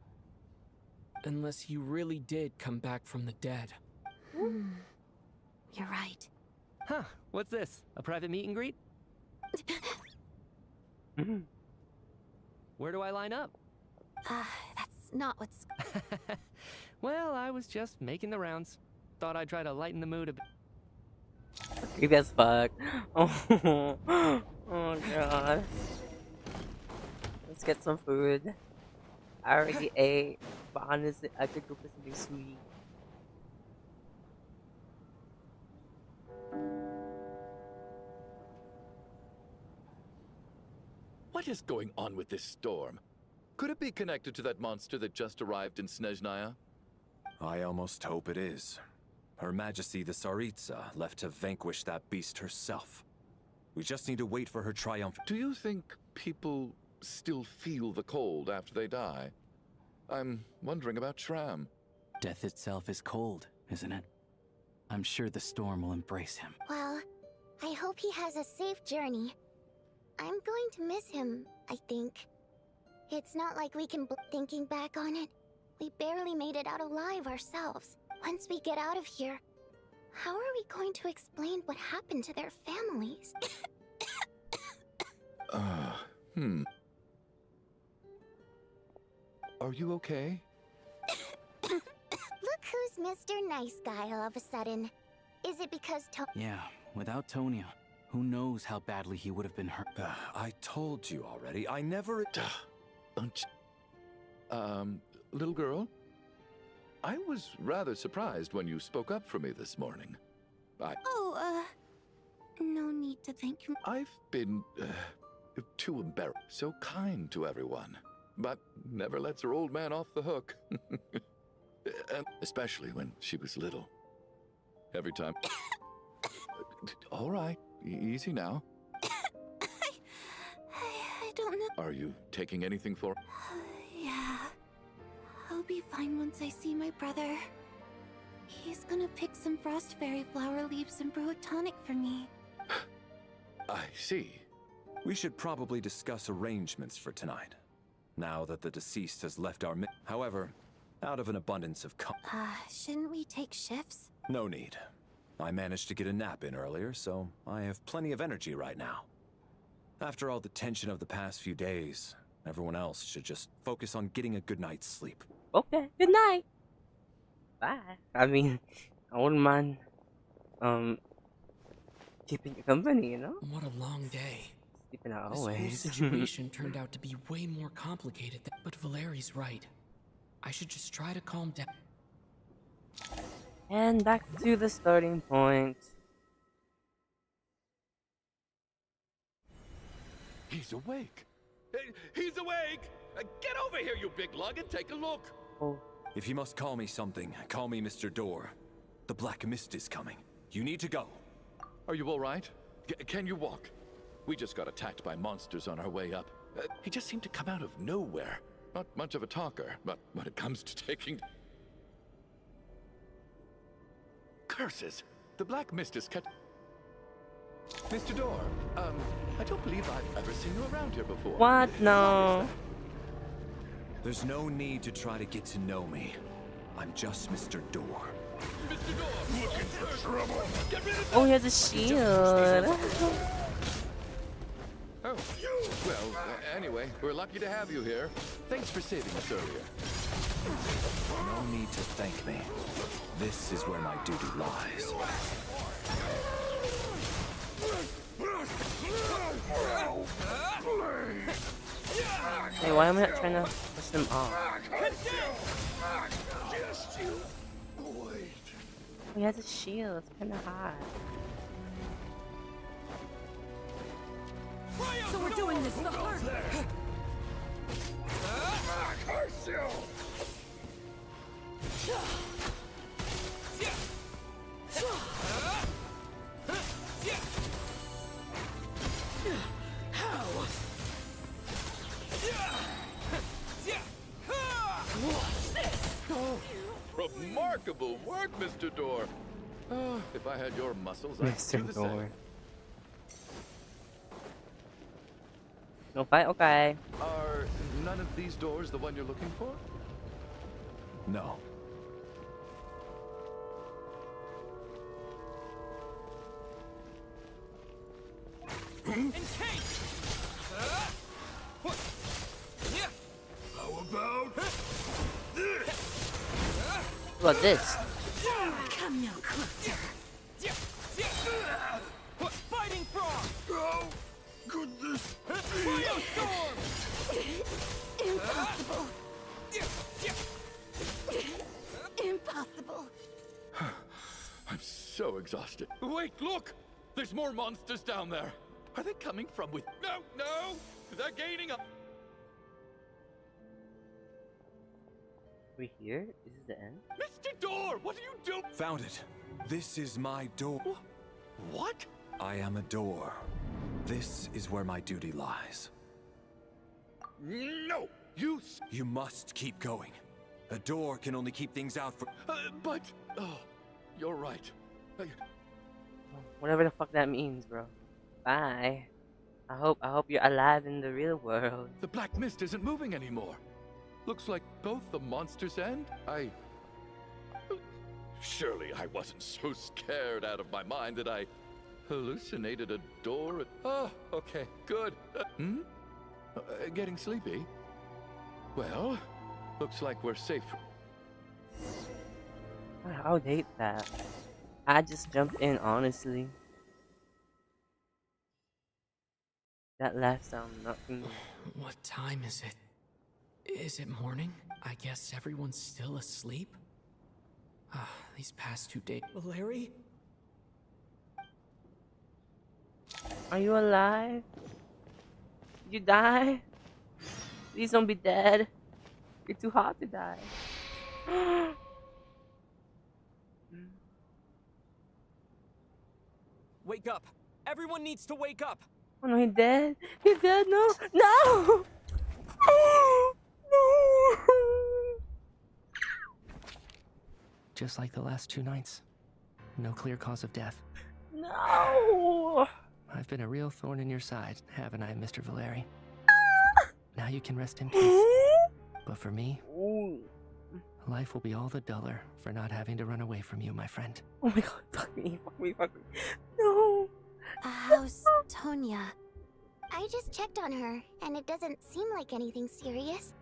Unless he really did come back from the dead. You're right. Huh, what's this? A private meet and greet? Where do I line up? That's not what's... Well, I was just making the rounds. Thought I'd try to lighten the mood a bit. Creepy as fuck. Oh, oh gosh. Let's get some food. I already ate, but honestly, I could go for something sweet. What is going on with this storm? Could it be connected to that monster that just arrived in Snezhnaya? I almost hope it is. Her Majesty the Tsaritsa left to vanquish that beast herself. We just need to wait for her triumph. Do you think people still feel the cold after they die? I'm wondering about Schramm. Death itself is cold, isn't it? I'm sure the storm will embrace him. Well, I hope he has a safe journey. I'm going to miss him, I think. It's not like we can thinking back on it. We barely made it out alive ourselves. Once we get out of here, how are we going to explain what happened to their families? Are you okay? Look who's Mr. Nice Guy all of a sudden. Is it because Yeah, without Tonya, who knows how badly he would have been hurt. I told you already, I never... Little girl? I was rather surprised when you spoke up for me this morning. No need to thank you. I've been, too embarrassed. So kind to everyone, but never lets her old man off the hook. And especially when she was little. Every time... All right, easy now. I don't know. Are you taking anything for... Yeah. I'll be fine once I see my brother. He's gonna pick some frost fairy flower leaves and brew a tonic for me. I see. We should probably discuss arrangements for tonight, now that the deceased has left our However, out of an abundance of Shouldn't we take shifts? No need. I managed to get a nap in earlier, so I have plenty of energy right now. After all the tension of the past few days, everyone else should just focus on getting a good night's sleep. Okay, good night. Bye. I mean, I wouldn't mind, keeping you company, you know? What a long day. Sleeping out This whole always. situation turned out to be way more complicated but Valeri's right. I should just try to calm down. And back to the starting point. He's awake. He's awake! Get over here, you big lug, and take a look. Oh. If you must call me something, call me Mr. Door. The Black Mist is coming. You need to go. Are you all right? Can you walk? We just got attacked by monsters on our way up. He just seemed to come out of nowhere. Not much of a talker, but when it comes to taking... Curses! The Black Mist is cut... Mr. Door, I don't believe I've ever seen you around here before. What? No. There's no need to try to get to know me. I'm just Mr. Door. Mr. Door, looking for trouble. Get rid of Oh, he has a shield. Oh, well, anyway, we're lucky to have you here. Thanks for saving us earlier. No need to thank me. This is where my duty lies. Hey, why am I not trying to push them off? Oh, he has a shield. It's kind of hot. So we're doing this the hard way. Remarkable work, Mr. Door. If I had your muscles, I'd do the same. No fight? Okay. Are none of these doors the one you're looking for? No. In case! How about What about this? Come no closer. Fighting frog! Oh, goodness! Firestorm! Impossible. Impossible. I'm so exhausted. Wait, look! There's more monsters down there. Are they coming from with... No! They're gaining up. We here? Is this the end? Mr. Door, what are you doing? Found it. This is my door. What? I am a door. This is where my duty lies. No! You must keep going. A door can only keep things out for... but... Oh, you're right. Whatever the fuck that means, bro. Bye. I hope you're alive in the real world. The Black Mist isn't moving anymore. Looks like both the monsters and Surely I wasn't so scared out of my mind that I hallucinated a door. Oh, okay, good. Getting sleepy? Well, looks like we're safe. I would hate that. I just jumped in, honestly. That last sound, nothing. What time is it? Is it morning? I guess everyone's still asleep? These past 2 days. Larry? Are you alive? Did you die? Please don't be dead. You're too hot to die. Wake up! Everyone needs to wake up! Oh no, he's dead. He's dead. No, no. Just like the last 2 nights. No clear cause of death. No. I've been a real thorn in your side, haven't I, Mr. Valeri? Now you can rest in peace. But for me, life will be all the duller for not having to run away from you, my friend. Oh my god, fuck me. No. How's Tonya? I just checked on her, and it doesn't seem like anything serious.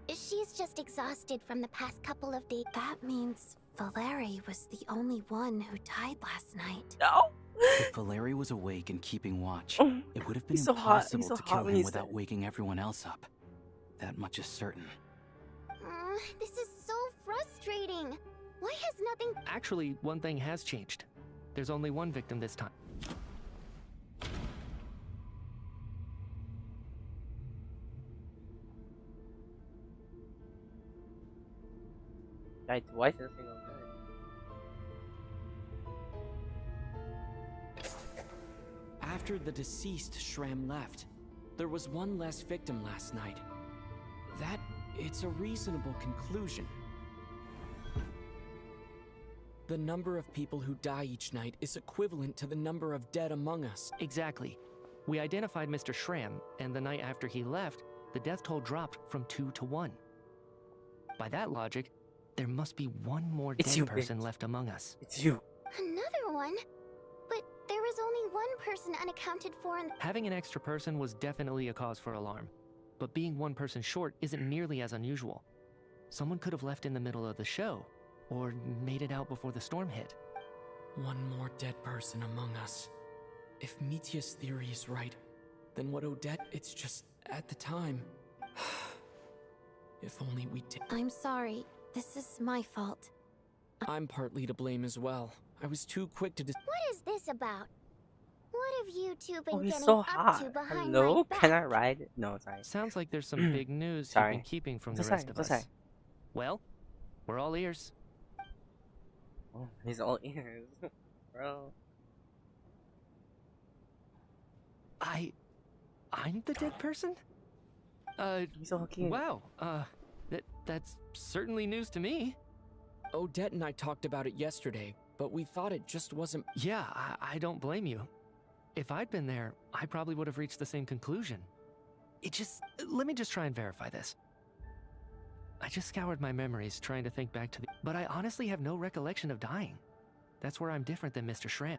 She's just exhausted from the past couple of days. That means Valeri was the only one who died last night. No. If Valeri was awake and keeping watch, it would have been impossible to kill him without waking everyone else up. That much is certain. This is so frustrating. Why has nothing... Actually, one thing has changed. There's only one victim this time. Died twice in a single night. After the deceased Shram left, there was one less victim last night. That, it's a reasonable conclusion. The number of people who die each night is equivalent to the number of dead among us. Exactly. We identified Mr. Shram, and the night after he left, the death toll dropped from 2 to 1. By that logic, there must be one more dead person left among us. It's you. Another one? But there was only one person unaccounted for in... Having an extra person was definitely a cause for alarm, but being one person short isn't nearly as unusual. Someone could have left in the middle of the show, or made it out before the storm hit. One more dead person among us. If Mitya's theory is right, then what Odette... It's just, at the time... If only we did... I'm sorry. This is my fault. I'm partly to blame as well. I was too quick to... What is this about? What have you two been He's getting so up hot. to behind Hello? my back? Can I ride it? No, sorry. Sounds like there's some big news you've been keeping from the rest of us. Well, we're all ears. Oh, he's all ears. Bro. I'm the dead person? He's all cute. Wow, that's certainly news to me. Odette and I talked about it yesterday, but we thought it just wasn't... Yeah, I don't blame you. If I'd been there, I probably would have reached the same conclusion. Let me just try and verify this. I just scoured my memories trying to think back to the... But I honestly have no recollection of dying. That's where I'm different than Mr. Shram.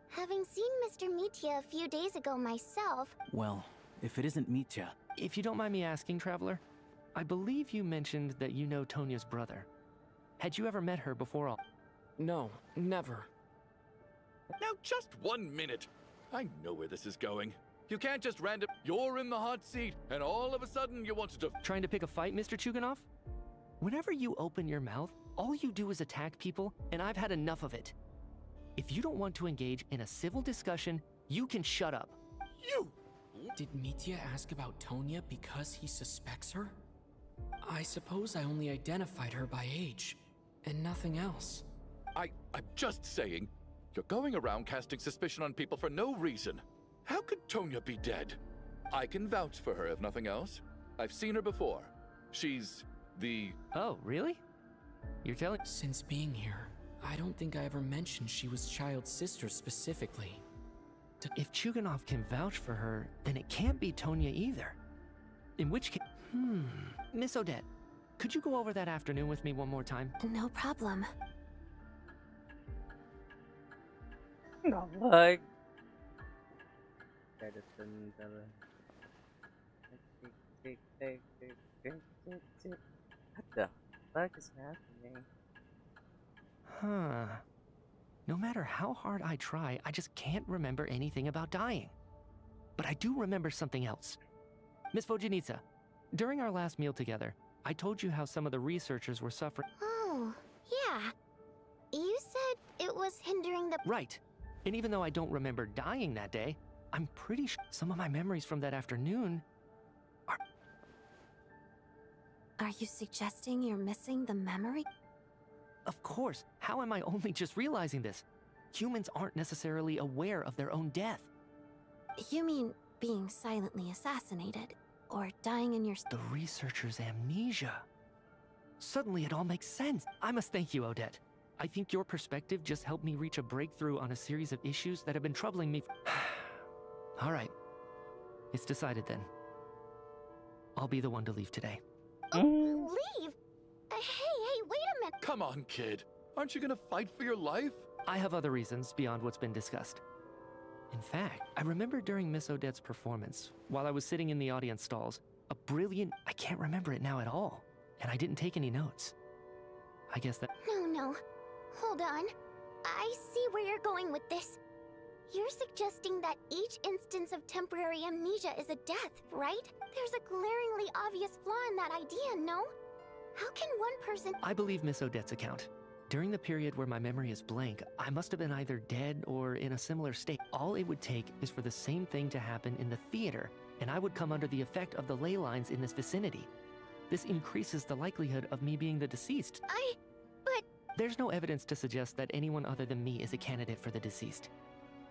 Having seen Mr. Mitya a few days ago myself... Well, if it isn't Mitya... If you don't mind me asking, Traveler, I believe you mentioned that you know Tonya's brother. Had you ever met her before all... No, never. Now just 1 minute. I know where this is going. You can't just You're in the hot seat, and all of a sudden you wanted to... Trying to pick a fight, Mr. Chuganov? Whenever you open your mouth, all you do is attack people, and I've had enough of it. If you don't want to engage in a civil discussion, you can shut up. You! Did Mitya ask about Tonya because he suspects her? I suppose I only identified her by age, and nothing else. I'm just saying, you're going around casting suspicion on people for no reason. How could Tonya be dead? I can vouch for her if nothing else. I've seen her before. She's the... Oh, really? You're telling... Since being here, I don't think I ever mentioned she was Child's sister specifically. If Chuganov can vouch for her, then it can't be Tonya either. In which case... Miss Odette, could you go over that afternoon with me one more time? No problem. No, fuck. What the fuck is happening? Huh. No matter how hard I try, I just can't remember anything about dying. But I do remember something else. Miss Vojanitsa, during our last meal together, I told you how some of the researchers were suffering... Oh, yeah. You said it was hindering the... Right. And even though I don't remember dying that day, I'm pretty sure some of my memories from that afternoon are... Are you suggesting you're missing the memory? Of course. How am I only just realizing this? Humans aren't necessarily aware of their own death. You mean being silently assassinated, or dying in your... The researcher's amnesia. Suddenly it all makes sense. I must thank you, Odette. I think your perspective just helped me reach a breakthrough on a series of issues that have been troubling me. All right. It's decided then. I'll be the one to leave today. Oh, leave? Hey, wait a minute. Come on, kid. Aren't you gonna fight for your life? I have other reasons beyond what's been discussed. In fact, I remember during Miss Odette's performance, while I was sitting in the audience stalls, a brilliant... I can't remember it now at all, and I didn't take any notes. I guess that... No. Hold on. I see where you're going with this. You're suggesting that each instance of temporary amnesia is a death, right? There's a glaringly obvious flaw in that idea, no? How can one person... I believe Miss Odette's account. During the period where my memory is blank, I must have been either dead or in a similar state. All it would take is for the same thing to happen in the theater, and I would come under the effect of the ley lines in this vicinity. This increases the likelihood of me being the deceased. But... There's no evidence to suggest that anyone other than me is a candidate for the deceased.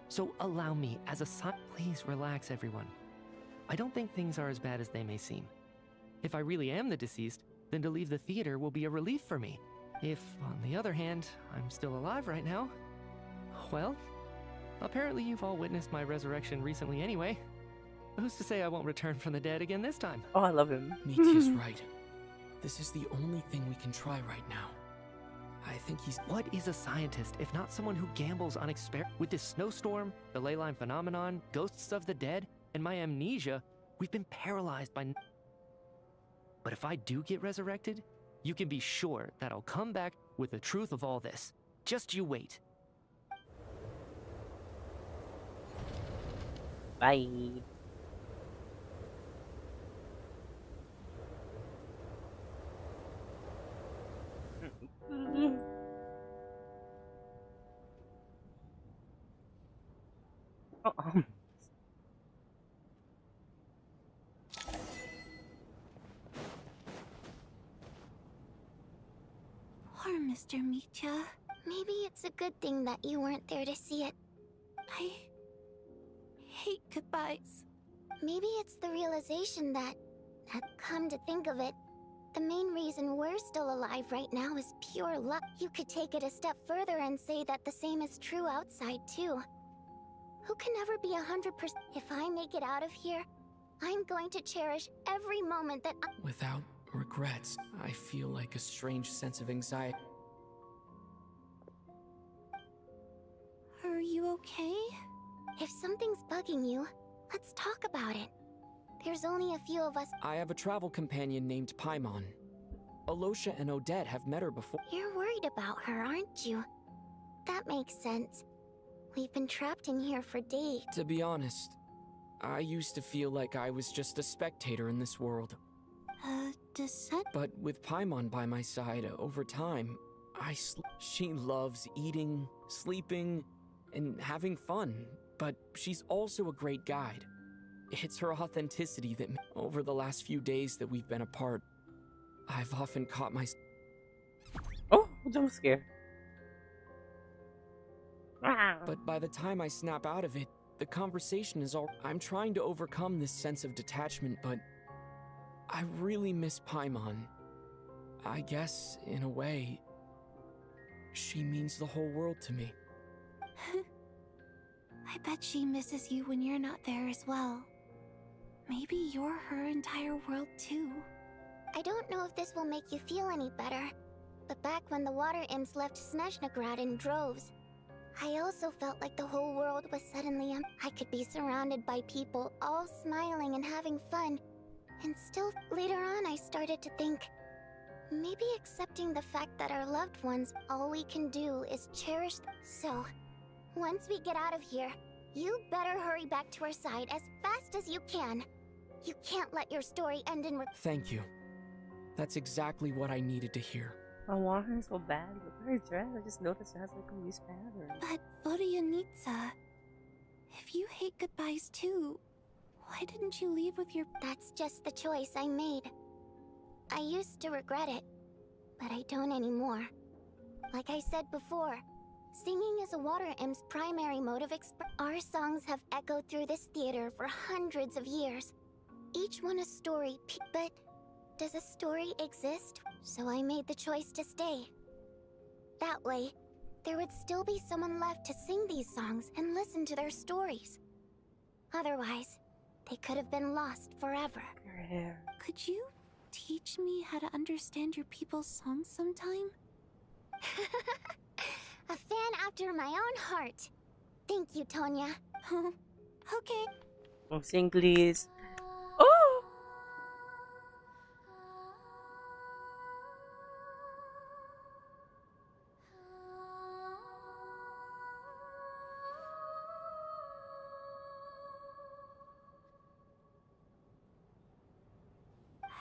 So allow me, as a sign... Please relax, everyone. I don't think things are as bad as they may seem. If I really am the deceased, then to leave the theater will be a relief for me. If, on the other hand, I'm still alive right now, well, apparently you've all witnessed my resurrection recently anyway. Who's to say I won't return from the dead again this time? Oh, I love him. Mitya's right. This is the only thing we can try right now. I think he's... What is a scientist if not someone who gambles on With this snowstorm, the ley line phenomenon, ghosts of the dead, and my amnesia, we've been paralyzed by... But if I do get resurrected, you can be sure that I'll come back with the truth of all this. Just you wait. Bye. Poor Mr. Mitya. Maybe it's a good thing that you weren't there to see it. I hate goodbyes. Maybe it's the realization that, come to think of it, the main reason we're still alive right now is pure luck. You could take it a step further and say that the same is true outside too. Who can ever be 100%? If I make it out of here, I'm going to cherish every moment that Without regrets, I feel like a strange sense of anxiety. Are you okay? If something's bugging you, let's talk about it. There's only a few of us. I have a travel companion named Paimon. Alosha and Odette have met her before. You're worried about her, aren't you? That makes sense. We've been trapped in here for days. To be honest, I used to feel like I was just a spectator in this world. Descent? But with Paimon by my side, over time, she loves eating, sleeping, and having fun. But she's also a great guide. It's her authenticity that, over the last few days that we've been apart, I've often caught myself. Oh, jump scare. But by the time I snap out of it, the conversation is all... I'm trying to overcome this sense of detachment, but I really miss Paimon. I guess, in a way, she means the whole world to me. I bet she misses you when you're not there as well. Maybe you're her entire world too. I don't know if this will make you feel any better, but back when the water imps left Snezhnograd in droves, I also felt like the whole world was suddenly I could be surrounded by people, all smiling and having fun, and still, later on I started to think, maybe accepting the fact that our loved ones, all we can do is cherish So, once we get out of here, you better hurry back to our side as fast as you can. You can't let your story end in Thank you. That's exactly what I needed to hear. I want her so bad. Look at her dress. I just noticed it has like a loose pattern. But Vodyanitsa, if you hate goodbyes too, why didn't you leave with your... That's just the choice I made. I used to regret it, but I don't anymore. Like I said before, singing is a water imp's primary mode of expression. Our songs have echoed through this theater for hundreds of years. Each one a story, but does a story exist? So I made the choice to stay. That way, there would still be someone left to sing these songs and listen to their stories. Otherwise, they could have been lost forever. Her hair. Could you teach me how to understand your people's songs sometime? A fan after my own heart. Thank you, Tonya. Okay. Oh, sing please. Oh!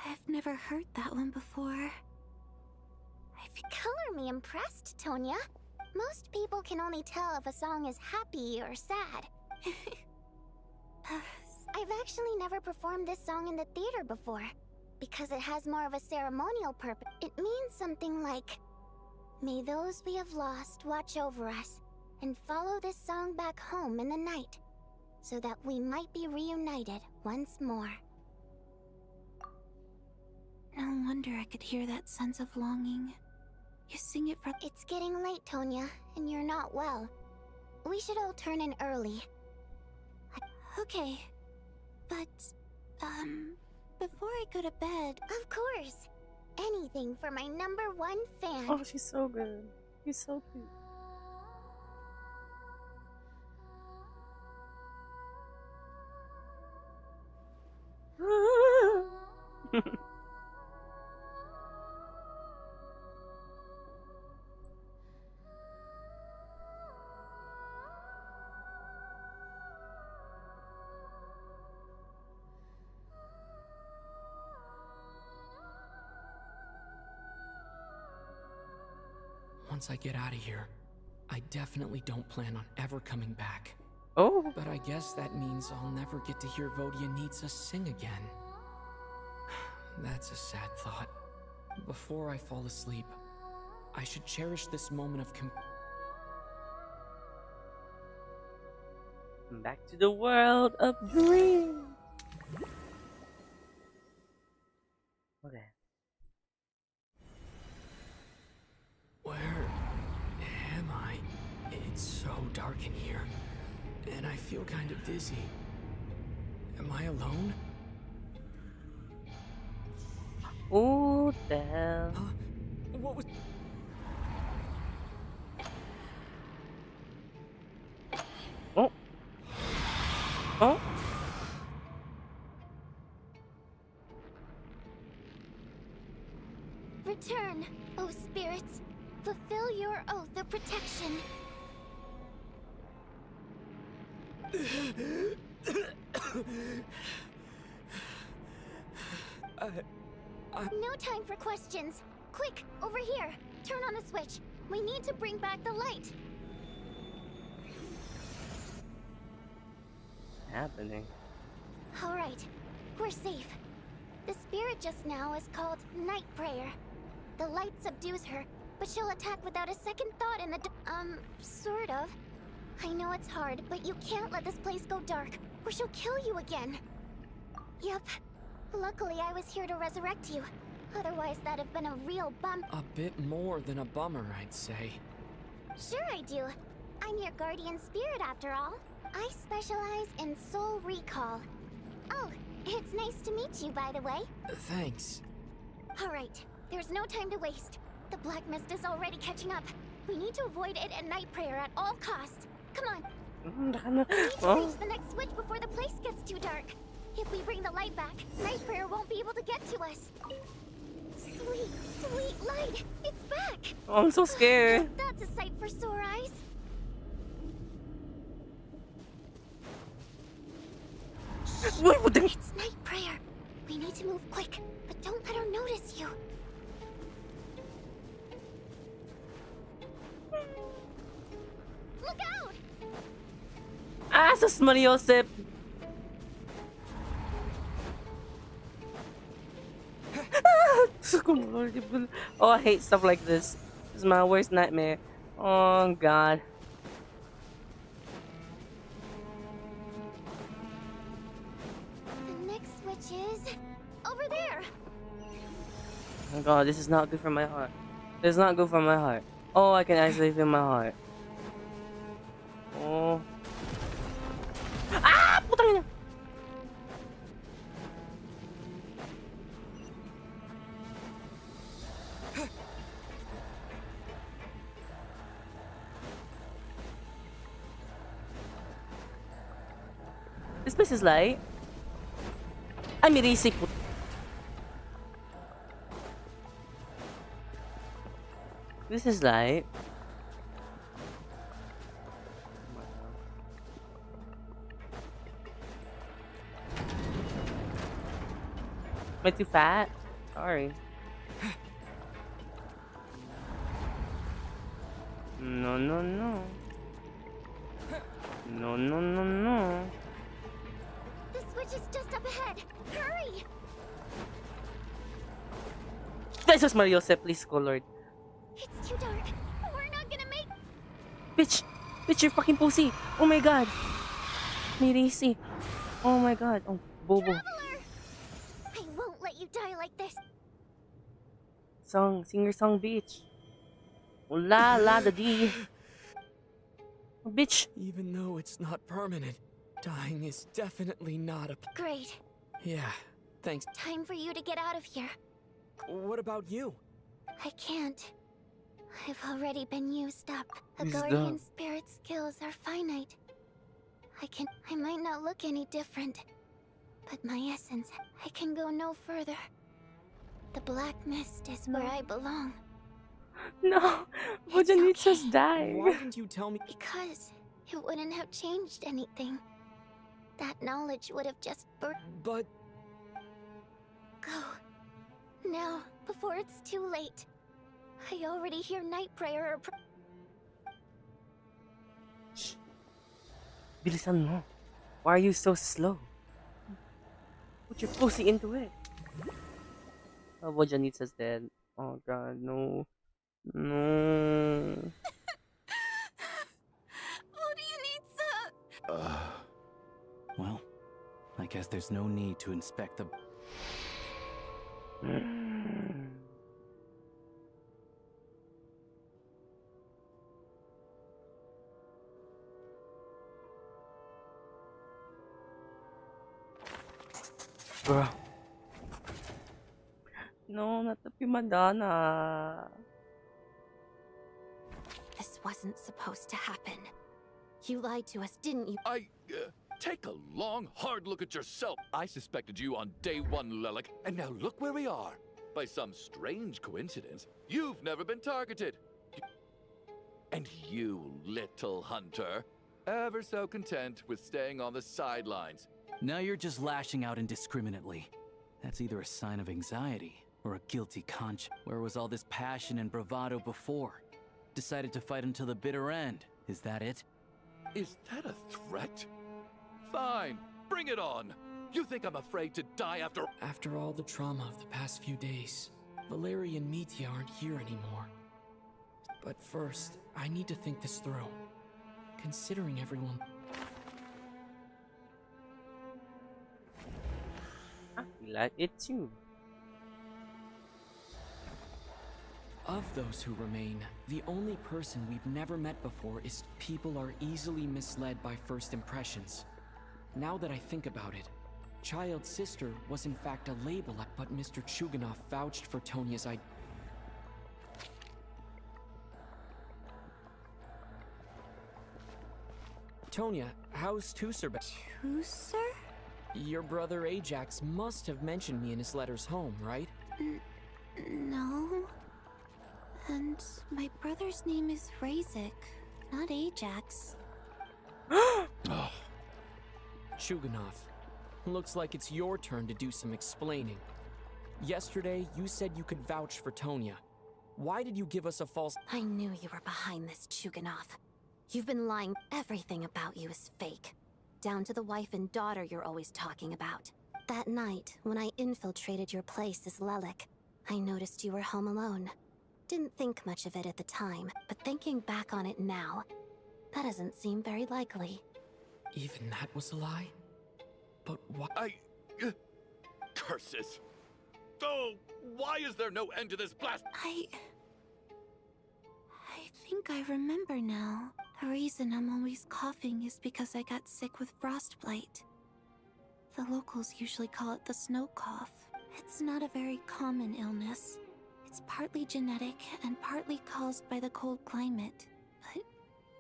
I've never heard that one before. me impressed, Tonya. Most people can only tell if a song is happy or sad. I've actually never performed this song in the theater before, because it has more of a ceremonial purpose. It means something like, "May those we have lost watch over us, and follow this song back home in the night, so that we might be reunited once more." No wonder I could hear that sense of longing. You sing it from— It's getting late, Tonya, and you're not well. We should all turn in early. Okay, but, before I go to bed— Of course! Anything for my #1 fan. Oh, she's so good. She's so cute. Once I get out of here, I definitely don't plan on ever coming back. Oh. But I guess that means I'll never get to hear Vodia needs us sing again. That's a sad thought. Before I fall asleep, I should cherish this moment of Back to the world of dreams. Okay. Where am I? It's so dark in here, and I feel kind of dizzy. Am I alone? Oh, the hell. What was... Oh. Oh. Return, O spirits. Fulfill your oath of protection. No time for questions. Quick, over here. Turn on the switch. We need to bring back the light. Happening. All right, we're safe. The spirit just now is called Night Prayer. The light subdues her, but she'll attack without a second thought in the sort of. I know it's hard, but you can't let this place go dark, or she'll kill you again. Yep. Luckily, I was here to resurrect you. Otherwise, that'd have been a real bump. A bit more than a bummer, I'd say. Sure I do. I'm your guardian spirit, after all. I specialize in soul recall. Oh, it's nice to meet you, by the way. Thanks. All right, there's no time to waste. The black mist is already catching up. We need to avoid it at Night Prayer at all costs. Come on. We need to reach the next switch before the place gets too dark. If we bring the light back, Night Prayer won't be able to get to us. Sweet, sweet light! It's back! Oh, I'm so scared. That's a sight for sore eyes. It's Night Prayer. We need to move quick, but don't let her notice you. Look out! Ah, sus Mariosep. Oh, I hate stuff like this. This is my worst nightmare. Oh, God. The next switch is over there. Oh, God, this is not good for my heart. This is not good for my heart. Oh, I can actually feel my heart. Oh. Ah! Putang ina! This place is light. Ay, may risik po. This is light. Am I too fat? Sorry. No, no, no. No, no, no, no. The switch is just up ahead. Hurry! Jesus Mario, please go, Lord. It's too dark. We're not gonna make. Bitch! Bitch, you're fucking pussy! Oh my god! Mirisi! Oh my god! Oh, Bobo. Traveler! I won't let you die like this. Sing your song, bitch. Oh, la la da dee. Oh, bitch! Even though it's not permanent, dying is definitely not a... Great. Yeah, thanks. Time for you to get out of here. What about you? I can't. I've already been used up. A Used guardian up. spirit's skills are finite. I might not look any different, but my essence, I can go no further. The black mist is where I belong. No! It's Bojanitsa's okay. dying. Why didn't you tell me? Because it wouldn't have changed anything. That knowledge would have just But... Go. Now, before it's too late. I already hear night prayer or Shh. Bilisan mo. Why are you so slow? Put your pussy into it. Oh, Bojanitsa's dead. Oh god, no. No. What do you need, sir? Well, I guess there's no need to inspect the... Bro. No, not the Primadonna. This wasn't supposed to happen. You lied to us, didn't you? Take a long, hard look at yourself. I suspected you on day one, Lelik, and now look where we are. By some strange coincidence, you've never been targeted. And you, little hunter, ever so content with staying on the sidelines. Now you're just lashing out indiscriminately. That's either a sign of anxiety or a guilty conscience. Where was all this passion and bravado before? Decided to fight until the bitter end. Is that it? Is that a threat? Fine, bring it on. You think I'm afraid to die after... After all the trauma of the past few days, Valeria and Mitya aren't here anymore. But first, I need to think this through. Considering everyone... I like it too. Of those who remain, the only person we've never met before is people are easily misled by first impressions. Now that I think about it, Child's sister was in fact a label, but Mr. Chuganov vouched for Tonia's idea. Tonya, how's Tusser? Tusser? Your brother Ajax must have mentioned me in his letters home, right? No. And my brother's name is Razik, not Ajax. Chuganov, looks like it's your turn to do some explaining. Yesterday, you said you could vouch for Tonya. Why did you give us a false... I knew you were behind this, Chuganov. You've been lying. Everything about you is fake. Down to the wife and daughter you're always talking about. That night, when I infiltrated your place as Lelik, I noticed you were home alone. Didn't think much of it at the time, but thinking back on it now, that doesn't seem very likely. Even that was a lie? But why? Curses! Oh, why is there no end to this blast? I think I remember now. The reason I'm always coughing is because I got sick with frostbite. The locals usually call it the snow cough. It's not a very common illness. It's partly genetic and partly caused by the cold climate, but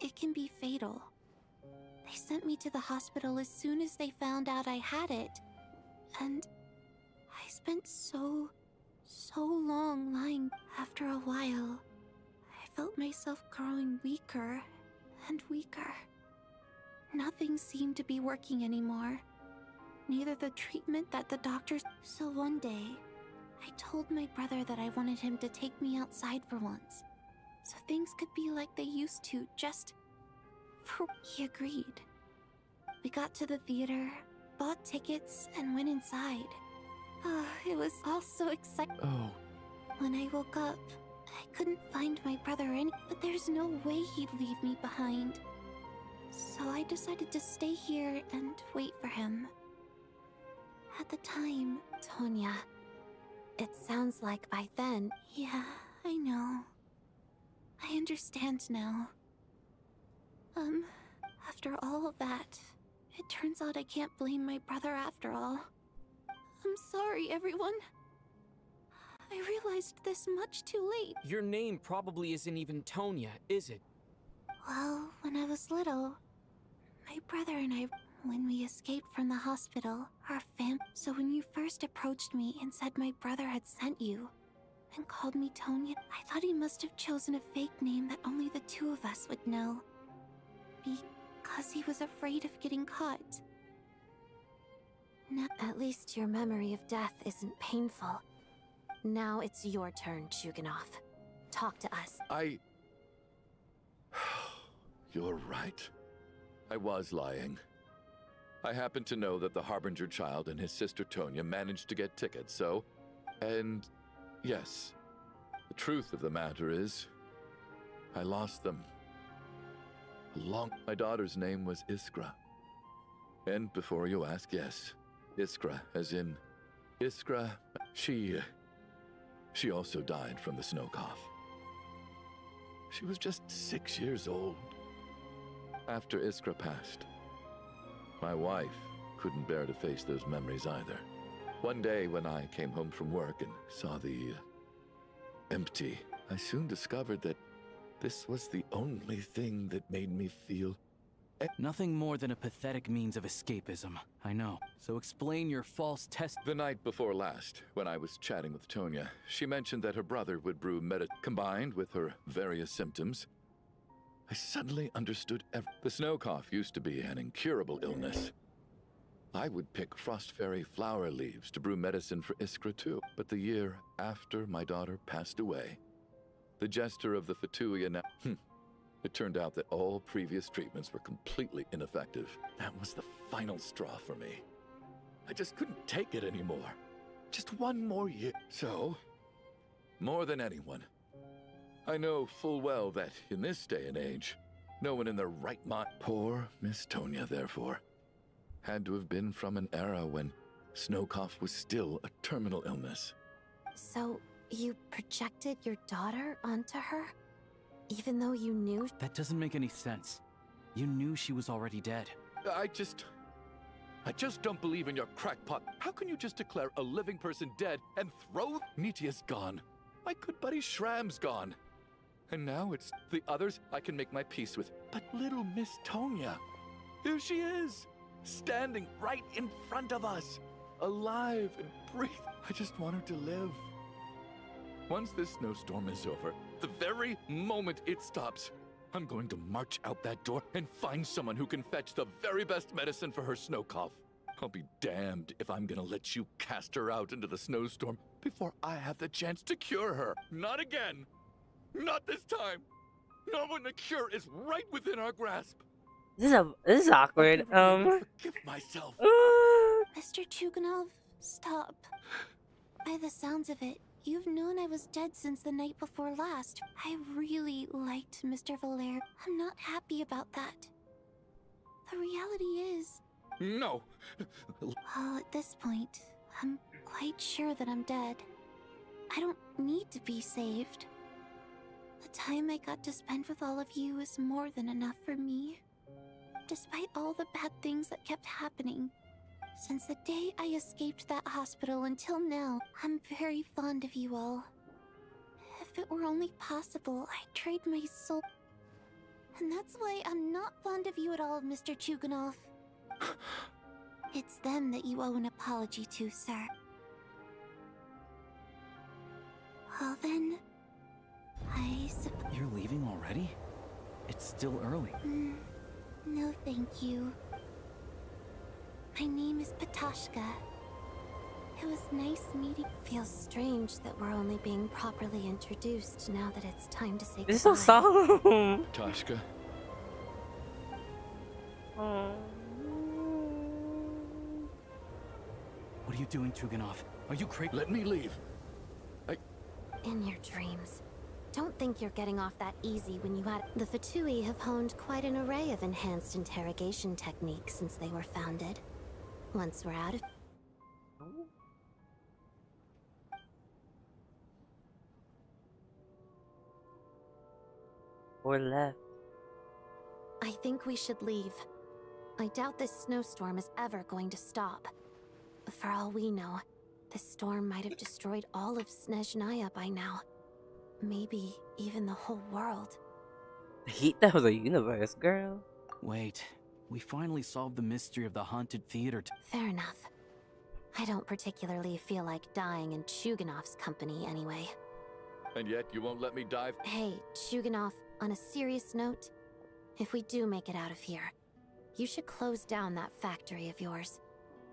it can be fatal. They sent me to the hospital as soon as they found out I had it. And I spent so long lying. After a while, I felt myself growing weaker and weaker. Nothing seemed to be working anymore. Neither the treatment that the doctors... So one day, I told my brother that I wanted him to take me outside for once. so things could be like they used to, just for... He agreed. We got to the theater, bought tickets, and went inside. It was all so exciting. Oh. When I woke up, I couldn't find my brother but there's no way he'd leave me behind. So I decided to stay here and wait for him. At the time... Tonya, it sounds like by then... Yeah, I know. I understand now. After all of that, it turns out I can't blame my brother after all. I'm sorry, everyone. I realized this much too late. Your name probably isn't even Tonya, is it? Well, when I was little, my brother and I, when we escaped from the hospital, So when you first approached me and said my brother had sent you, and called me Tonya, I thought he must have chosen a fake name that only the two of us would know. Because he was afraid of getting caught. Now, at least your memory of death isn't painful. Now it's your turn, Chuganov. Talk to us. You're right. I was lying. I happen to know that the Harbinger child and his sister Tonya managed to get tickets, so... And... yes. The truth of the matter is... I lost them. My daughter's name was Iskra. And before you ask, yes. Iskra, as in... Iskra... She also died from the snow cough. She was just 6 years old. After Iskra passed, my wife couldn't bear to face those memories either. One day when I came home from work and saw the empty, I soon discovered that this was the only thing that made me feel... Nothing more than a pathetic means of escapism, I know. So explain your false test... The night before last, when I was chatting with Tonya, she mentioned that her brother would brew combined with her various symptoms. I suddenly understood the snow cough used to be an incurable illness. I would pick frost fairy flower leaves to brew medicine for Iskra too. But the year after my daughter passed away, the jester of the Fatuia it turned out that all previous treatments were completely ineffective. That was the final straw for me. I just couldn't take it anymore. Just one more year. So, more than anyone, I know full well that in this day and age, no one in their right mind... Poor Miss Tonya, therefore, had to have been from an era when snow cough was still a terminal illness. So, you projected your daughter onto her? Even though you knew... That doesn't make any sense. You knew she was already dead. I just don't believe in your crackpot. How can you just declare a living person dead and throw... Nitia's gone. My good buddy Shram's gone. And now it's the others I can make my peace with. But little Miss Tonya, here she is, standing right in front of us, alive and breathing. I just want her to live. Once this snowstorm is over, the very moment it stops, I'm going to march out that door and find someone who can fetch the very best medicine for her snow cough. I'll be damned if I'm gonna let you cast her out into the snowstorm before I have the chance to cure her. Not again! Not this time! Not when the cure is right within our grasp! This is awkward. Forgive myself. Mr. Chuganov, stop. By the sounds of it, you've known I was dead since the night before last. I really liked Mr. Valer. I'm not happy about that. The reality is... No! Well, at this point, I'm quite sure that I'm dead. I don't need to be saved. The time I got to spend with all of you is more than enough for me. Despite all the bad things that kept happening, since the day I escaped that hospital until now, I'm very fond of you all. If it were only possible, I'd trade my soul. And that's why I'm not fond of you at all, Mr. Chuganov. It's them that you owe an apology to, sir. Well then, You're leaving already? It's still early. No thank you. My name is Patashka. It was nice meeting. Feels strange that we're only being properly introduced now that it's time to say goodbye. This is a song. Tashka. What are you doing, Tuganov? Are you crazy? Let me leave. In your dreams. Don't think you're getting off that easy when you had... The Fatui have honed quite an array of enhanced interrogation techniques since they were founded. Once we're out of... Or left. I think we should leave. I doubt this snowstorm is ever going to stop. For all we know, this storm might have destroyed all of Snezhnaya by now. Maybe even the whole world. He that was a universe, girl. Wait, we finally solved the mystery of the haunted theater. Fair enough. I don't particularly feel like dying in Chuganov's company anyway. And yet you won't let me dive. Hey, Chuganov, on a serious note, if we do make it out of here, you should close down that factory of yours.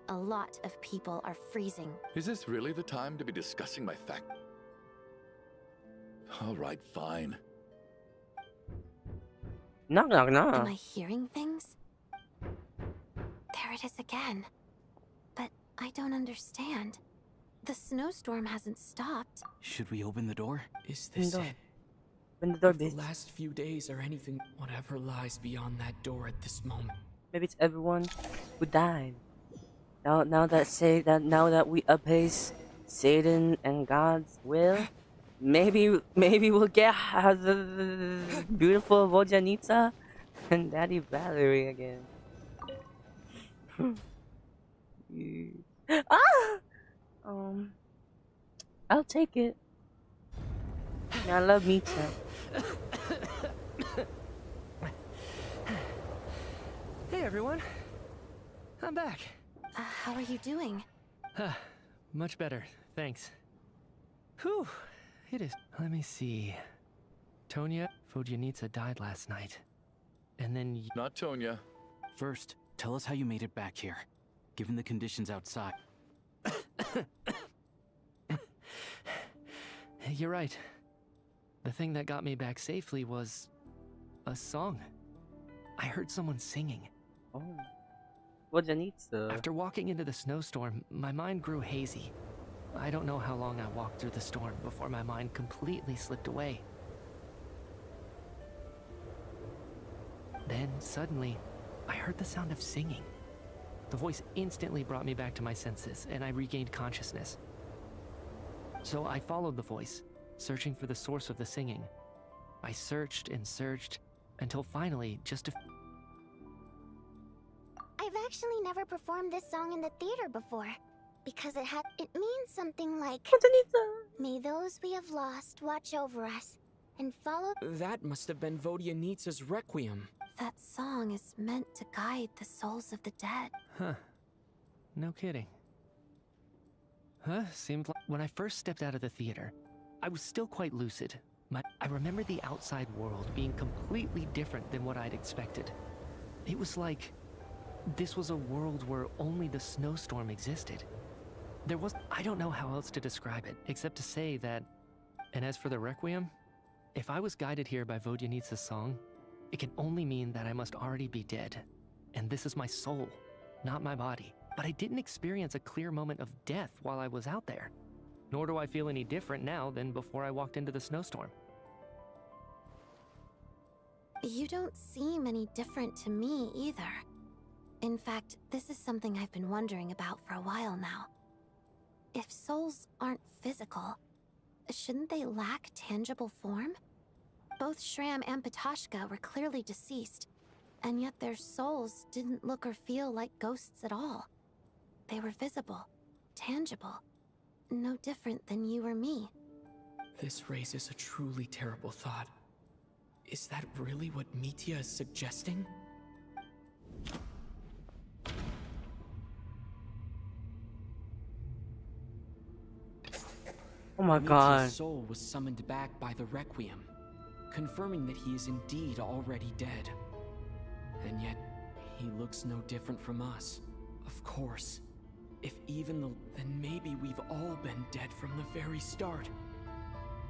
A lot of people are freezing. Is this really the time to be discussing my fact? All right, fine. Knock, knock, knock. Am I hearing things? There it is again. But I don't understand. The snowstorm hasn't stopped. Should we open the door? Is this it? Open the door, If bitch. the last few days or anything, whatever lies beyond that door at this moment. Maybe it's everyone who died. Now that we appease Satan and God's will, maybe we'll get the beautiful Vodyanitsa and Daddy Valerie again. I'll take it. I love Mitsa. Hey everyone, I'm back. How are you doing? Much better, thanks. Whew, it is. Let me see. Tonya Vodyanitsa died last night. And then... Not Tonya. First, tell us how you made it back here, given the conditions outside. You're right. The thing that got me back safely was... a song. I heard someone singing. Oh. Vodyanitsa. After walking into the snowstorm, my mind grew hazy. I don't know how long I walked through the storm before my mind completely slipped away. Then, suddenly, I heard the sound of singing. The voice instantly brought me back to my senses, and I regained consciousness. So I followed the voice, searching for the source of the singing. I searched and searched, until finally, I've actually never performed this song in the theater before. Because it means something like... May those we have lost watch over us, and follow... That must have been Vodyanitsa's Requiem. That song is meant to guide the souls of the dead. Huh. No kidding. Seemed like... When I first stepped out of the theater, I was still quite lucid. I remember the outside world being completely different than what I'd expected. It was like... this was a world where only the snowstorm existed. There was... I don't know how else to describe it, except to say that... And as for the Requiem, if I was guided here by Vodyanitsa's song, it can only mean that I must already be dead. And this is my soul, not my body. But I didn't experience a clear moment of death while I was out there. Nor do I feel any different now than before I walked into the snowstorm. You don't seem any different to me either. In fact, this is something I've been wondering about for a while now. If souls aren't physical, shouldn't they lack tangible form? Both Shram and Patashka were clearly deceased, and yet their souls didn't look or feel like ghosts at all. They were visible, tangible, no different than you or me. This raises a truly terrible thought. Is that really what Mitya is suggesting? Oh my god. Mitya's soul was summoned back by the Requiem, confirming that he is indeed already dead. And yet, he looks no different from us. Of course, If even the... then maybe we've all been dead from the very start.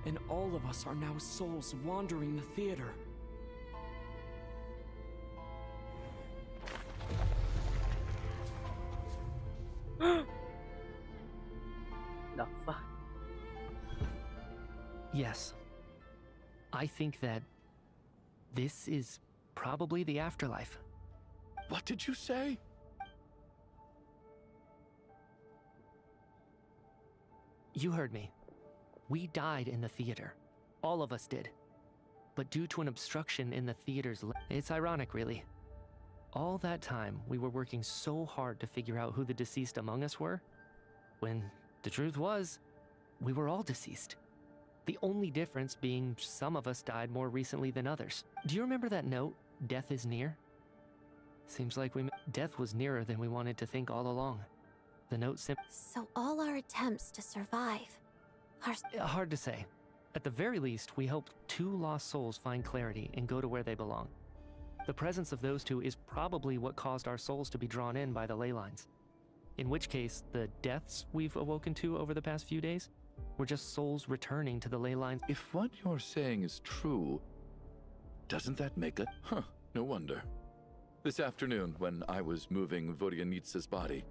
And all of us are now souls wandering the theater. The fuck? Yes. I think that this is probably the afterlife. What did you say? You heard me. We died in the theater. All of us did. But due to an obstruction in the theater's it's ironic, really. All that time, we were working so hard to figure out who the deceased among us were, when the truth was, we were all deceased. The only difference being some of us died more recently than others. Do you remember that note, "Death is near"? Seems like death was nearer than we wanted to think all along. The note So all our attempts to survive are... Hard to say. At the very least, we helped 2 lost souls find clarity and go to where they belong. The presence of those 2 is probably what caused our souls to be drawn in by the ley lines. In which case, the deaths we've awoken to over the past few days were just souls returning to the ley lines. If what you're saying is true, doesn't that make a... Huh, no wonder. This afternoon, when I was moving Vodyanitsa's body,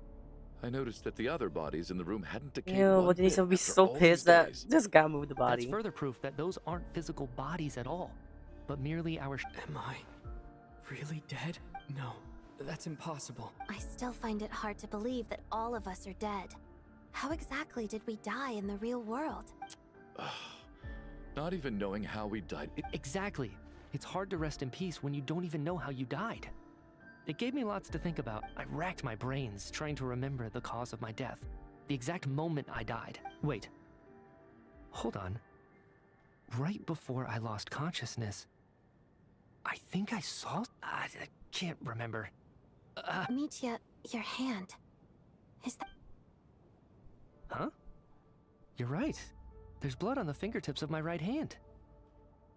I noticed that the other bodies in the room hadn't decayed. Ew, one Vodyanitsa bit would be after so all pissed these that days. this guy moved the body. That's further proof that those aren't physical bodies at all, but merely our... Am I really dead? No, that's impossible. I still find it hard to believe that all of us are dead. How exactly did we die in the real world? Not even knowing how we died. Exactly. It's hard to rest in peace when you don't even know how you died. It gave me lots to think about. I racked my brains trying to remember the cause of my death. The exact moment I died. Wait. Hold on. Right before I lost consciousness, I think I saw... I can't remember. Mitya, your hand. Is that... Huh? You're right. There's blood on the fingertips of my right hand.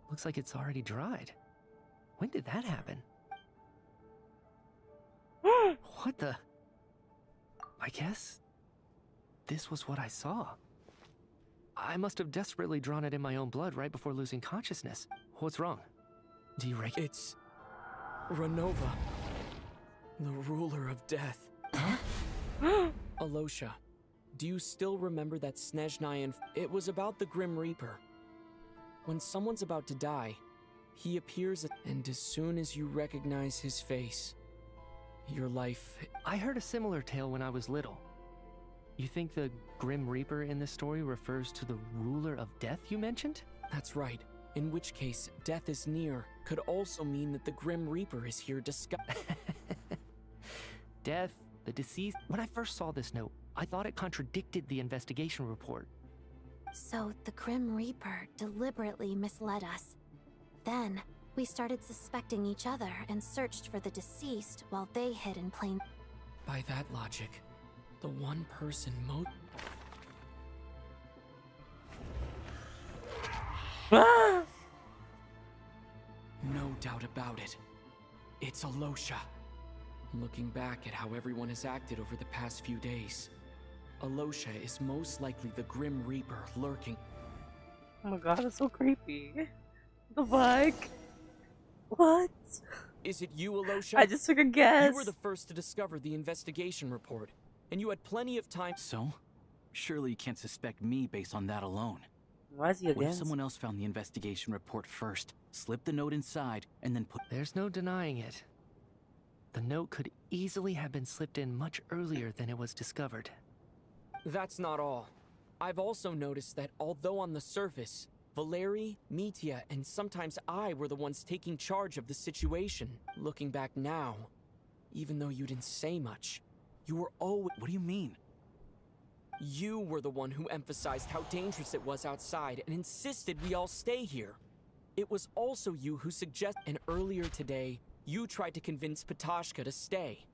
Looks like it's already dried. When did that happen? What the... I guess... this was what I saw. I must have desperately drawn it in my own blood right before losing consciousness. What's wrong? Do you recognize... It's... Renova. The ruler of death. Huh? Alosha, do you still remember that Snezhnaya It was about the Grim Reaper. When someone's about to die, he appears and as soon as you recognize his face, your life... I heard a similar tale when I was little. You think the Grim Reaper in this story refers to the ruler of death you mentioned? That's right. In which case, death is near could also mean that the Grim Reaper is here Death, the deceased... When I first saw this note, I thought it contradicted the investigation report. So the Grim Reaper deliberately misled us. Then, we started suspecting each other and searched for the deceased while they hid in plain... By that logic, the one person No doubt about it. It's Alosha. Looking back at how everyone has acted over the past few days, Alosha is most likely the Grim Reaper lurking. Oh my god, that's so creepy. The fuck? What? Is it you, Alosha? I just took a guess. You were the first to discover the investigation report, and you had plenty of time. So? Surely you can't suspect me based on that alone. Why is he What if against? someone else found the investigation report first, slipped the note inside, and then put... There's no denying it. The note could easily have been slipped in much earlier than it was discovered. That's not all. I've also noticed that although on the surface, Valeri, Mitya, and sometimes I were the ones taking charge of the situation. Looking back now, even though you didn't say much, you were always... What do you mean? You were the one who emphasized how dangerous it was outside and insisted we all stay here. It was also you who suggested... And earlier today, you tried to convince Patashka to stay.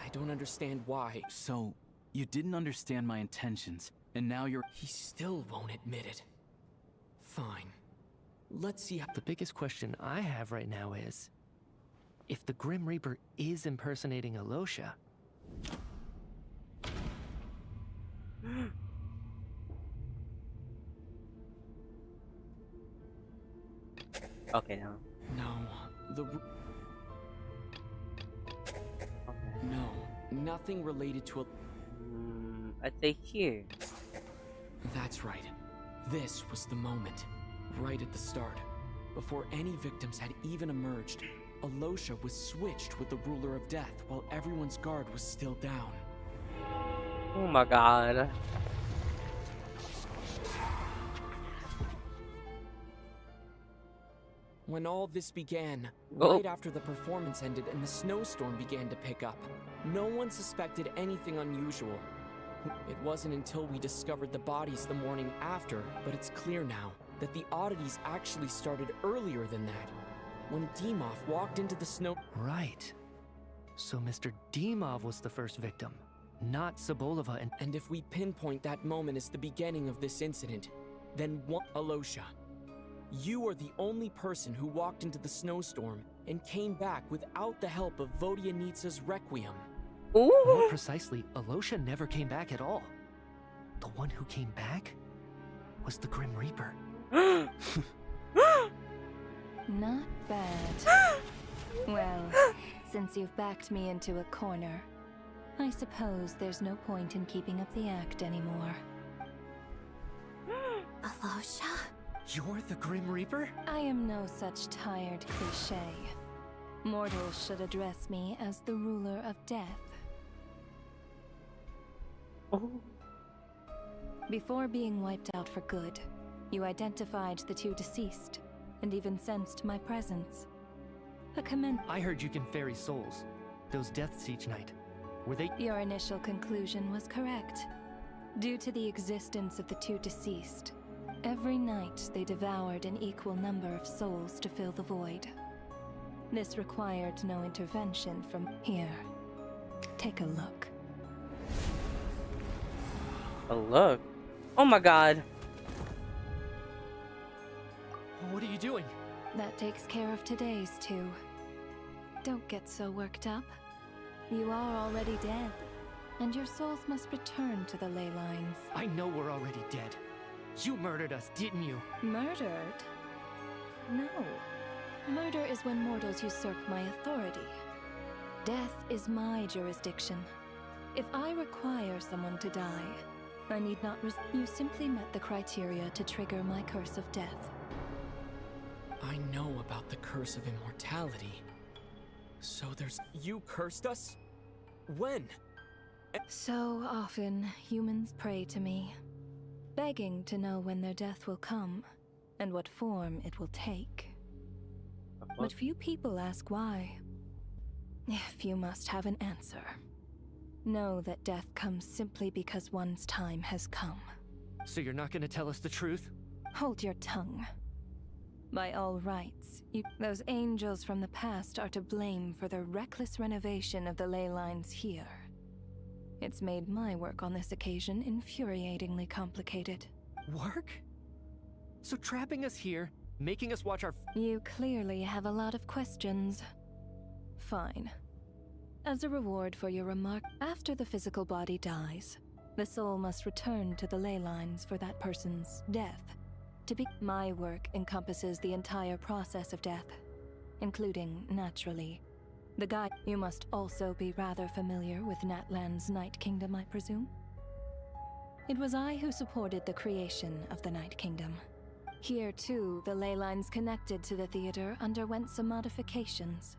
I don't understand why. So, you didn't understand my intentions, and now you're... He still won't admit it. Fine. Let's see how... The biggest question I have right now is, if the Grim Reaper is impersonating Alosha, Okay, now. No, the... Okay. No, nothing related to a... I'd say here. That's right. This was the moment. Right at the start. Before any victims had even emerged, Alosha was switched with the Ruler of Death while everyone's guard was still down. Oh my god. When all this began, right after the performance ended and the snowstorm began to pick up, no one suspected anything unusual. It wasn't until we discovered the bodies the morning after, but it's clear now that the oddities actually started earlier than that, when Dimov walked into the snow. Right. So Mr. Dimov was the first victim, not Sobolova and... And if we pinpoint that moment as the beginning of this incident, then Alosha, you are the only person who walked into the snowstorm and came back without the help of Vodyanitsa's Requiem. Ooh. More precisely, Alosha never came back at all. The one who came back was the Grim Reaper. Not bad. Well, since you've backed me into a corner, I suppose there's no point in keeping up the act anymore. Alosha? You're the Grim Reaper? I am no such tired cliché. Mortals should address me as the ruler of death. Oh. Before being wiped out for good, you identified the two deceased, and even sensed my presence. I heard you can ferry souls. Those deaths each night. Were they— Your initial conclusion was correct. Due to the existence of the two deceased, every night they devoured an equal number of souls to fill the void. This required no intervention from here. Take a look. A look? Oh my god. What are you doing? That takes care of today's two. Don't get so worked up. You are already dead, and your souls must return to the ley lines. I know we're already dead. You murdered us, didn't you? Murdered? No. Murder is when mortals usurp my authority. Death is my jurisdiction. If I require someone to die, I need not You simply met the criteria to trigger my curse of death. I know about the curse of immortality. So You cursed us? When? So often, humans pray to me, begging to know when their death will come, and what form it will take. But few people ask why. If you must have an answer, know that death comes simply because one's time has come. So you're not gonna tell us the truth? Hold your tongue. By all rights, those angels from the past are to blame for the reckless renovation of the ley lines here. It's made my work on this occasion infuriatingly complicated. Work? So trapping us here, making us watch our— You clearly have a lot of questions. Fine. As a reward for your remark, after the physical body dies, the soul must return to the ley lines for that person's death. My work encompasses the entire process of death, including, naturally, the guide. You must also be rather familiar with Natlan's Night Kingdom, I presume? It was I who supported the creation of the Night Kingdom. Here, too, the ley lines connected to the theater underwent some modifications.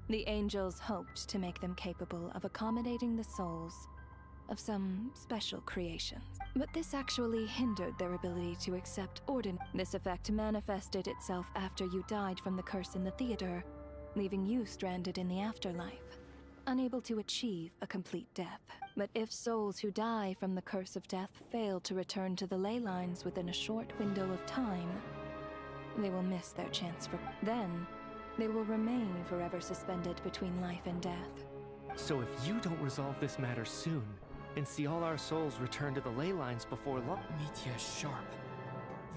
The angels hoped to make them capable of accommodating the souls of some special creations. But this actually hindered their ability to accept This effect manifested itself after you died from the curse in the theater, leaving you stranded in the afterlife, unable to achieve a complete death. But if souls who die from the curse of death fail to return to the ley lines within a short window of time, they will miss their chance Then, they will remain forever suspended between life and death. So if you don't resolve this matter soon, and see all our souls return to the ley lines before long— Mitya Sharp.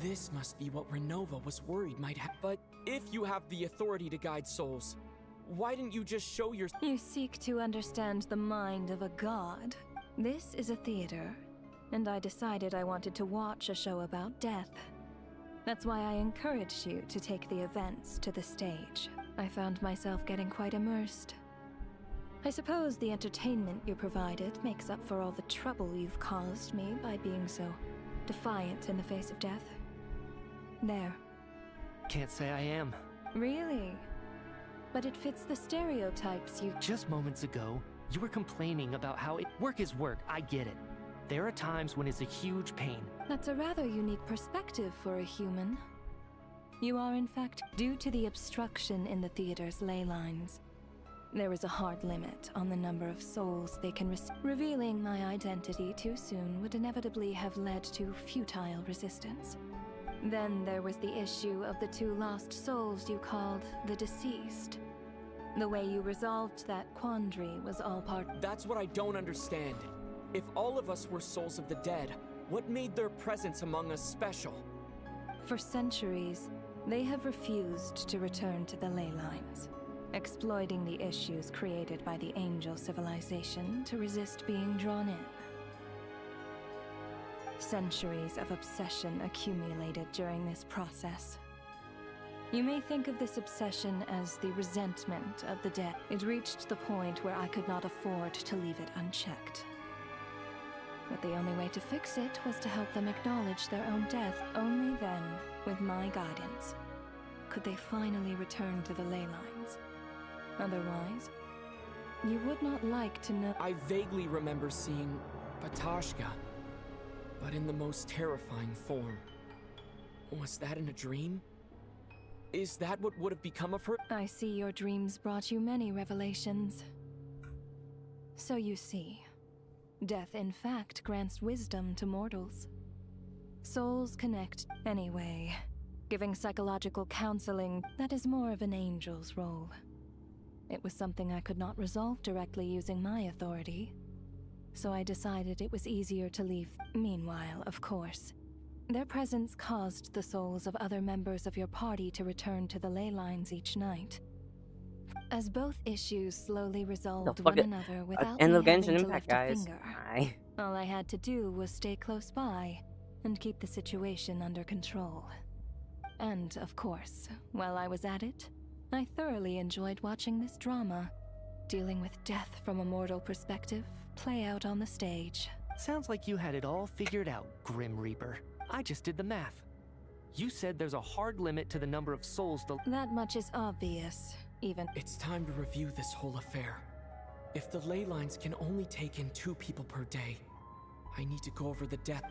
This must be what Renova was worried might happen. But if you have the authority to guide souls, why didn't you just show your— You seek to understand the mind of a god. This is a theater, and I decided I wanted to watch a show about death. That's why I encouraged you to take the events to the stage. I found myself getting quite immersed. I suppose the entertainment you provided makes up for all the trouble you've caused me by being so defiant in the face of death. There. Can't say I am. Really? But it fits the stereotypes you— Just moments ago, you were complaining about how work is work. I get it. There are times when it's a huge pain. That's a rather unique perspective for a human. You are, in fact, due to the obstruction in the theater's ley lines. There is a hard limit on the number of souls they can receive. Revealing my identity too soon would inevitably have led to futile resistance. Then there was the issue of the 2 lost souls you called the deceased. The way you resolved that quandary was all part— That's what I don't understand. If all of us were souls of the dead, what made their presence among us special? For centuries, they have refused to return to the ley lines, exploiting the issues created by the angel civilization to resist being drawn in. Centuries of obsession accumulated during this process. You may think of this obsession as the resentment of the dead. It reached the point where I could not afford to leave it unchecked. But the only way to fix it was to help them acknowledge their own death. Only then, with my guidance, could they finally return to the ley lines. Otherwise, you would not like to know— I vaguely remember seeing Patashka, but in the most terrifying form. Was that in a dream? Is that what would have become of her? I see your dreams brought you many revelations. So you see, death in fact grants wisdom to mortals. Souls connect anyway. Giving psychological counseling, that is more of an angel's role. It was something I could not resolve directly using my authority, so I decided it was easier to leave. Meanwhile, of course, their presence caused the souls of other members of your party to return to the ley lines each night. As both issues slowly resolved one another without me having Genshin to Impact, lift a guys. finger. Bye. All I had to do was stay close by and keep the situation under control. And, of course, while I was at it, I thoroughly enjoyed watching this drama, dealing with death from a mortal perspective, play out on the stage. Sounds like you had it all figured out, Grim Reaper. I just did the math. You said there's a hard limit to the number of souls the— That much is obvious, even— It's time to review this whole affair. If the ley lines can only take in 2 people per day, I need to go over the death.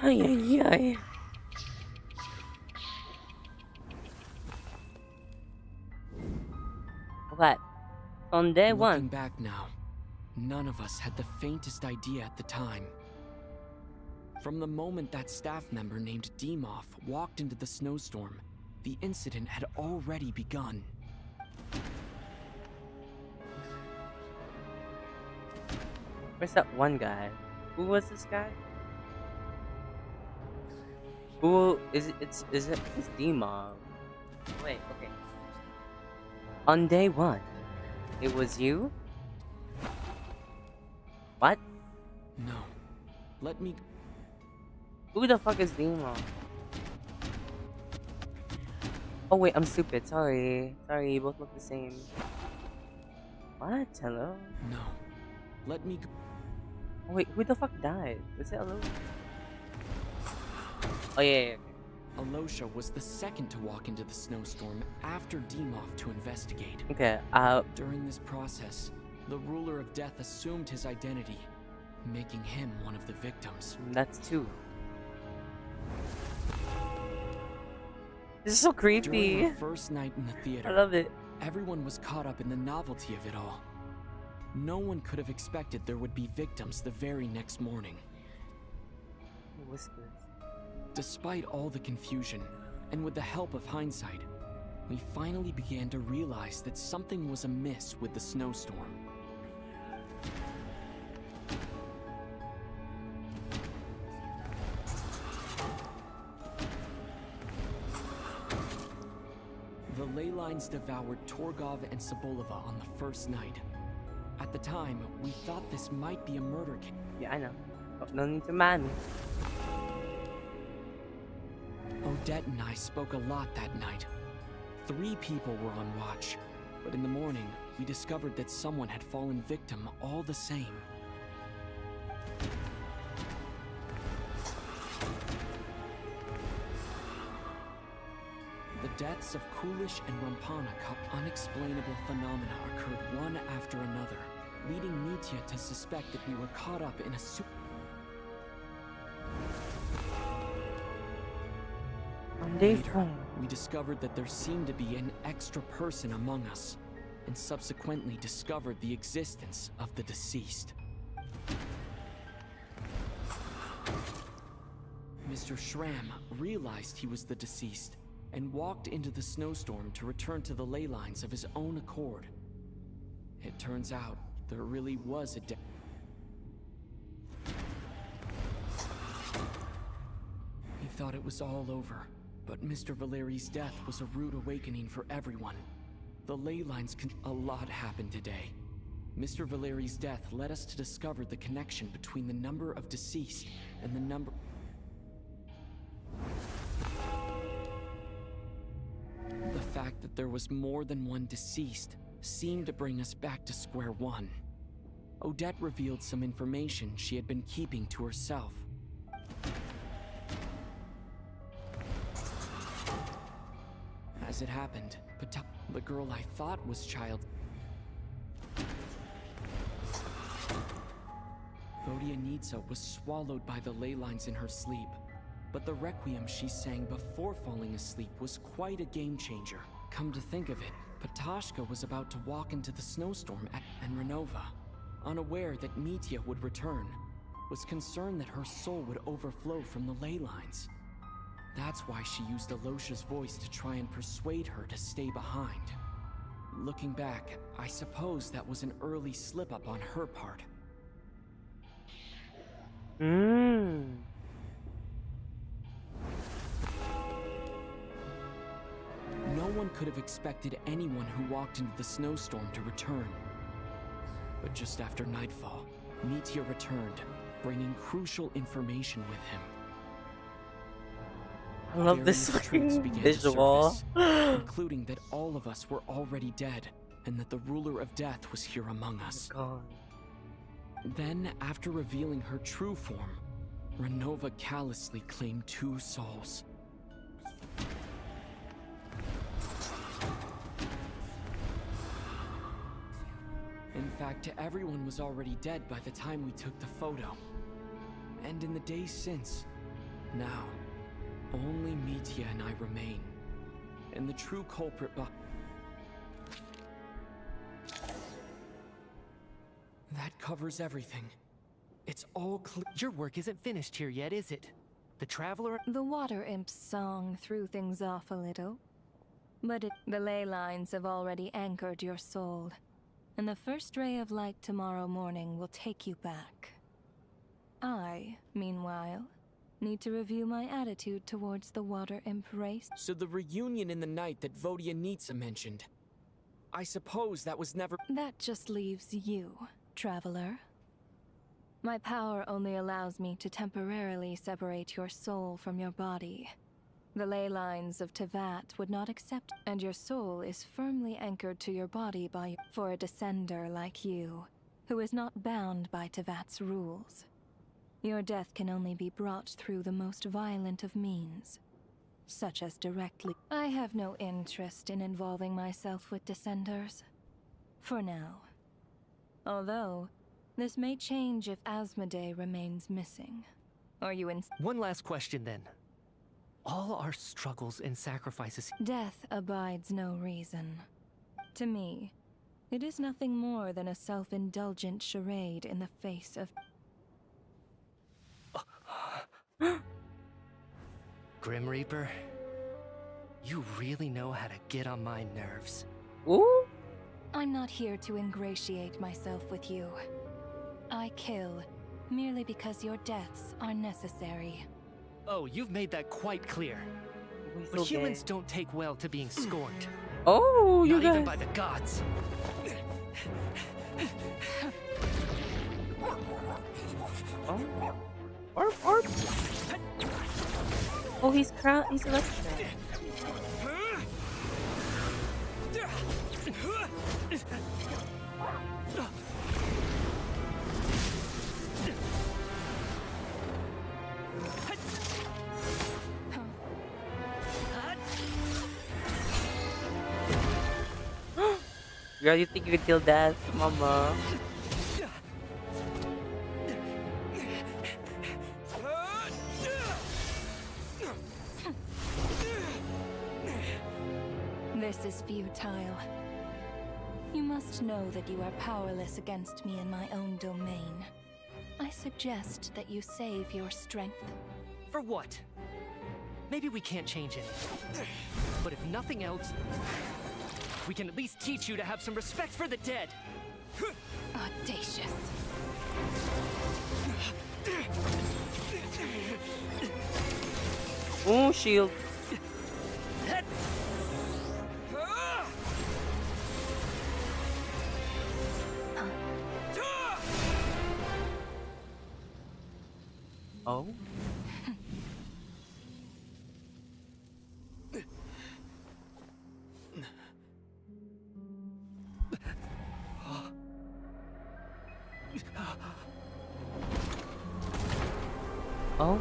Ay, ay, ay. What? On day one. Looking back now, none of us had the faintest idea at the time. From the moment that staff member named Demoff walked into the snowstorm, the incident had already begun. Where's that one guy? Who was this guy? Who is it? It's Demoff. Wait, okay. On day one, it was you? What? No. Let me... Who the fuck is Demoff? Oh wait, I'm stupid. Sorry. Sorry, you both look the same. What? Hello? No. Let me... Oh wait, who the fuck died? Was it Aloy? Oh yeah. Alosha was the second to walk into the snowstorm after Demoff to investigate. Okay, During this process, the ruler of death assumed his identity, making him one of the victims. That's 2. This is so creepy. During our first night in the theater, I love it. Everyone was caught up in the novelty of it all. No one could have expected there would be victims the very next morning. Whispers. Despite all the confusion, and with the help of hindsight, we finally began to realize that something was amiss with the snowstorm. The ley lines devoured Torgov and Sobolova on the first night. At the time, we thought this might be a murder case. Yeah, I know. Oh, no need to mind me. Odette and I spoke a lot that night. 3 people were on watch, but in the morning, we discovered that someone had fallen victim all the same. The deaths of Coolish and Rampana, unexplainable phenomena occurred one after another, leading Nitya to suspect that we were caught up in a Later, we discovered that there seemed to be an extra person among us, and subsequently discovered the existence of the deceased. Mr. Schramm realized he was the deceased and walked into the snowstorm to return to the ley lines of his own accord. It turns out there really was a He thought it was all over, but Mr. Valeri's death was a rude awakening for everyone. The ley lines a lot happened today. Mr. Valeri's death led us to discover the connection between the number of deceased and the number... The fact that there was more than one deceased seemed to bring us back to square one. Odette revealed some information she had been keeping to herself. As it happened, the girl I thought was Vodyanitsa was swallowed by the ley lines in her sleep. But the requiem she sang before falling asleep was quite a game changer. Come to think of it, Patashka was about to walk into the snowstorm and Renova, unaware that Nitya would return, was concerned that her soul would overflow from the ley lines. That's why she used Alosha's voice to try and persuade her to stay behind. Looking back, I suppose that was an early slip-up on her part. No one could have expected anyone who walked into the snowstorm to return. But just after nightfall, Nitya returned, bringing crucial information with him. I love this visual. Including that all of us were already dead, and that the ruler of death was here among us. Then, after revealing her true form, Renova callously claimed 2 souls. In fact, everyone was already dead by the time we took the photo. And in the days since, now, only Nitya and I remain. And the true culprit That covers everything. It's all clear. Your work isn't finished here yet, is it? The Traveler... The Water Imp's song threw things off a little. But the ley lines have already anchored your soul. And the first ray of light tomorrow morning will take you back. I, meanwhile, need to review my attitude towards the Water Imp race. So the reunion in the night that Vodyanitsa mentioned, I suppose that was never... That just leaves you, Traveler. My power only allows me to temporarily separate your soul from your body. The ley lines of Tevat would not accept, and your soul is firmly anchored to your body for a descender like you, who is not bound by Tevat's rules. Your death can only be brought through the most violent of means, such as directly. I have no interest in involving myself with descenders, for now. Although, this may change if Asmodee remains missing. Are you in? One last question then. All our struggles and sacrifices... Death abides no reason. To me, it is nothing more than a self-indulgent charade in the face of... Grim Reaper, you really know how to get on my nerves. Ooh? I'm not here to ingratiate myself with you. I kill merely because your deaths are necessary. Oh, you've made that quite clear. But humans don't take well to being scorned. Oh, you Not even by the gods. Oh, he's electric. Girl, you think you can kill that, mama? This is futile. You must know that you are powerless against me in my own domain. I suggest that you save your strength. For what? Maybe we can't change it. But if nothing else, we can at least teach you to have some respect for the dead. Audacious. Ooh, shield. Oh. Oh.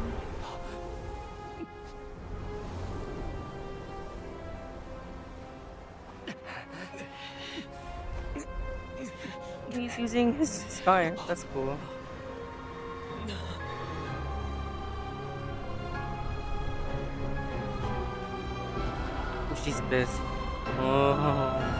He's using his scar. That's cool. Oh, she's pissed. Oh.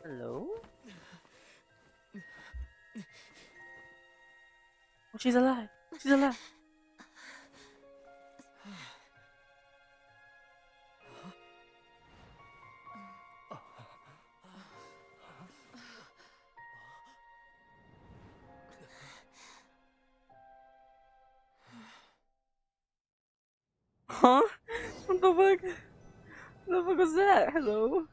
Hello? Oh, she's alive. She's alive. Huh? What the fuck? What the fuck was that? Hello?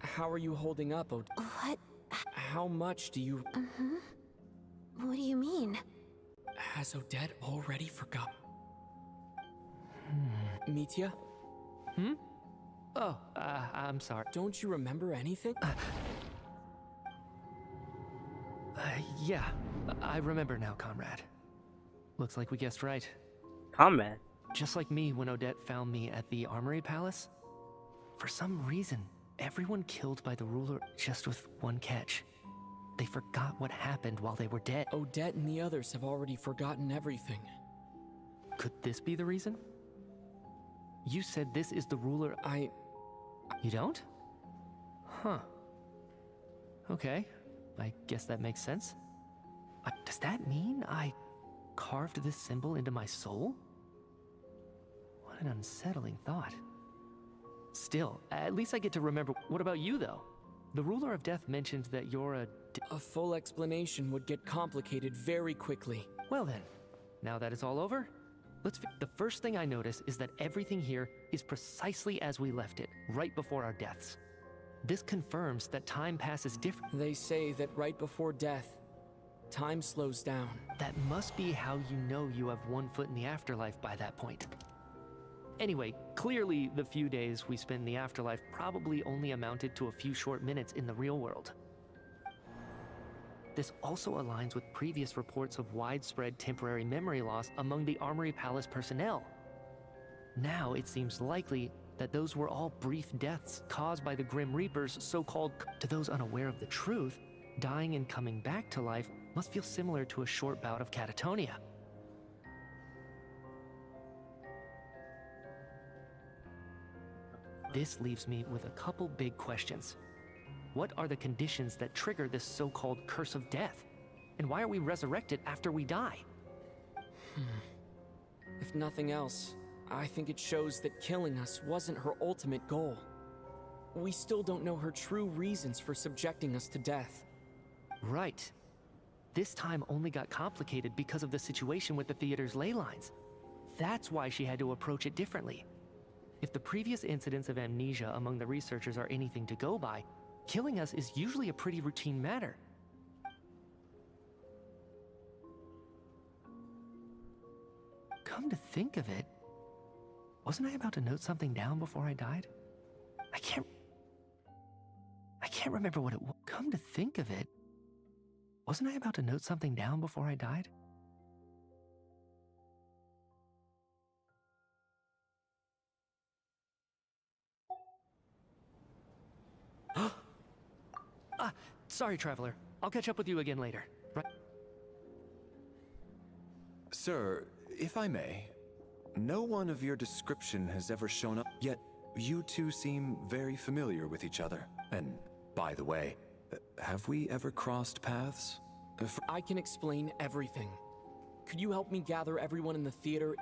How are you holding up, Od? What? How much do you... What do you mean? Has Odette already forgot? Mitya? Oh, I'm sorry. Don't you remember anything? Yeah, I remember now, comrade. Looks like we guessed right. Comrade? Just like me when Odette found me at the Armory Palace. For some reason, everyone killed by the ruler just with one catch. They forgot what happened while they were dead. Odette and the others have already forgotten everything. Could this be the reason? You said this is the ruler. You don't? Huh. Okay. I guess that makes sense. Does that mean I carved this symbol into my soul? What an unsettling thought. Still, at least I get to remember. What about you, though? The ruler of death mentioned that you're a full explanation would get complicated very quickly. Well then, now that it's all over, the first thing I notice is that everything here is precisely as we left it, right before our deaths. This confirms that time passes differently. They say that right before death, time slows down. That must be how you know you have one foot in the afterlife by that point. Anyway, clearly the few days we spend in the afterlife probably only amounted to a few short minutes in the real world. This also aligns with previous reports of widespread temporary memory loss among the Armory Palace personnel. Now it seems likely that those were all brief deaths caused by the Grim Reaper's so-called... To those unaware of the truth, dying and coming back to life must feel similar to a short bout of catatonia. This leaves me with a couple big questions. What are the conditions that trigger this so-called curse of death? And why are we resurrected after we die? If nothing else, I think it shows that killing us wasn't her ultimate goal. We still don't know her true reasons for subjecting us to death. Right. This time only got complicated because of the situation with the theater's ley lines. That's why she had to approach it differently. If the previous incidents of amnesia among the researchers are anything to go by, killing us is usually a pretty routine matter. Come to think of it, wasn't I about to note something down before I died? I can't remember what it was. Come to think of it, wasn't I about to note something down before I died? Sorry, Traveler. I'll catch up with you again later. Right? Sir, if I may, no one of your description has ever shown up, yet you two seem very familiar with each other. And, by the way, have we ever crossed paths? I can explain everything. Could you help me gather everyone in the theater?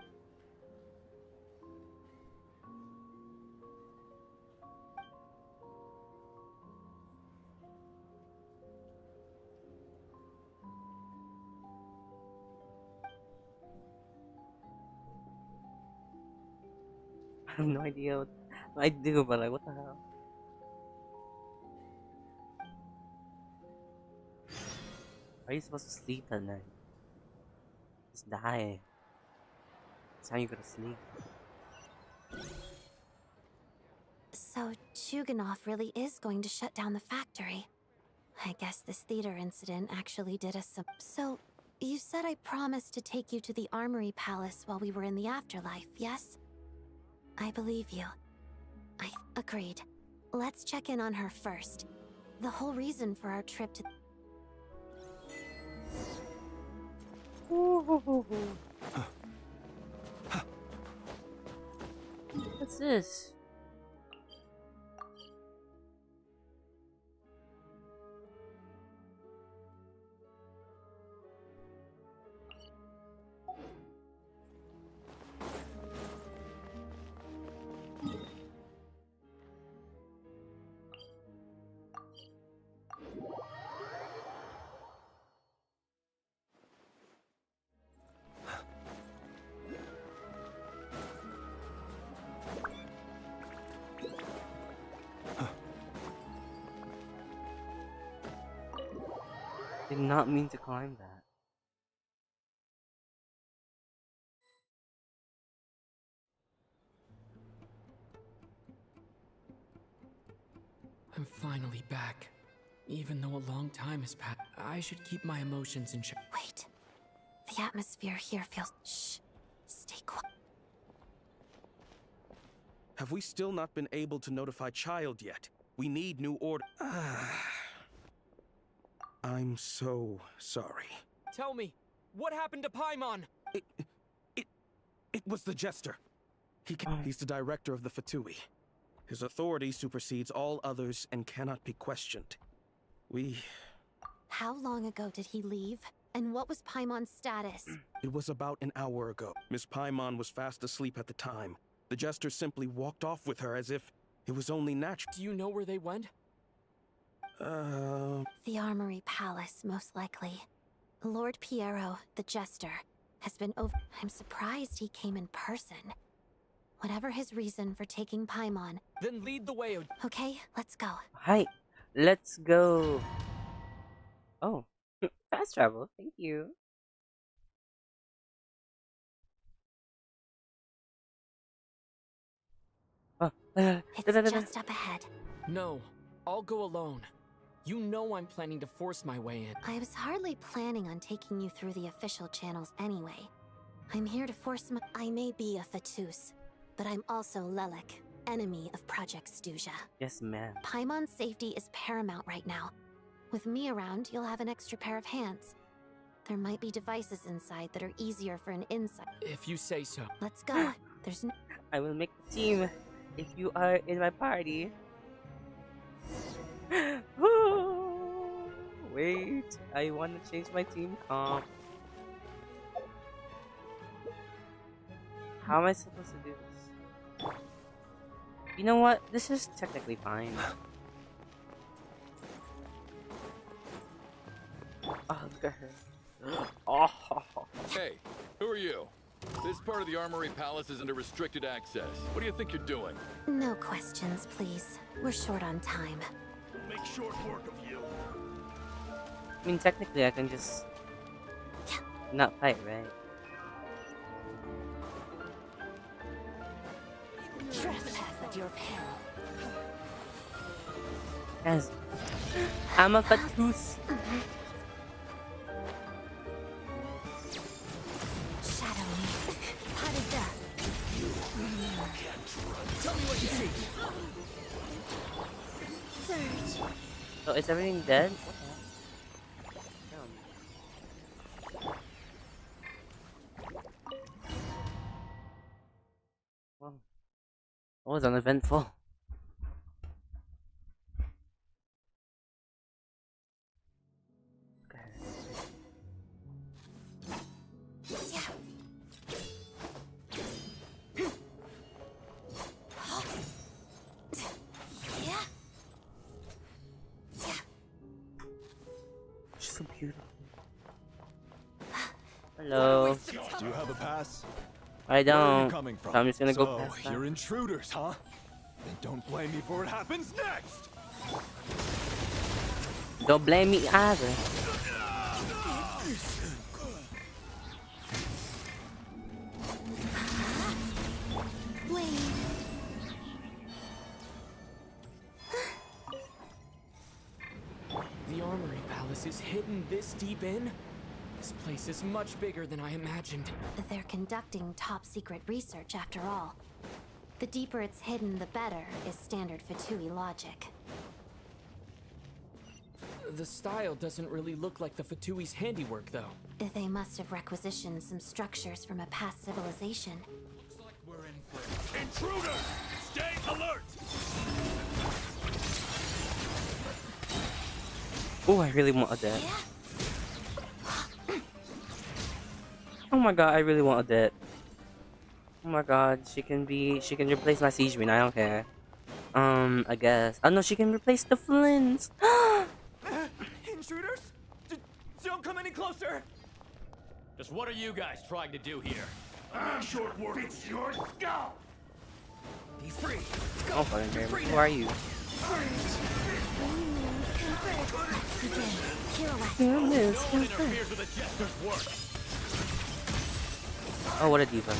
I have no idea what I do, but like, what the hell? How are you supposed to sleep at night? Just die. That's how you go to sleep. So, Chuganov really is going to shut down the factory. I guess this theater incident actually did us some... So, you said I promised to take you to the Armory Palace while we were in the afterlife, yes? I believe you. I agreed. Let's check in on her first. The whole reason for our trip to... What's this? Did not mean to climb that. I'm finally back. Even though a long time has passed, I should keep my emotions in check. Wait. The atmosphere here feels... Shh. Stay quiet. Have we still not been able to notify Child yet? We need new order. I'm so sorry. Tell me, what happened to Paimon? It was the Jester. He's the director of the Fatui. His authority supersedes all others and cannot be questioned. How long ago did he leave? And what was Paimon's status? It was about an hour ago. Miss Paimon was fast asleep at the time. The Jester simply walked off with her as if it was only natural. Do you know where they went? The Armory Palace, most likely. Lord Piero, the Jester, has been over... I'm surprised he came in person. Whatever his reason for taking Paimon... Then lead the way. Okay, let's go. Hi, let's go. Oh, fast travel, thank you. It's just up ahead. No, I'll go alone. You know I'm planning to force my way in. I was hardly planning on taking you through the official channels anyway. I'm here to force my... I may be a Fatus, but I'm also Lelik, enemy of Project Stuja. Yes, ma'am. Paimon's safety is paramount right now. With me around, you'll have an extra pair of hands. There might be devices inside that are easier for an insight. If you say so. Let's go. There's no... I will make the team if you are in my party. Wait, I want to change my team comp. How am I supposed to do this? You know what? This is technically fine. Oh, look at her. Oh. Hey, who are you? This part of the Armory Palace is under restricted access. What do you think you're doing? No questions, please. We're short on time. Make short work of you. I mean, technically, I can just not fight, right? Trespass at your peril. Guys, I'm a Fatus. Shadow me. Pot of death. Tell me what you see. Surge. So is everything dead? Well, that was uneventful. She's so beautiful. Hello. Do you have a pass? I Where are don't. you coming from? So I'm just gonna go So, past that. you're intruders, huh? Then don't blame me for what happens next! Don't blame me either. The Armory Palace is hidden this deep in? This place is much bigger than I imagined. They're conducting top secret research after all. The deeper it's hidden, the better, is standard Fatui logic. The style doesn't really look like the Fatui's handiwork, though. They must have requisitioned some structures from a past civilization. Looks like we're in for it. Intruders! Stay alert! Oh, I really want a debt. Oh my god, I really want a debt. Oh my god, she can replace my siege ring, I don't care. I guess. Oh no, she can replace the flints. Intruders? Don't come any closer! Just what are you guys trying to do here? Short work. Fix your skull! Be free! Oh, fucking care. Who are you? Interferes with the jester's work. Oh, what a diva.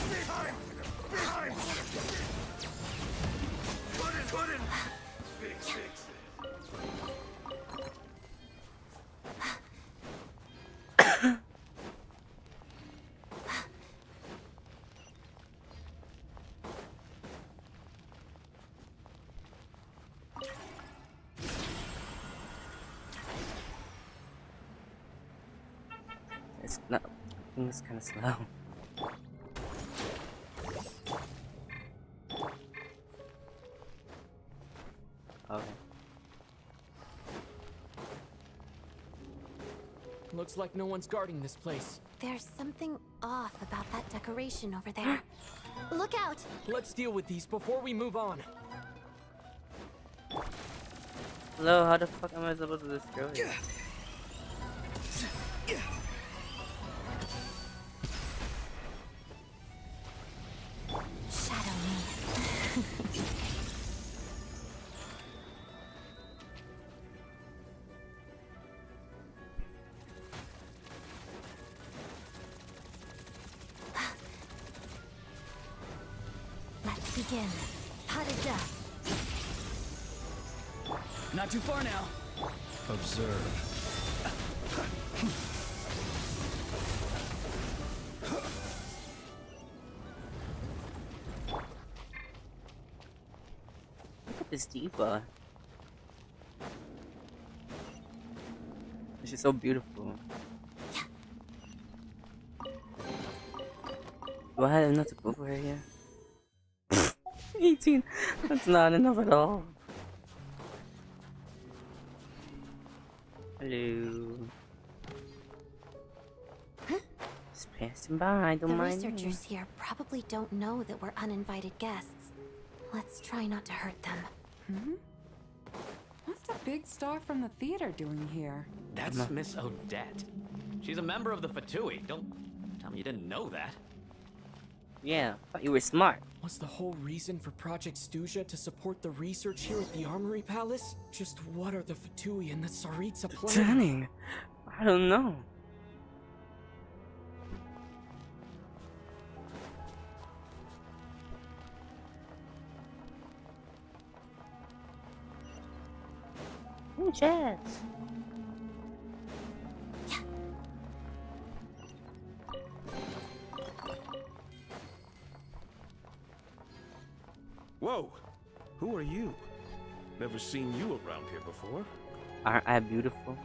It's not. It's kind of slow. Okay. Looks like no one's guarding this place. There's something off about that decoration over there. Look out! Let's deal with these before we move on. Hello, how the fuck am I supposed to destroy it? Shadow me. Let's begin. Pot of death. Not too far now. Observe. Look at this diva. She's so beautiful. Do I have enough to go for her here? 18. That's not enough at all. Hello. Just passing by, don't The mind me. researchers here probably don't know that we're uninvited guests. Let's try not to hurt them. Hmm? What's the big star from the theater doing here? That's Miss Odette. She's a member of the Fatui. Don't tell me you didn't know that. Yeah, thought you were smart. Was the whole reason for Project Stuja to support the research here at the Armory Palace? Just what are the Fatui and the Tsaritsa planning? Planning? I don't know. Ooh, chats. Whoa! Who are you? Never seen you around here before. Aren't I beautiful?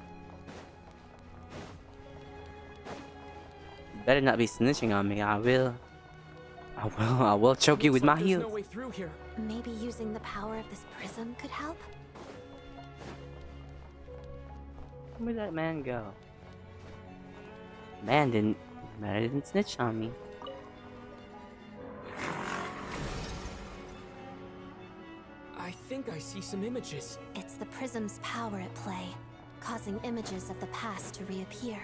You better not be snitching on me. I will choke you with my There's heels. no way through here. Maybe using the power of this prism could help? Where'd that man go? Man didn't snitch on me. I think I see some images. It's the prism's power at play, causing images of the past to reappear,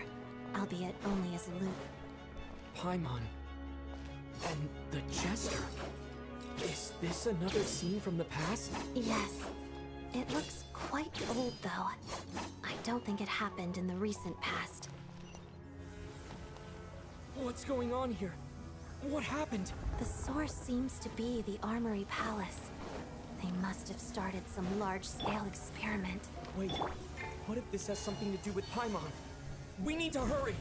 albeit only as a loop. Paimon. And the Jester. Is this another scene from the past? Yes. It looks quite old, though. I don't think it happened in the recent past. What's going on here? What happened? The source seems to be the Armory Palace. They must have started some large-scale experiment. Wait, what if this has something to do with Paimon? We need to hurry!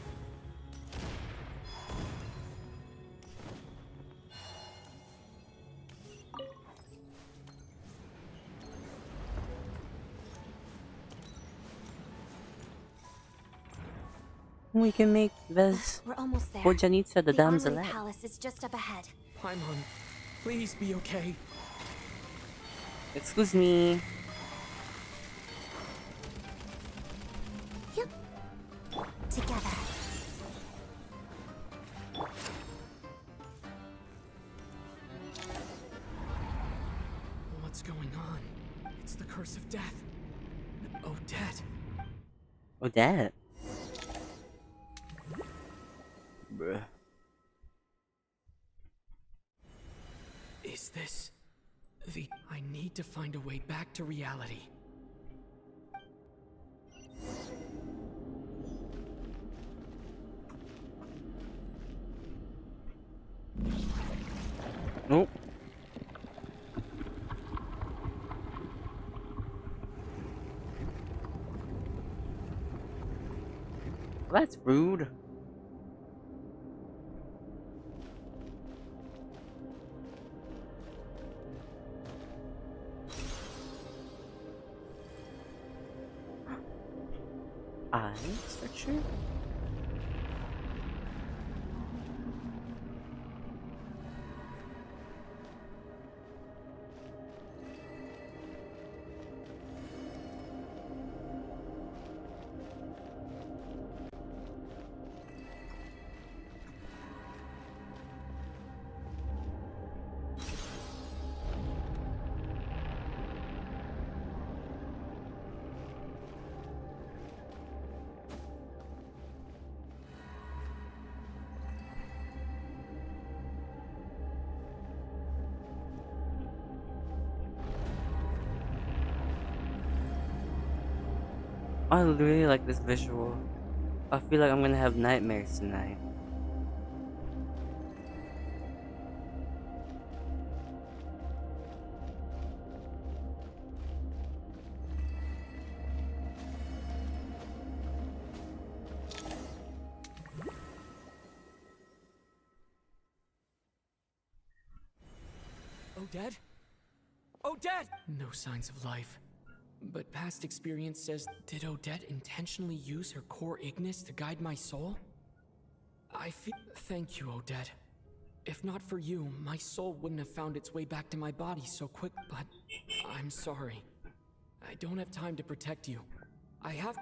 We can make this We're almost there. for Janitza the The damsel. Armory Palace is just up ahead. Paimon, please be okay. Excuse me. Yep. Together. What's going on? It's the curse of death. Odette. Odette. Bruh. Is this the... I need to find a way back to reality. Nope. Well, that's rude. Eye structure? I really like this visual. I feel like I'm gonna have nightmares tonight. Odette? Odette! No signs of life. But past experience says, did Odette intentionally use her core Ignis to guide my soul? I feel... Thank you, Odette. If not for you, my soul wouldn't have found its way back to my body so quick, but... I'm sorry. I don't have time to protect you. I have...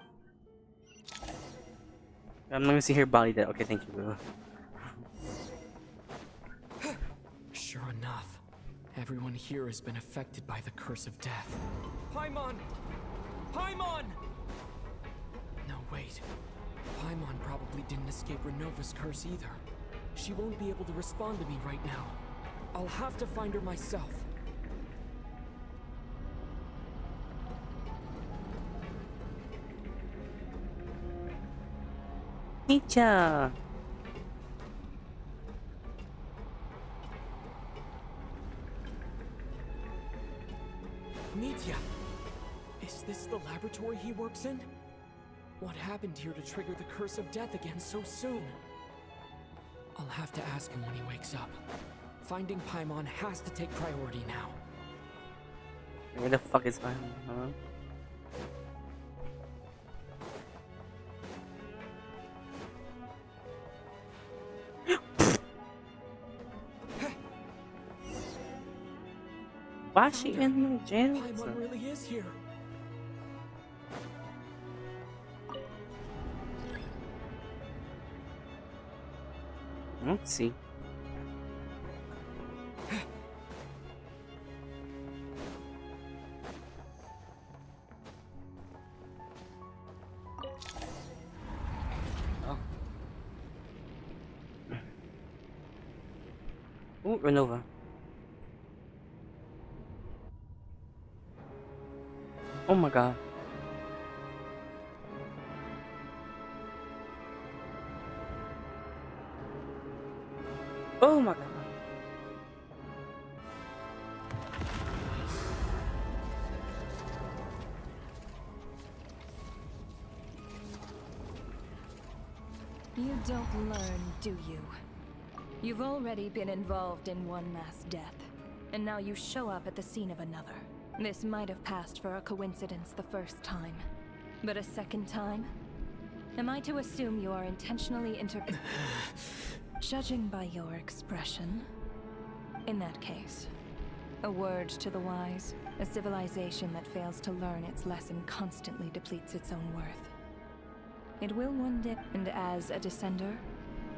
I'm not gonna see her body dead. Okay, thank you, Will. Everyone here has been affected by the curse of death. Paimon! Paimon! No, wait. Paimon probably didn't escape Renova's curse either. She won't be able to respond to me right now. I'll have to find her myself. Teacher! Nitya! Is this the laboratory he works in? What happened here to trigger the curse of death again so soon? I'll have to ask him when he wakes up. Finding Paimon has to take priority now. Where the fuck is Paimon, huh? Why is she in the jail? Paimon really is here. Let's see. Oh. Ooh, Renova. Oh my god. Oh my god. You don't learn, do you? You've already been involved in one mass death, and now you show up at the scene of another. This might have passed for a coincidence the first time, but a second time? Am I to assume you are intentionally Judging by your expression, in that case, a word to the wise, a civilization that fails to learn its lesson constantly depletes its own worth. It will one day, and as a descender,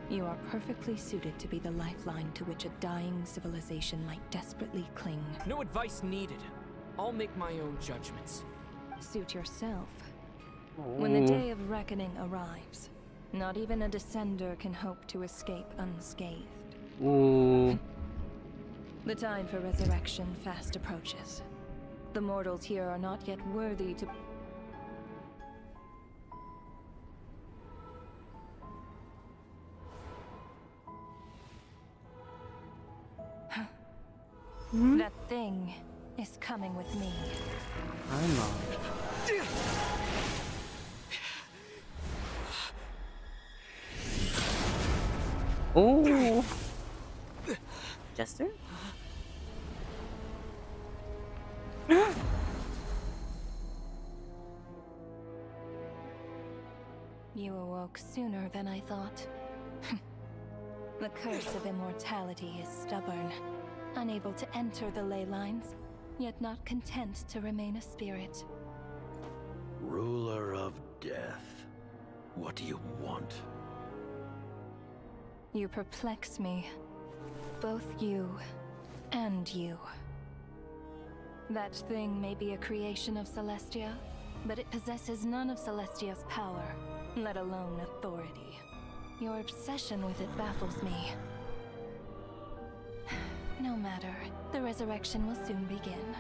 you are perfectly suited to be the lifeline to which a dying civilization might desperately cling. No advice needed. I'll make my own judgments. Suit yourself. When the day of reckoning arrives, not even a descender can hope to escape unscathed. Ooh. The time for resurrection fast approaches. The mortals here are not yet worthy to... That thing is coming with me. I'm not. Oh, Jester? You awoke sooner than I thought. The curse of immortality is stubborn, unable to enter the ley lines, yet not content to remain a spirit. Ruler of death, what do you want? You perplex me. Both you and you. That thing may be a creation of Celestia, but it possesses none of Celestia's power, let alone authority. Your obsession with it baffles me. No matter, the resurrection will soon begin.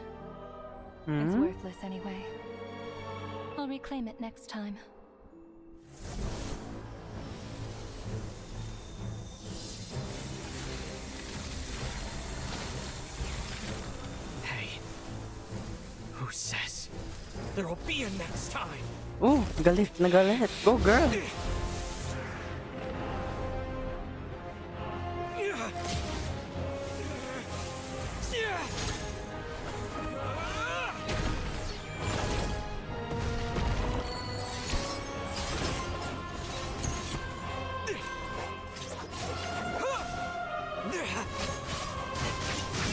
It's worthless anyway. I'll reclaim it next time. Who says there'll be a next time? Oh, galit na galit. Go, girl.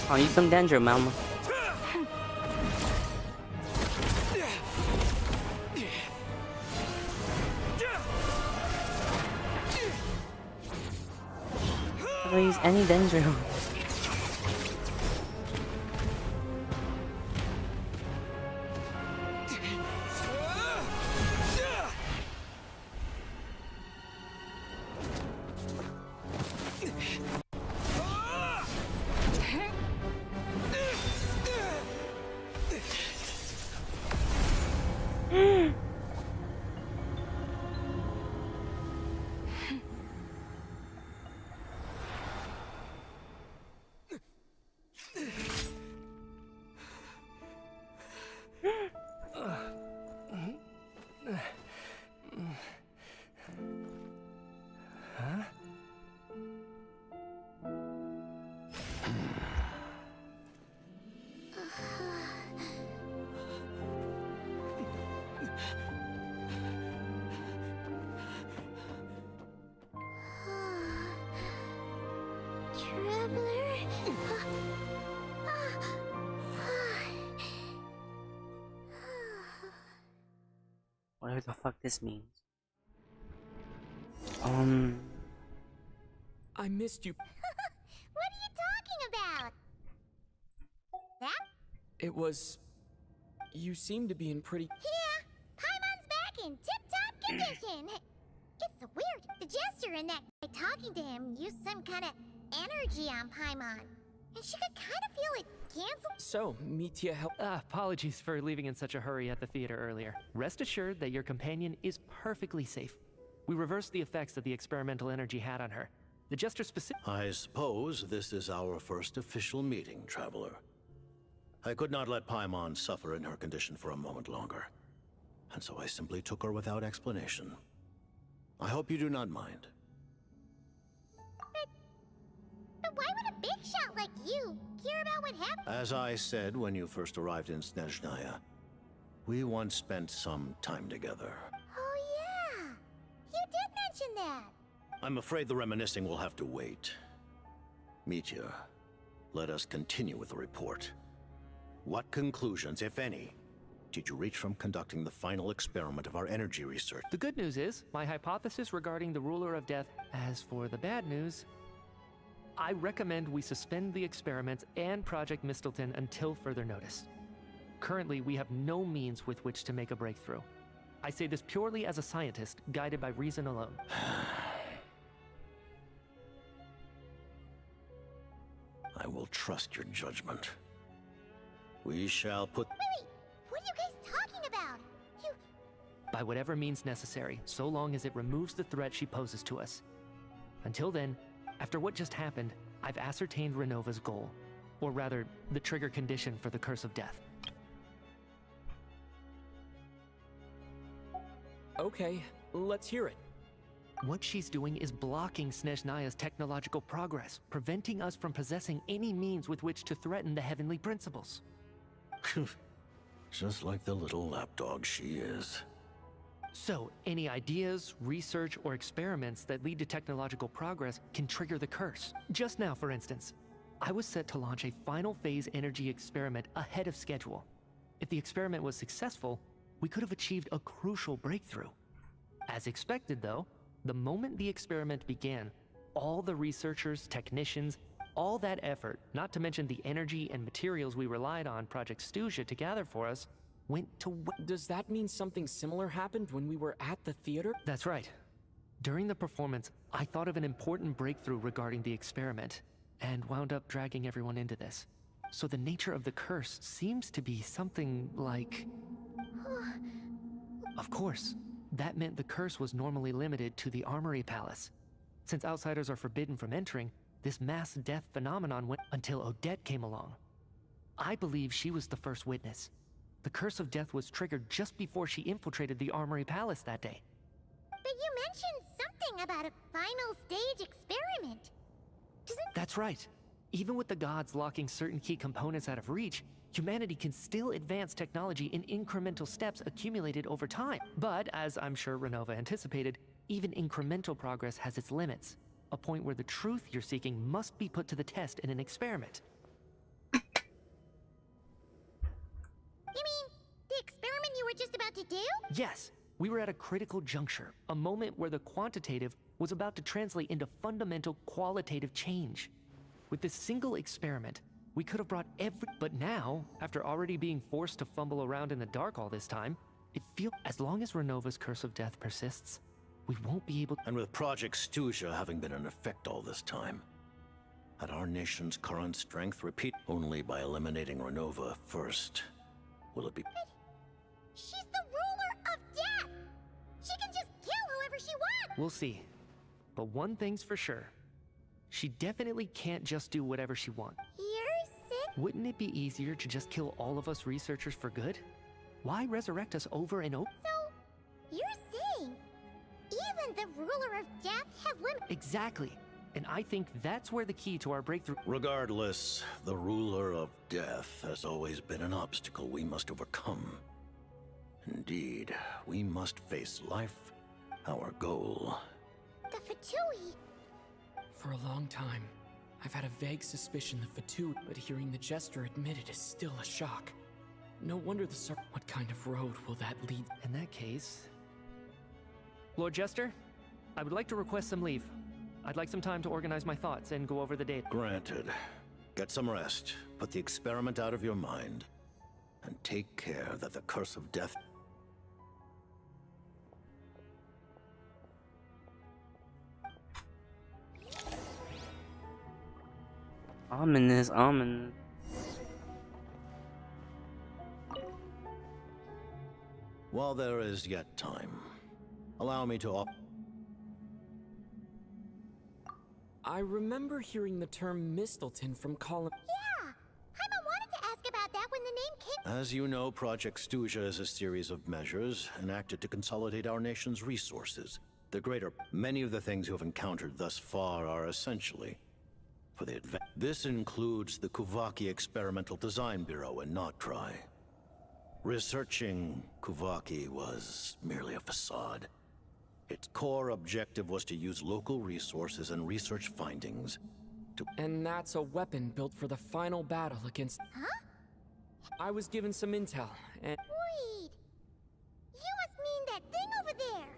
Oh, use some danger, mama. I'll use any danger. the fuck this means. I missed you. What are you talking about? That? It was... You seem to be in pretty... Yeah, Paimon's back in tip-top condition. It's so weird. The jester and that guy talking to him used some kind of energy on Paimon. And she could kind of feel it cancel. So, Mitya helped... Apologies for leaving in such a hurry at the theater earlier. Rest assured that your companion is perfectly safe. We reversed the effects that the experimental energy had on her. The jester specific... I suppose this is our first official meeting, Traveler. I could not let Paimon suffer in her condition for a moment longer. And so I simply took her without explanation. I hope you do not mind. But why would a big shot like you care about what happened? As I said when you first arrived in Snezhnaya, we once spent some time together. Oh yeah, you did mention that. I'm afraid the reminiscing will have to wait. Mitya, let us continue with the report. What conclusions, if any, did you reach from conducting the final experiment of our energy research? The good news is, my hypothesis regarding the ruler of death. As for the bad news, I recommend we suspend the experiments and Project Mistleton until further notice. Currently, we have no means with which to make a breakthrough. I say this purely as a scientist, guided by reason alone. I will trust your judgment. We shall put... Wait, what are you guys talking about? You... By whatever means necessary, so long as it removes the threat she poses to us. Until then, after what just happened, I've ascertained Renova's goal. Or rather, the trigger condition for the Curse of Death. Okay, let's hear it. What she's doing is blocking Snezhnaya's technological progress, preventing us from possessing any means with which to threaten the heavenly principles. Just like the little lapdog she is. So, any ideas, research, or experiments that lead to technological progress can trigger the curse. Just now, for instance, I was set to launch a final phase energy experiment ahead of schedule. If the experiment was successful, we could have achieved a crucial breakthrough. As expected, though, the moment the experiment began, all the researchers, technicians, all that effort, not to mention the energy and materials we relied on Project Stuja to gather for us, went to... Does that mean something similar happened when we were at the theater? That's right. During the performance, I thought of an important breakthrough regarding the experiment, and wound up dragging everyone into this. So the nature of the curse seems to be something like... Of course, that meant the curse was normally limited to the Armory Palace. Since outsiders are forbidden from entering, this mass death phenomenon went until Odette came along. I believe she was the first witness. The Curse of Death was triggered just before she infiltrated the Armory Palace that day. But you mentioned something about a final stage experiment. That's right. Even with the gods locking certain key components out of reach, humanity can still advance technology in incremental steps accumulated over time. But, as I'm sure Renova anticipated, even incremental progress has its limits. A point where the truth you're seeking must be put to the test in an experiment. You mean, the experiment you were just about to do? Yes, we were at a critical juncture, a moment where the quantitative was about to translate into fundamental qualitative change. With this single experiment, we could have brought but now, after already being forced to fumble around in the dark all this time, it feels as long as Renova's Curse of Death persists, we won't be able... And with Project Stuja having been in effect all this time, at our nation's current strength, repeat only by eliminating Renova first, will it be... She's the ruler of death! She can just kill whoever she wants! We'll see. But one thing's for sure. She definitely can't just do whatever she wants. You're sick? Wouldn't it be easier to just kill all of us researchers for good? Why resurrect us over and over? So, you're saying even the ruler of death has limits? Exactly. And I think that's where the key to our breakthrough... Regardless, the ruler of death has always been an obstacle we must overcome. Indeed, we must face life, our goal. The Fatui. For a long time, I've had a vague suspicion the Fatui, but hearing the Jester admit it is still a shock. No wonder the What kind of road will that lead? In that case, Lord Jester, I would like to request some leave. I'd like some time to organize my thoughts and go over the data. Granted. Get some rest, put the experiment out of your mind, and take care that the curse of death... Ominous, ominous. While there is yet time, allow me to I remember hearing the term Mistleton from Colin. Yeah! Paimon wanted to ask about that when the name came. As you know, Project Stuja is a series of measures enacted to consolidate our nation's resources. Many of the things you have encountered thus far are essentially for the This includes the Kuvaki Experimental Design Bureau in Notdry. Researching Kuvaki was merely a facade. Its core objective was to use local resources and research findings to... And that's a weapon built for the final battle against... Huh? I was given some intel, and... Wait! You must mean that thing over there!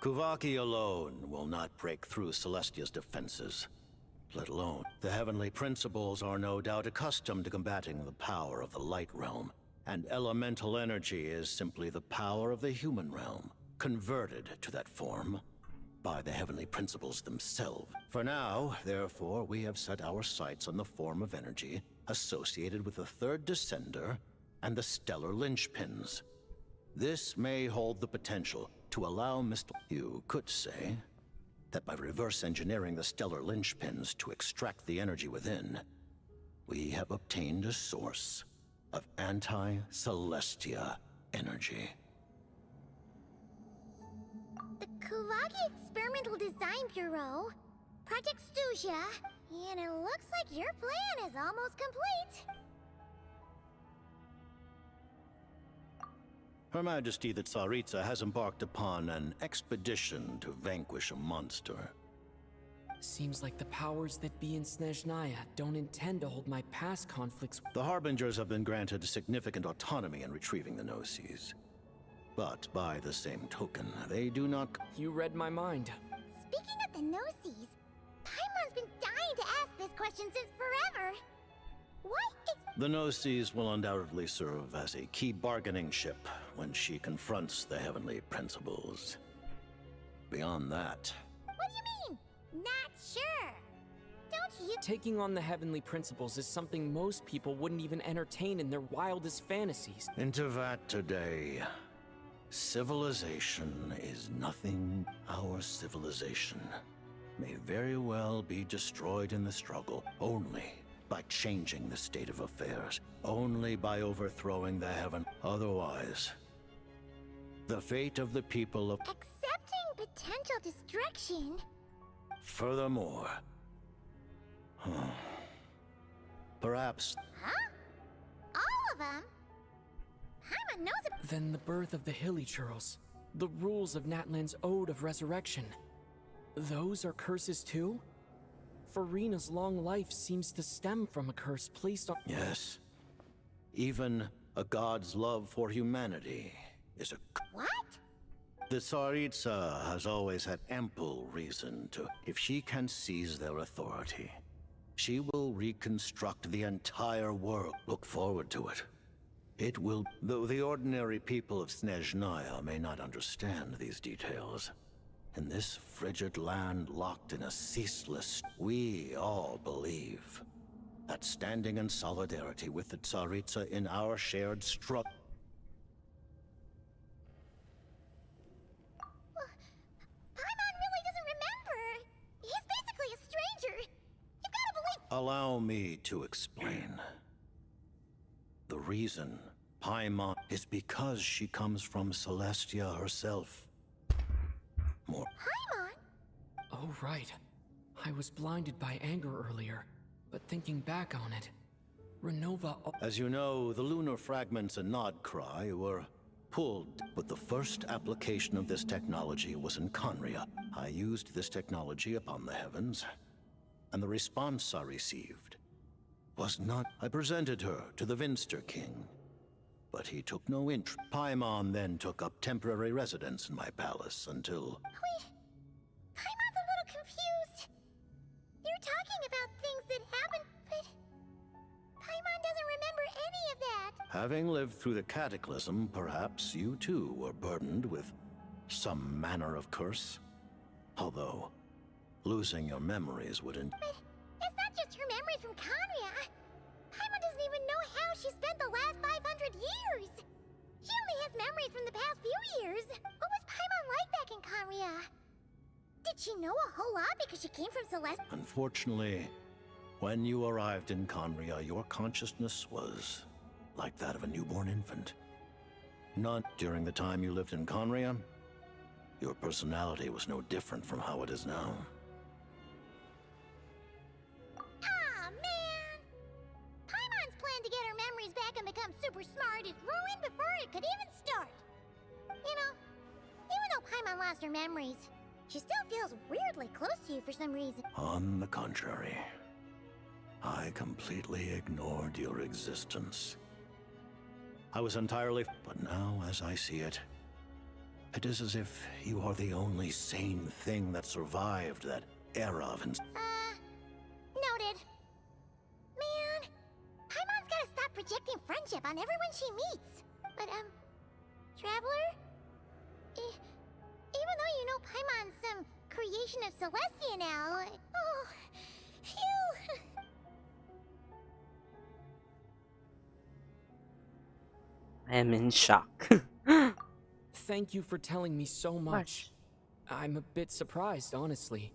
Kuvaki alone will not break through Celestia's defenses, let alone. The Heavenly Principles are no doubt accustomed to combating the power of the Light Realm, and elemental energy is simply the power of the human realm, converted to that form by the Heavenly Principles themselves. For now, therefore, we have set our sights on the form of energy associated with the Third Descender and the Stellar Linchpins. This may hold the potential to allow Mr. You could say that by reverse engineering the Stellar Linchpins to extract the energy within, we have obtained a source of anti-Celestia energy. The Kuvaki Experimental Design Bureau, Project Stuja, and it looks like your plan is almost complete. Her Majesty the Tsaritsa has embarked upon an expedition to vanquish a monster. Seems like the powers that be in Snezhnaya don't intend to hold my past conflicts. The Harbingers have been granted significant autonomy in retrieving the Gnosis. But by the same token, they do not... You read my mind. Speaking of the Gnosis, Paimon's been dying to ask this question since forever. The Gnosis will undoubtedly serve as a key bargaining chip when she confronts the Heavenly Principles. Beyond that... What do you mean? Not sure. Don't you... Taking on the Heavenly Principles is something most people wouldn't even entertain in their wildest fantasies. Into that today. Civilization is nothing. Our civilization may very well be destroyed in the struggle only by changing the state of affairs, only by overthrowing the heaven. Otherwise, the fate of the people of... Accepting potential destruction? Furthermore, perhaps... Huh? All of them? Paimon knows about... Then the birth of the Hilichurls, the rules of Natlan's Ode of Resurrection. Those are curses too? Farina's long life seems to stem from a curse placed on... Yes. Even a god's love for humanity is a... What? The Tsaritsa has always had ample reason to... If she can seize their authority, she will reconstruct the entire world. Look forward to it. It will... Though the ordinary people of Snezhnaya may not understand these details, in this frigid land locked in a ceaseless... We all believe that standing in solidarity with the Tsaritsa in our shared struggle... Paimon really doesn't remember. He's basically a stranger. You've gotta believe... Allow me to explain. The reason Paimon is because she comes from Celestia herself. More... Paimon? Oh, right. I was blinded by anger earlier, but thinking back on it, Renova... As you know, the lunar fragments in Nodcry were pulled, but the first application of this technology was in Conria. I used this technology upon the heavens, and the response I received was not... I presented her to the Vinster King, but he took no interest. Paimon then took up temporary residence in my palace until... Wait, Paimon's a little confused. You're talking about things that happened, but Paimon doesn't remember any of that. Having lived through the cataclysm, perhaps you too were burdened with some manner of curse. Although, losing your memories wouldn't... But it's not just her memories from Conria. Paimon doesn't even know how she spent the last 500 years. She only has memories from the past few years. What was Paimon like back in Conria? Did she know a whole lot because she came from Celeste? Unfortunately, when you arrived in Conria, your consciousness was like that of a newborn infant. Not during the time you lived in Conria. Your personality was no different from how it is now. Aw, man! Paimon's plan to get her memories back and become super smart is ruined before it could even start. You know, even though Paimon lost her memories, she still feels weirdly close to you for some reason. On the contrary, I completely ignored your existence. I was entirely... But now, as I see it, it is as if you are the only sane thing that survived that era of... Noted. Man, Paimon's gotta stop projecting friendship on everyone she meets. But, Traveler? Even though you know Paimon's some creation of Celestia now... Oh, phew! I am in shock. Thank you for telling me so much. I'm a bit surprised, honestly.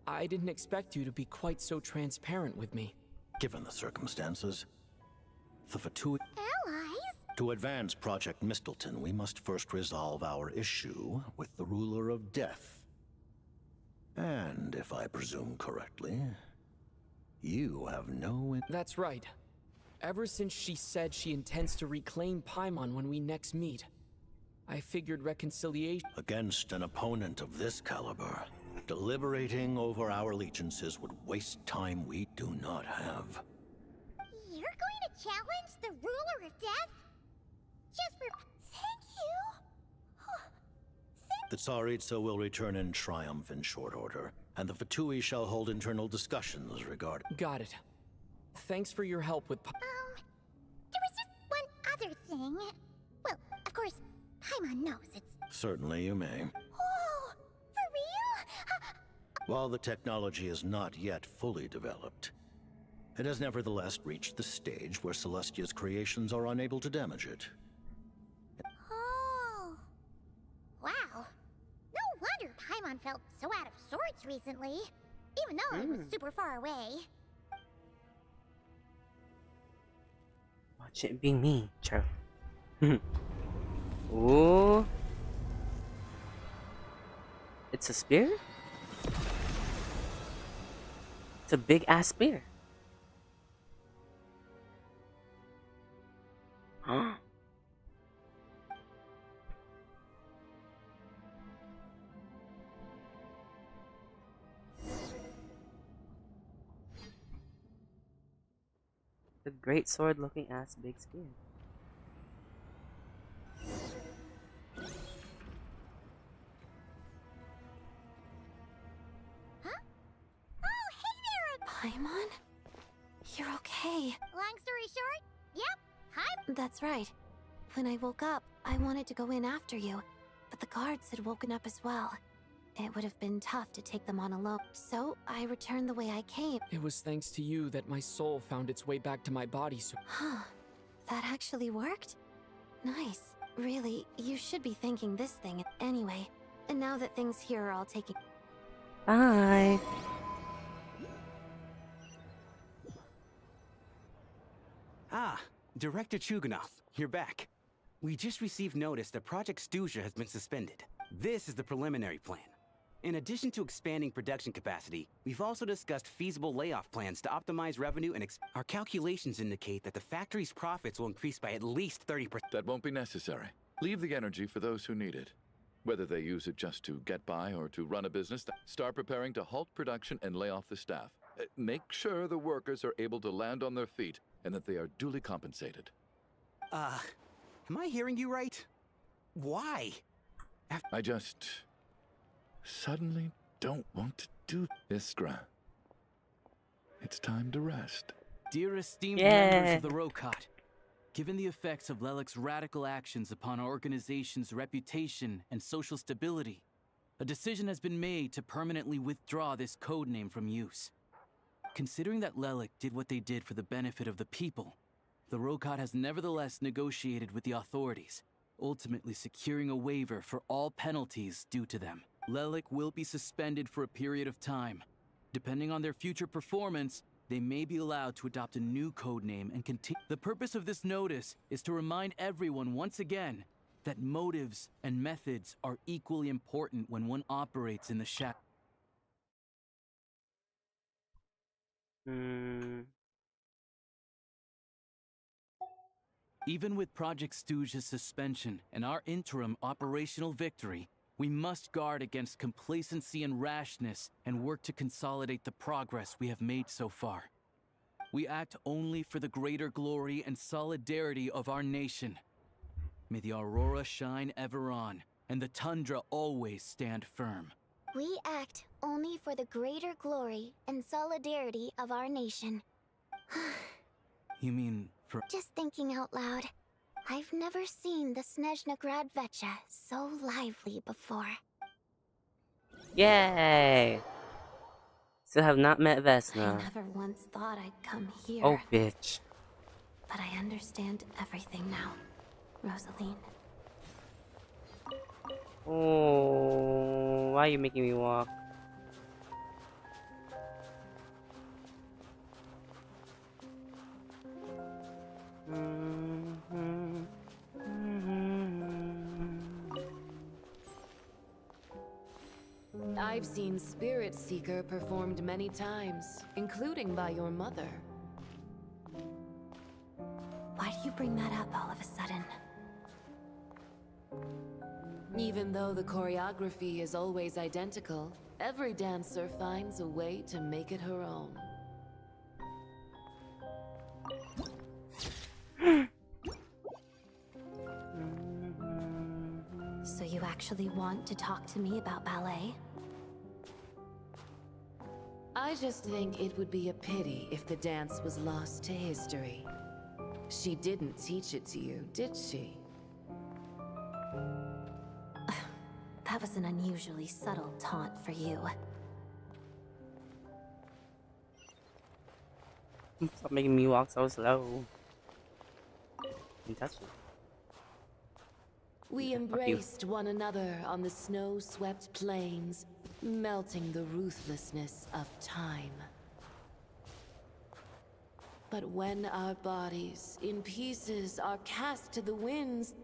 I didn't expect you to be quite so transparent with me. Given the circumstances, the Fatui... Allies? To advance Project Mistleton, we must first resolve our issue with the Ruler of Death. And, if I presume correctly, you have no... That's right. Ever since she said she intends to reclaim Paimon when we next meet, I figured reconciliation... Against an opponent of this caliber, deliberating over our allegiances would waste time we do not have. You're going to challenge the Ruler of Death? Just for... Thank you! The Tsaritsa will return in triumph in short order, and the Fatui shall hold internal discussions regarding... Got it. Thanks for your help with... There was just one other thing. Well, of course, Paimon knows it's... Certainly you may. Oh, for real? While the technology is not yet fully developed, it has nevertheless reached the stage where Celestia's creations are unable to damage it. Oh. Wow. No wonder Paimon felt so out of sorts recently. Even though it was super far away. Watch it be me, Charlie. Ooh. It's a spear? It's a big ass spear. Huh? The great sword looking ass big spear. Paimon? You're okay. Long story short, yep, hi. That's right. When I woke up, I wanted to go in after you, but the guards had woken up as well. It would have been tough to take them on alone, so I returned the way I came. It was thanks to you that my soul found its way back to my body, so... Huh. That actually worked? Nice. Really, you should be thanking this thing anyway. And now that things here are all taking... Bye. Ah, Director Chuganoth, you're back. We just received notice that Project Stuja has been suspended. This is the preliminary plan. In addition to expanding production capacity, we've also discussed feasible layoff plans to optimize revenue and our calculations indicate that the factory's profits will increase by at least 30%. That won't be necessary. Leave the energy for those who need it. Whether they use it just to get by or to run a business, start preparing to halt production and lay off the staff. Make sure the workers are able to land on their feet and that they are duly compensated. Am I hearing you right? Why? I just suddenly don't want to do Iskra. It's time to rest. Dear esteemed Yeah. members of the Rokat, given the effects of Lelik's radical actions upon our organization's reputation and social stability, a decision has been made to permanently withdraw this codename from use. Considering that Lelik did what they did for the benefit of the people, the Rokat has nevertheless negotiated with the authorities, ultimately securing a waiver for all penalties due to them. Lelik will be suspended for a period of time. Depending on their future performance, they may be allowed to adopt a new codename and continue. The purpose of this notice is to remind everyone once again that motives and methods are equally important when one operates in the shadow. Even with Project Stooge's suspension and our interim operational victory, we must guard against complacency and rashness and work to consolidate the progress we have made so far. We act only for the greater glory and solidarity of our nation. May the aurora shine ever on, and the tundra always stand firm. We act only for the greater glory and solidarity of our nation. You mean for— Just thinking out loud. I've never seen the Snezhna Gradvecha so lively before. Yay! Still have not met I Vesna. never once thought I'd come here. Oh, bitch. But I understand everything now, Rosaline. Oh, why are you making me walk? I've seen Spirit Seeker performed many times, including by your mother. Why do you bring that up all of a sudden? Even though the choreography is always identical, every dancer finds a way to make it her own. So you actually want to talk to me about ballet? I just think it would be a pity if the dance was lost to history. She didn't teach it to you, did she? That was an unusually subtle taunt for you. Stop making me walk so slow. You touch it. We embraced one another on the snow-swept plains, melting the ruthlessness of time. But when our bodies, in pieces, are cast to the winds,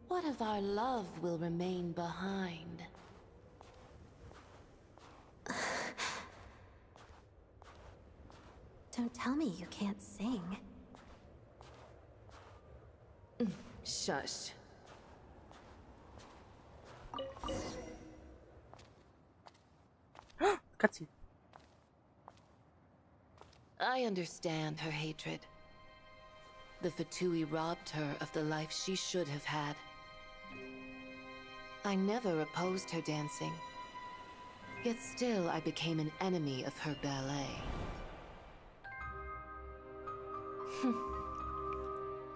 what of our love will remain behind? Don't tell me you can't sing. Shush. Cutscene. I understand her hatred. The Fatui robbed her of the life she should have had. I never opposed her dancing. Yet still I became an enemy of her ballet.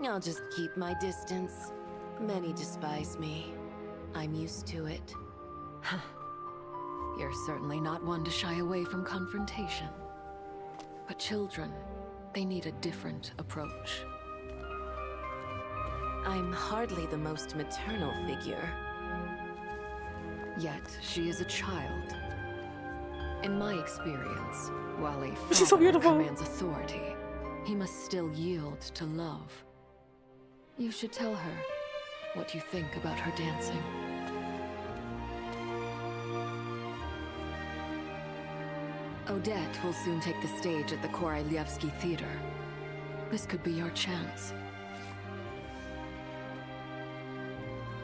I'll just keep my distance. Many despise me. I'm used to it. You're certainly not one to shy away from confrontation. But children, they need a different approach. I'm hardly the most maternal figure. Yet, she is a child. In my experience, while a She's so father beautiful. commands authority, he must still yield to love. You should tell her what you think about her dancing. Odette will soon take the stage at the Koralyevsky Theater. This could be your chance.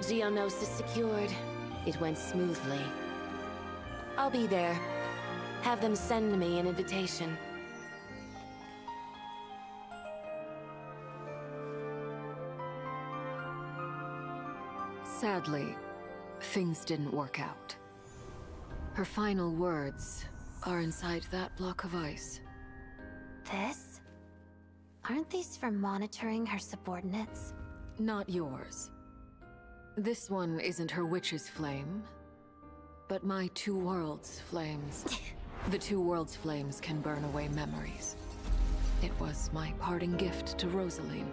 Geonosis secured. It went smoothly. I'll be there. Have them send me an invitation. Sadly, things didn't work out. Her final words are inside that block of ice. This? Aren't these for monitoring her subordinates? Not yours. This one isn't her witch's flame, but my two worlds' flames. The two worlds' flames can burn away memories. It was my parting gift to Rosaline.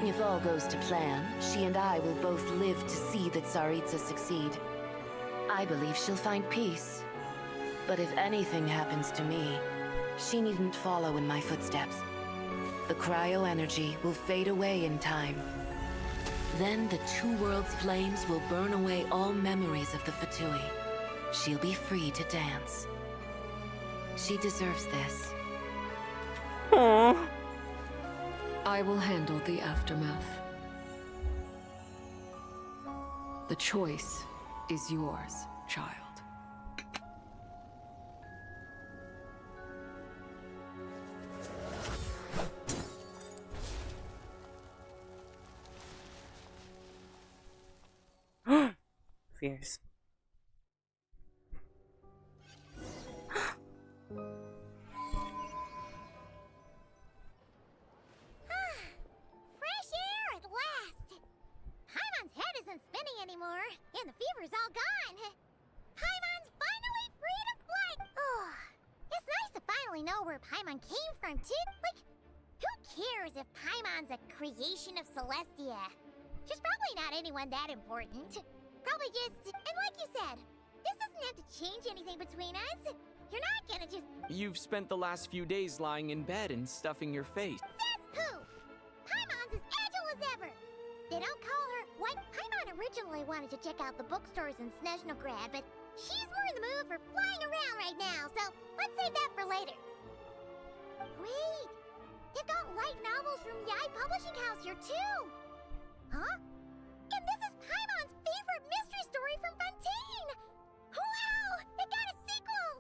If all goes to plan, she and I will both live to see that Tsaritsa succeed. I believe she'll find peace. But if anything happens to me, she needn't follow in my footsteps. The cryo energy will fade away in time. Then the two worlds' flames will burn away all memories of the Fatui. She'll be free to dance. She deserves this. Aww. I will handle the aftermath. The choice is yours, child. Fierce. Fresh air at last! Paimon's head isn't spinning anymore, and the fever's all gone. Paimon's finally free to fly! Oh, it's nice to finally know where Paimon came from, too. Like, who cares if Paimon's a creation of Celestia? She's probably not anyone that important. Probably just... And like you said, this doesn't have to change anything between us. You're not gonna just... You've spent the last few days lying in bed and stuffing your face. Says who? Paimon's as agile as ever. They don't call her... What? Paimon originally wanted to check out the bookstores in Snezhnograd, but she's more in the mood for flying around right now, so let's save that for later. Wait! They've got light novels from Yai Publishing House here, too! Huh? And this is Paimon's favorite mystery story from Fontaine! Wow! It got a sequel!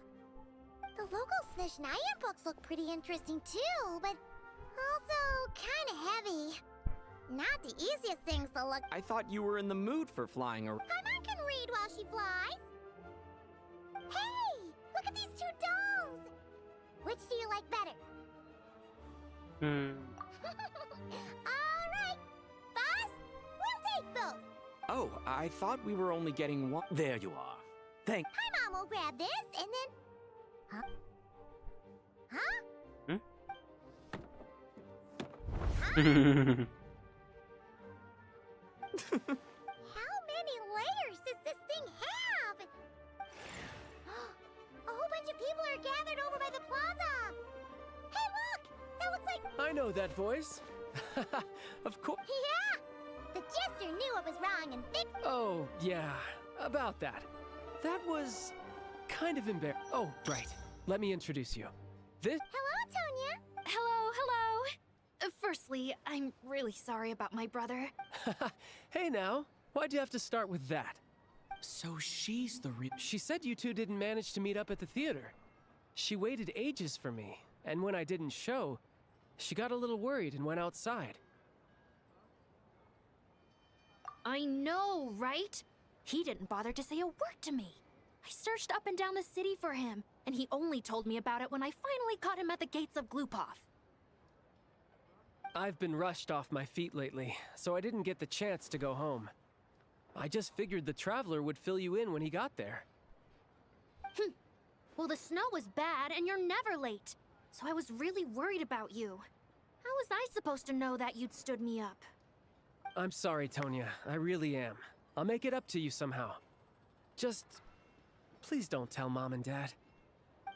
The local Snezhnaya books look pretty interesting too, but also kinda heavy. Not the easiest things to look. I thought you were in the mood for flying around. Paimon can read while she flies. Hey! Look at these two dolls! Which do you like better? Alright! Boss, we'll take both! Oh, I thought we were only getting one. There you are. Thank. Paimon will grab this, and then... Huh? Huh? Hmm? How many layers does this thing have? A whole bunch of people are gathered over by the plaza! Hey, look! That looks like... I know that voice. Of course. Yeah! The jester knew it was wrong and fixed it. Oh, yeah. About that. That was kind of embarrassing. Oh, right. Let me introduce you. This... Hello, Tonya! Hello, hello! Firstly, I'm really sorry about my brother. Hey now, why'd you have to start with that? So she's the real... She said you two didn't manage to meet up at the theater. She waited ages for me, and when I didn't show, she got a little worried and went outside. I know, right? He didn't bother to say a word to me. I searched up and down the city for him, and he only told me about it when I finally caught him at the gates of Glupov. I've been rushed off my feet lately, so I didn't get the chance to go home. I just figured the Traveler would fill you in when he got there. Well, the snow was bad, and you're never late. So I was really worried about you. How was I supposed to know that you'd stood me up? I'm sorry, Tonya. I really am. I'll make it up to you somehow. Just... please don't tell Mom and Dad.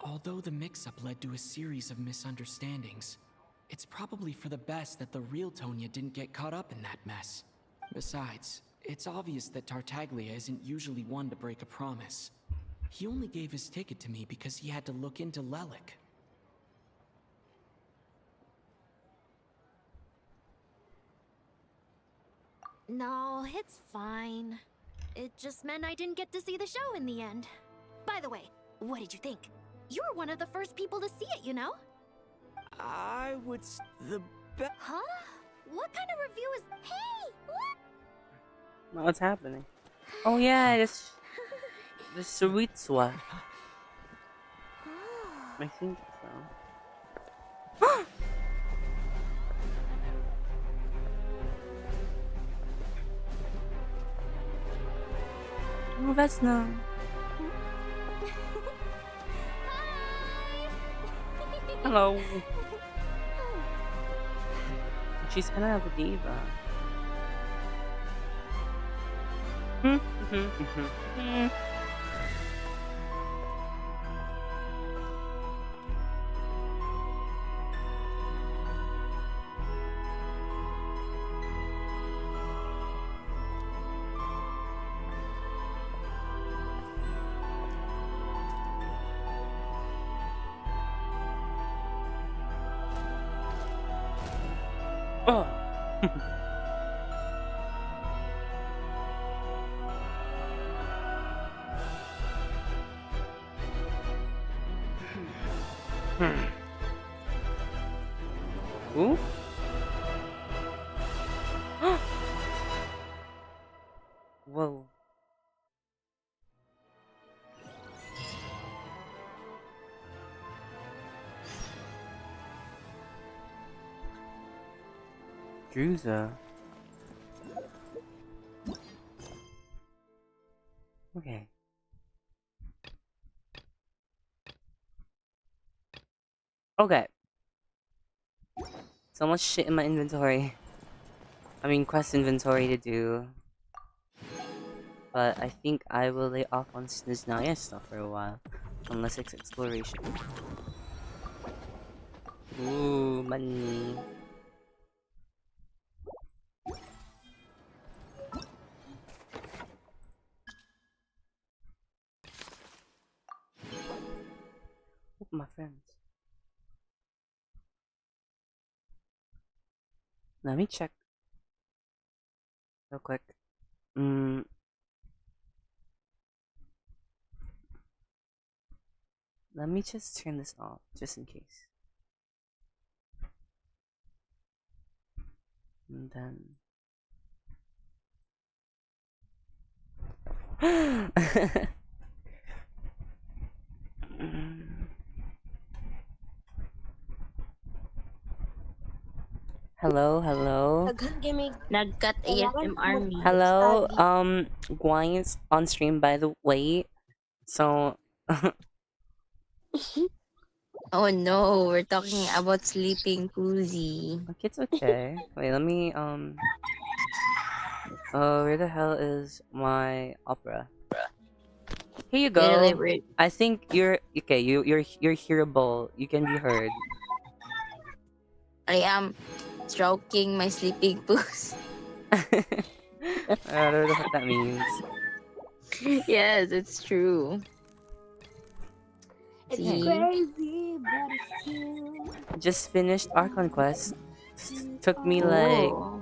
Although the mix-up led to a series of misunderstandings, it's probably for the best that the real Tonya didn't get caught up in that mess. Besides, it's obvious that Tartaglia isn't usually one to break a promise. He only gave his ticket to me because he had to look into Lelik. No, it's fine. It just meant I didn't get to see the show in the end. By the way, what did you think? You were one of the first people to see it, you know? I would the best. Huh? What kind of review is... Hey! What? What's happening? Oh yeah, this Suitsua. I think so. Oh, that's not. Hello. She's kind of a diva. Oh. Ooh. Whoa. Druza. Okay. Okay. So much shit in my inventory. I mean, quest inventory to do. But I think I will lay off on Sniznaya stuff for a while. Unless it's exploration. Ooh, money. Ooh, my friends. Let me check real quick. Let me just turn this off, just in case. And then... Hello, hello. Nagkat ASMR me. Hello, Guan's on stream by the way. So Oh no, we're talking about sleeping cozy. okay, it's okay. Wait, let me where the hell is my opera? Here you go. Literally, I think you're okay. You're hearable. You can be heard. I am stroking my sleeping puss. I don't know what that means. Yes, it's true. It's See? crazy, but it's true. Just finished Archon quest. Took me like Oh.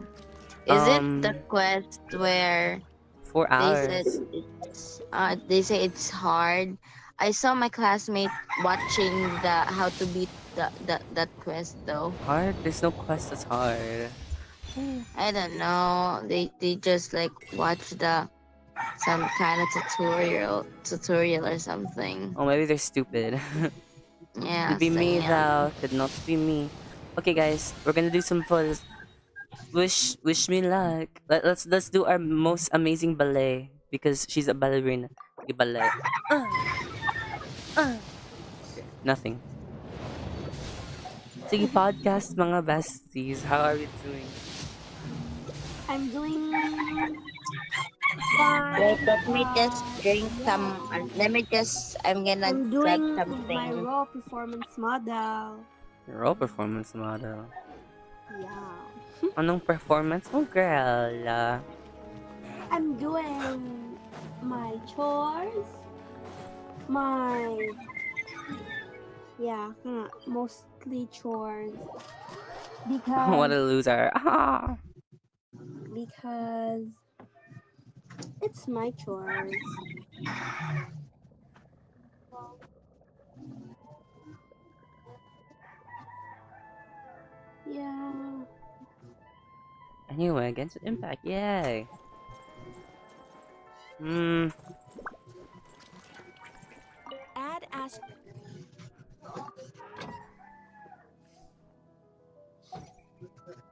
Is it the quest where 4 hours. they say it's hard? I saw my classmate watching the how to beat that quest though. Hard? There's no quest that's hard. I don't know. They just like watch some kind of tutorial or something. Oh, maybe they're stupid. Yeah, Could be me same. though. Could not be me. Okay, guys, we're gonna do some pulls. Wish me luck. Let's do our most amazing ballet because she's a ballerina. The ballet. Nothing. Sige, podcast mga besties. How are we doing? I'm doing Wait, fine. let me just drink some. I'm gonna I'm grab doing my something. raw performance model. Raw performance model. Yeah. Anong performance mo, girl? I'm doing my chores. Mostly chores. What a Because loser. because it's my chores. Yeah. Anyway, Genshin Impact, yay! Add as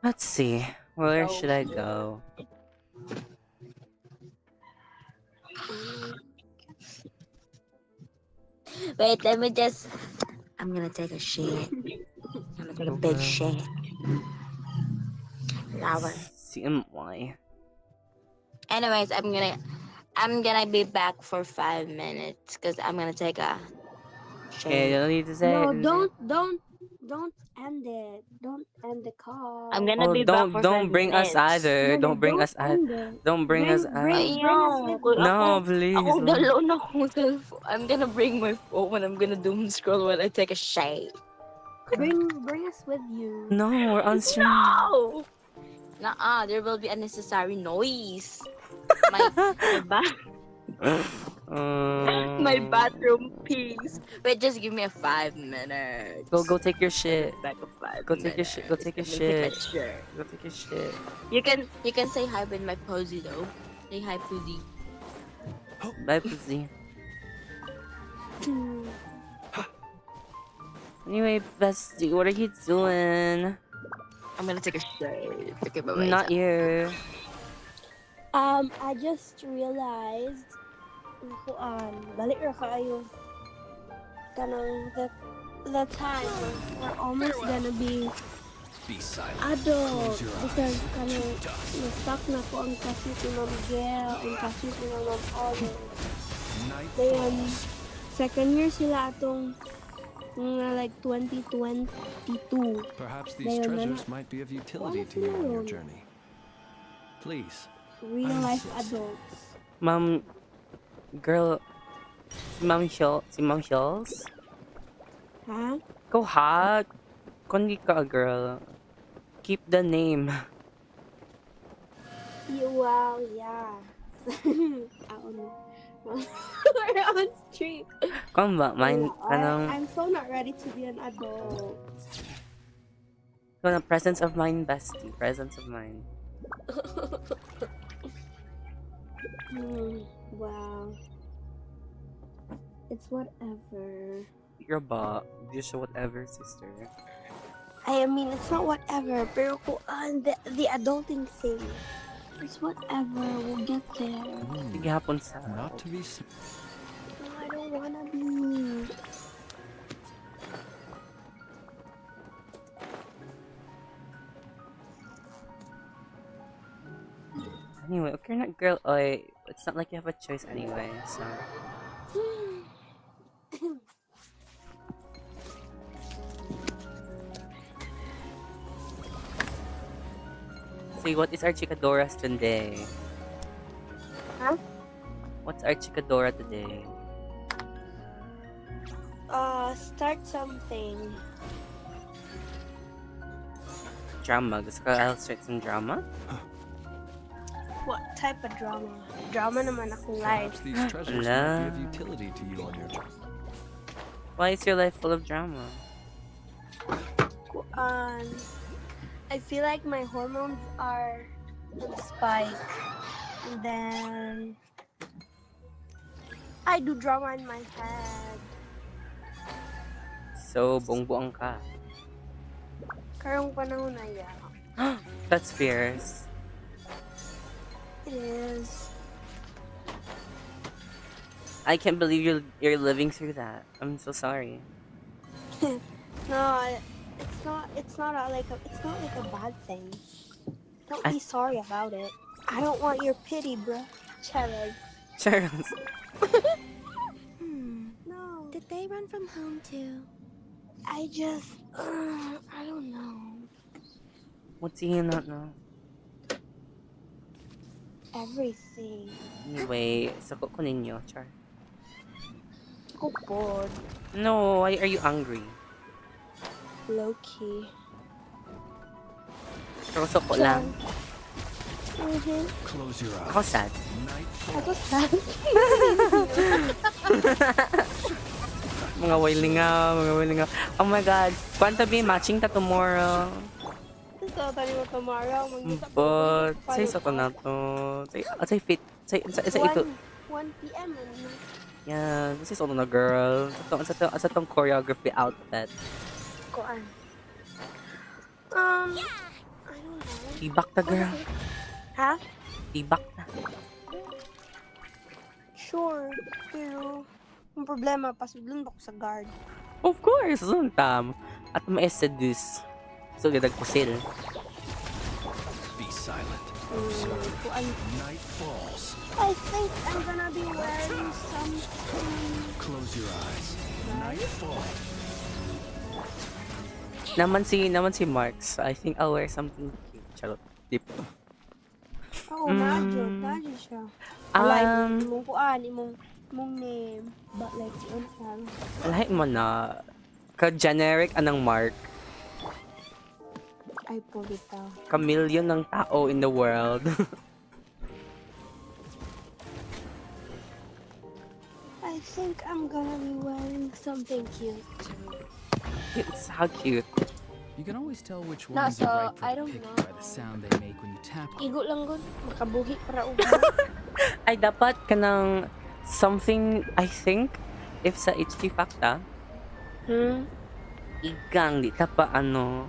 Let's see. Where should I go? Wait, let me just. I'm gonna take a shit. I'm gonna take a big shit. Flower. CMY. Anyways, I'm gonna be back for 5 minutes because I'm gonna take a Okay, shit. you don't need to say No, it. don't end it. Don't end the call. I'm gonna Oh, be back for 5 don't bring us minutes. either. No, Don't bring don't us either. end it. Don't bring us out. Bring us with you. No, please. Ako dalo na ako sa I'm gonna bring my phone when I'm gonna doom scroll when I take a shit. Bring us with you. No, we're on stream. No! Nuh-uh, there will be unnecessary noise. My bathroom piece. Wait, just give me a 5 minutes. Go take your shit. Back of 5 Go take your shit. Go take your Let me take shit. a shit. Go take your shit. You can say hi with my posy though. Say hi, Posy. Bye, pussy. Anyway, bestie, what are you doing? I'm gonna take a shit. Okay, bye-bye. Not you. I just realized balik ra kayo. Kanang the time we're almost gonna be silent. adult Close your because eyes. kanang na-stuck na ko ang classmate ni Ma'am Gail and classmate ni Ma'am Olive. Then, second year sila atong mga like 2022. Perhaps these Dayon, treasures might be of utility to you on your journey. Please. Real life adults. Mom, girl, si Mom Hills? Huh? Go hot. Kung di ka a girl, keep the name. Well, yeah. I don't know. We're on stream. Kung ba, mine, I'm so not ready to be an adult. Presence of mind, bestie. Presence of mind. Wow. It's whatever. You're ba? Just whatever, sister. I mean, it's not whatever, pero the adulting thing. It's whatever, we'll get there. Sige hapon sa. Not to be. No, I don't wanna be. Anyway, okay na girl, oy. It's not like you have a choice anyway, so. See, what is our Chicadoras today? Huh? What's our Chicadora today? Start something. Drama. Gusto ka I'll start some drama? What type of drama? Drama naman akong life. Perhaps these treasures might be of utility to you on your journey. Why is your life full of drama? I feel like my hormones are on spike. And then I do drama in my head. So, buong-buong ka. Karong panahon na yan. That's fierce. It is. I can't believe you're living through that. I'm so sorry. No, it's not like a bad thing. Don't be sorry about it. I don't want your pity, bruh. Charles. Charles. No. Did they run from home too? I don't know. What do you not know? Everything. Anyway, sagot ko ninyo, Char. Ako bored. No, why are you angry? Low key. Roso ko lang. Close your eyes. Ako sad. Ako sad. Mga wailingaw. Oh my god. Want to be matching ta tomorrow? So, tani mo tomorrow, mag-usap But say sa to na to. Say fit. Say ito. 1 p.m. ano? Yeah, this is all na girl. Sa tong choreography outfit. Kuan. I don't know. Tibak na girl. Ha? Tibak na. Sure. Pero, ang problema, pasudlon ba ko sa guard? Of course, suntam. At ma-seduce. So, gadag pusil. Be silent. Kuan. Night falls. I think I'm gonna be wearing something. Close your eyes. Night falls. Naman si Marks. I think I'll wear something cute. Charot. Dip. Oo, nadyo siya. Imong kuan, imong name. But like, yun lang. Lahat mo na. Ka-generic anang Mark. Ay, po bitaw. Kamilyon ng tao in the world. I think I'm gonna be wearing something cute. It's how cute. You can always tell which Nah, ones so, are right for I the don't pick know. by the sound they make when you tap on them. Igo lang gud, makabuhi para ubo. Ay, dapat ka ng something, I think, if sa HT Facta, igang, di ka pa ano.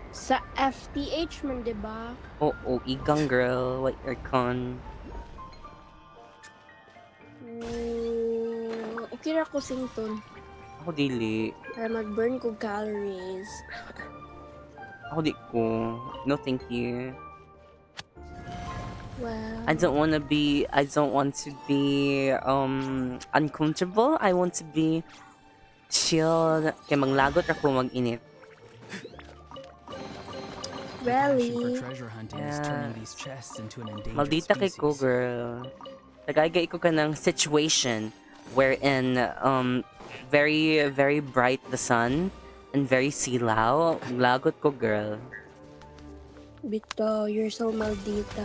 Sa FTH man, diba? Oo, igang girl, white Archon. Okay ra ko sington. Ako dili. Para mag-burn ko calories. Ako di ko. No, thank you. Well, I don't want to be uncomfortable. I want to be chill. Kaya manglagot ako mag-init. really? Passion for treasure hunting is turning these chests into an endangered Maldita kay species. ko, girl. Nagagay ko ka ng situation wherein very, very bright the sun and very silaw. Lagot ko, girl. Bito, you're so maldita.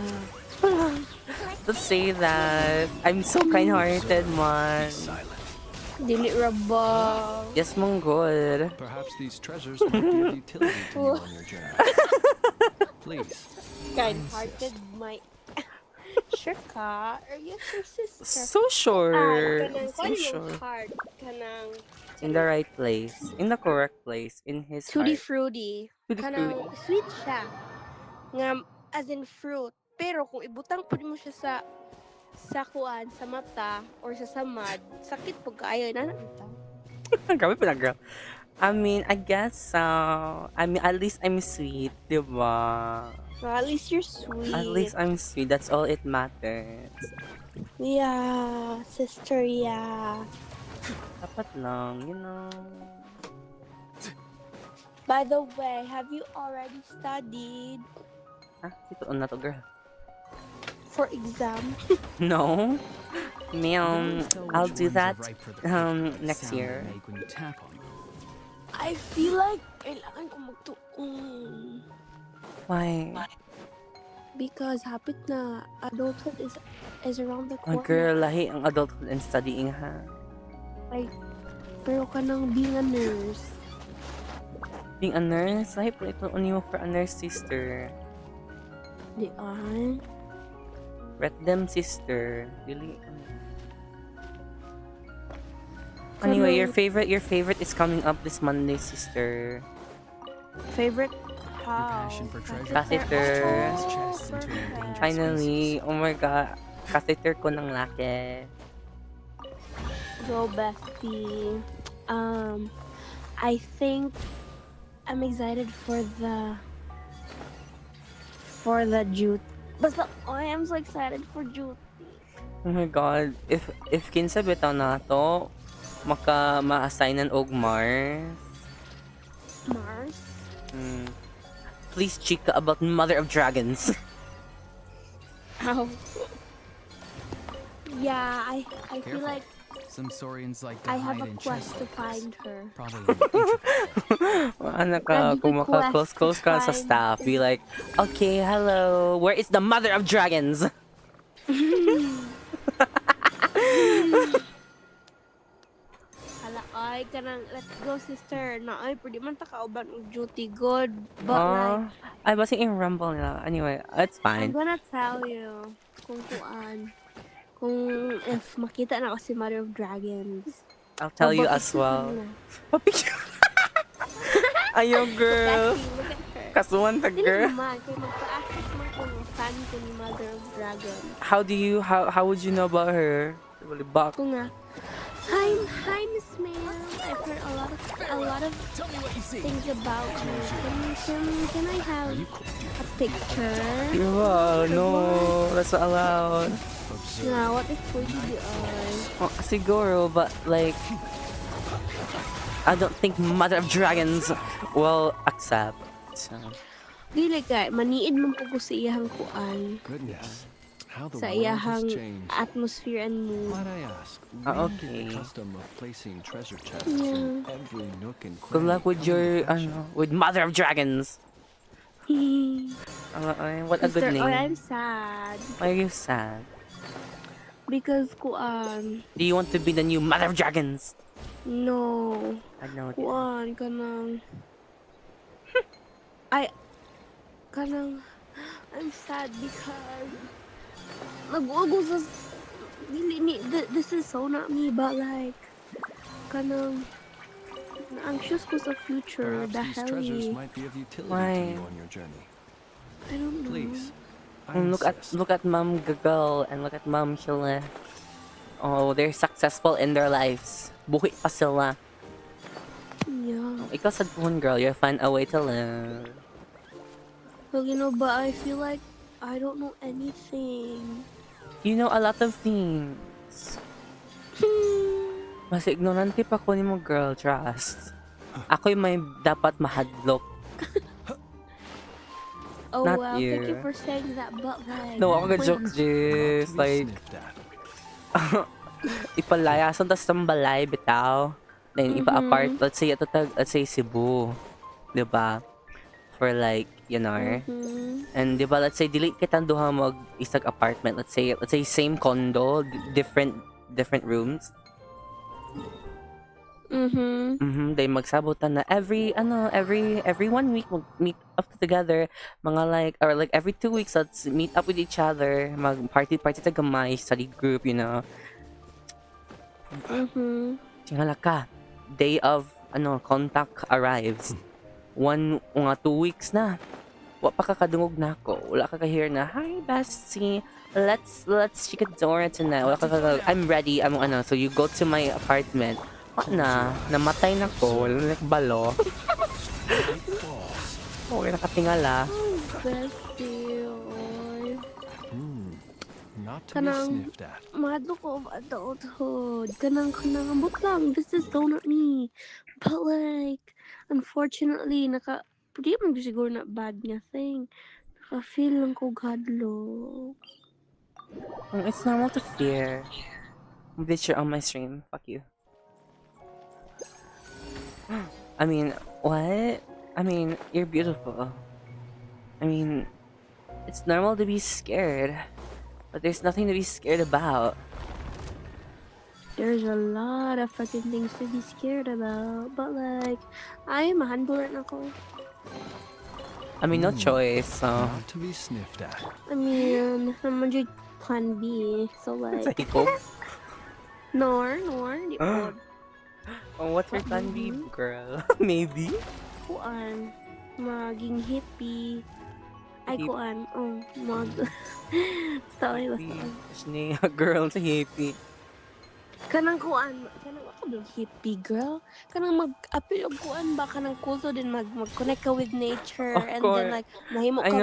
Don't say that. I'm so kind-hearted, man. Dili raba. Yes, mong good. Perhaps these treasures might be of utility to you on your journey. Please. Kind-hearted, my... Sure ka? Are you your sister? So sure. Kanang, So kanang sure. heart. Kanang... In the right place. In the correct place. In his Tutti heart. fruity. Tutti Kanang frutti. sweet siya. Nga, as in fruit. Pero kung ibutang po mo siya sa kuan, sa mata, or sa samad, sakit po kaayo. Nananta. Grabe pa na, girl. I mean, I guess, at least I'm sweet, diba? At least you're sweet. At least I'm sweet. That's all it matters. Yeah, sister, yeah. Dapat lang, you know. By the way, have you already studied Ito na to, girl. for exam? No. Ma'am, I'll do that next Sound year. they make when you tap on them. I feel like kailangan ko magtuon. Why? Because hapit na adulthood is around the Oh, corner. girl, lahi ang adulthood and studying, ha? Like, pero ka nang being a nurse. Being a nurse? Lahi po ito unimo for a nurse, sister. Di ay? Ret them, sister. Really? Anyway, your favorite is coming up this Monday, sister. Favorite? Your How? passion for treasure Catheter. turns chests into an endangered Finally, oh my god. Catheter ko ng laki. Go bestie. I think I'm excited for the Jute. Basta, I am so excited for Jute. Oh my god. If kinsa bitaw na to, ma-assignan og Mars. Mars? Please chika about Mother of Dragons. Ow. Yeah, I feel Careful. like Some Saurians like to I have hide a in quest chests to like find this. her. Probably in the future. Ano ka, kung maka-close ka sa staff, be like, okay, hello, where is the Mother of Dragons? Hala, ay, kanang let's go sister na ay pwede man ta kauban og duty good but like I wasn't in Rumble nila. Anyway, it's I'm fine. gonna tell you kung if makita na ako si Mother of Dragons. I'll tell you as well. Ayaw, girl. Look at her. Kasuhan ta, Dili girl. naman, kay magpa-assist man ko ng fan ko ni Mother of Dragons. How would you know about her? Bak. Ko nga. Hi, Miss Ma'am. I've heard a lot of things about her. Can I have a picture? No, that's not allowed. Yeah, what if we do Siguro, but like, I don't think Mother of Dragons will accept. So. Dili kay maniid man po ko sa iyahang kuan. Goodness. How the Sa world has iyahang changed. atmosphere and mood. Might I ask, Okay. the custom of placing treasure chests Yeah. in every nook and Good cranny luck with your, with Mother of Dragons. What a good Sister, name. oh, I'm sad. Why are you sad? Because kuan. Do you want to be the new Mother of Dragons? No. I know. Kuan kanang I'm sad because nag-ugo sa this is so not me but like kanang anxious ko sa future Perhaps these treasures dahil might be of utility Why? to you on your journey. I don't know. Please. Look at Mom Gagal and look at Mom Sheila. Oh, they're successful in their lives. Buhay pa sila. Yeah. Ikaw sa phone, girl. You'll find a way to live. Well, but I feel like I don't know anything. You know a lot of things. Mas ignorante pa ko ni mo, girl. Trust. Ako'y may dapat mahadlok. Oh Not well, thank you you. for saying that, but like No, ako ka-joke, Jis. Like, ipalayasan tas ng balay, bitaw. Then, ipa-apart. Let's say Cebu. Diba? For like, and diba, let's say, dili kitang duha mag-isag apartment. Let's say same condo, different rooms. They magsabutan na every 1 week we'll meet up together, mga like every 2 weeks let's meet up with each other, mag party ta gamay, study group, Tingala ka, day of contact arrives. 2 weeks na. Wa pa kakadungog na ako. Wala ka hear na, hi bestie, let's chikadora tonight. Wala ka I'm ready. So you go to my apartment. Namatay na ko. Wala na balo. Okay, nakatingala. bestie. Not to be sniffed at. Madlo ko of adulthood. Kanang ambot lang. This is so not me. But like, unfortunately, di man siguro na bad nga thing. Naka-feel lang ko gadlo. It's normal to fear. Bitch, you're on my stream. Fuck you. I mean, what? I mean, you're beautiful. I mean, it's normal to be scared. But there's nothing to be scared about. There's a lot of fucking things to be scared about. But like, I am a handler na ko. I mean, no choice, so... Not to be sniffed at. I mean, naman dyan plan B. So like... Sa hiko? Nor, di po. Oh, what's your plan B, girl? Maybe? Kuan, maging hippie. Ay, Hip- kuan, Sorry, basta. Girl, sa hippie. Kanang kuan, kanang ako ng hippie girl. Kanang mag-appeal og kuan ba kanang kuso din mag-connect ka with nature Of and course. then like mahimo I kang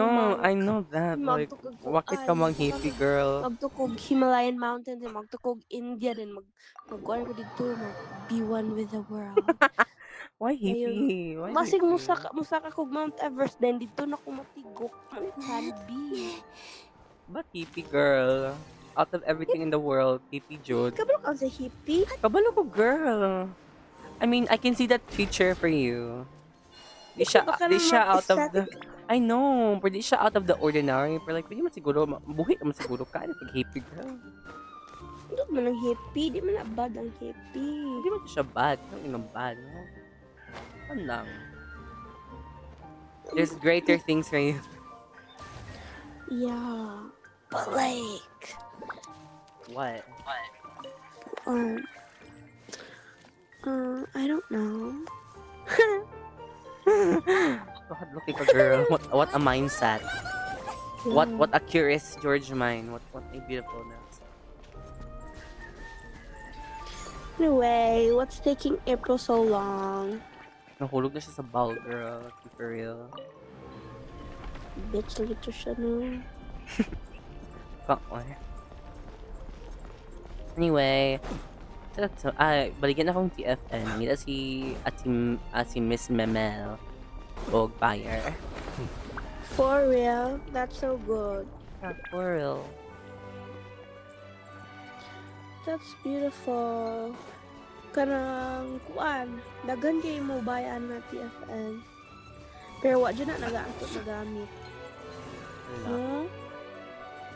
know that. Like, wakit ka mang hippie, girl. magtukog Himalayan mountains and magtukog India then magkuan ko dito be one with the world. Why hippie? Why Basig hippie? musaka kog Mount Everest then dito na ko matigok. Plan B. But hippie, girl. Out of everything in the world, hippie Jude. Kabalo ka sa hippie? Kabalo ko, girl. I mean, I can see that future for you. Di siya out of the... I know, pero di siya out of the ordinary. Pero like, pwede man siguro, buhay naman siguro ka na pag hippie, girl. Di man ang hippie. Di man na bad ang hippie. Hindi man siya bad. Hindi naman bad. No? Ano lang. There's greater things for you. Yeah. But like... What? I don't know. God, look at a girl. What a mindset. What a curious George mind. What a beautifulness. Anyway, what's taking April so long? Nahulog na siya sa ball, girl. Let's be for real. Bitch, lito siya no. Fuck, anyway, balikan akong TFN. Nila si Miss Memel o buyer. For real? That's so good. Yeah, for real. That's beautiful. Kanang kuan, daghan kay mo bayan na TFN. Pero wa dyan na nagaantot na gamit. No?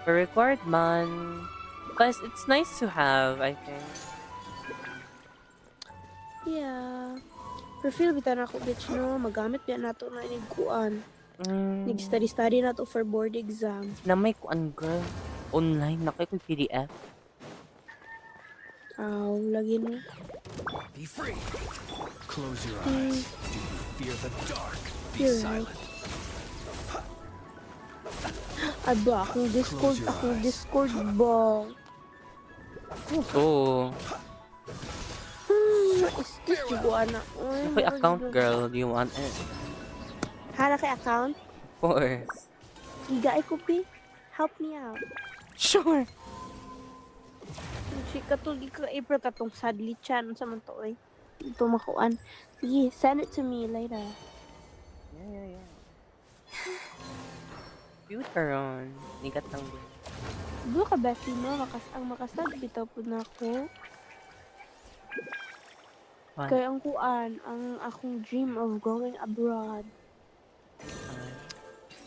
For record man. Because it's nice to have, I think. Yeah. Pero feel bitan ako, bitch, no? Magamit biya nato na inigkuan. Nag-study na to for board exam. Na may kuan, girl. Online, nakay kong PDF. Aw, lagi mo. Be free. Close your eyes. Do you fear the dark? Be You're silent. Ay ba, akong Discord ba? Oo. Is this Juana? May account, girl. Do you want it? Hana kay account? Of course. Higa ko, P. Help me out. Sure. Si katong April katong sadly chan sa man to eh. Ito makuan. Sige, send it to me later. Yeah. Computer on. Nikat lang din. Dua ka ba no? Makasad bitaw po na ako. What? Kaya ang kuan, ang akong dream of going abroad.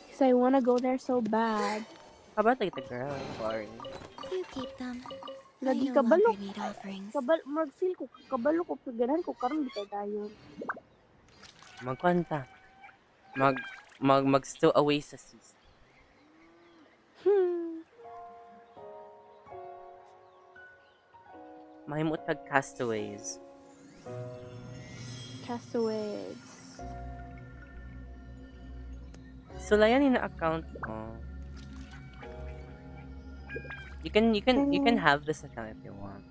Because I wanna go there so bad. How about like the girl? Sorry. You keep them. Lagi I no kabalo. longer need offerings. Mag-feel ko, kabalo ko, paganan ko, karon bitay dayon. Magkwanta. Mag-stow away sa seas. Mahimot tag castaways. Castaways. So layan na account mo. You can have this account if you want.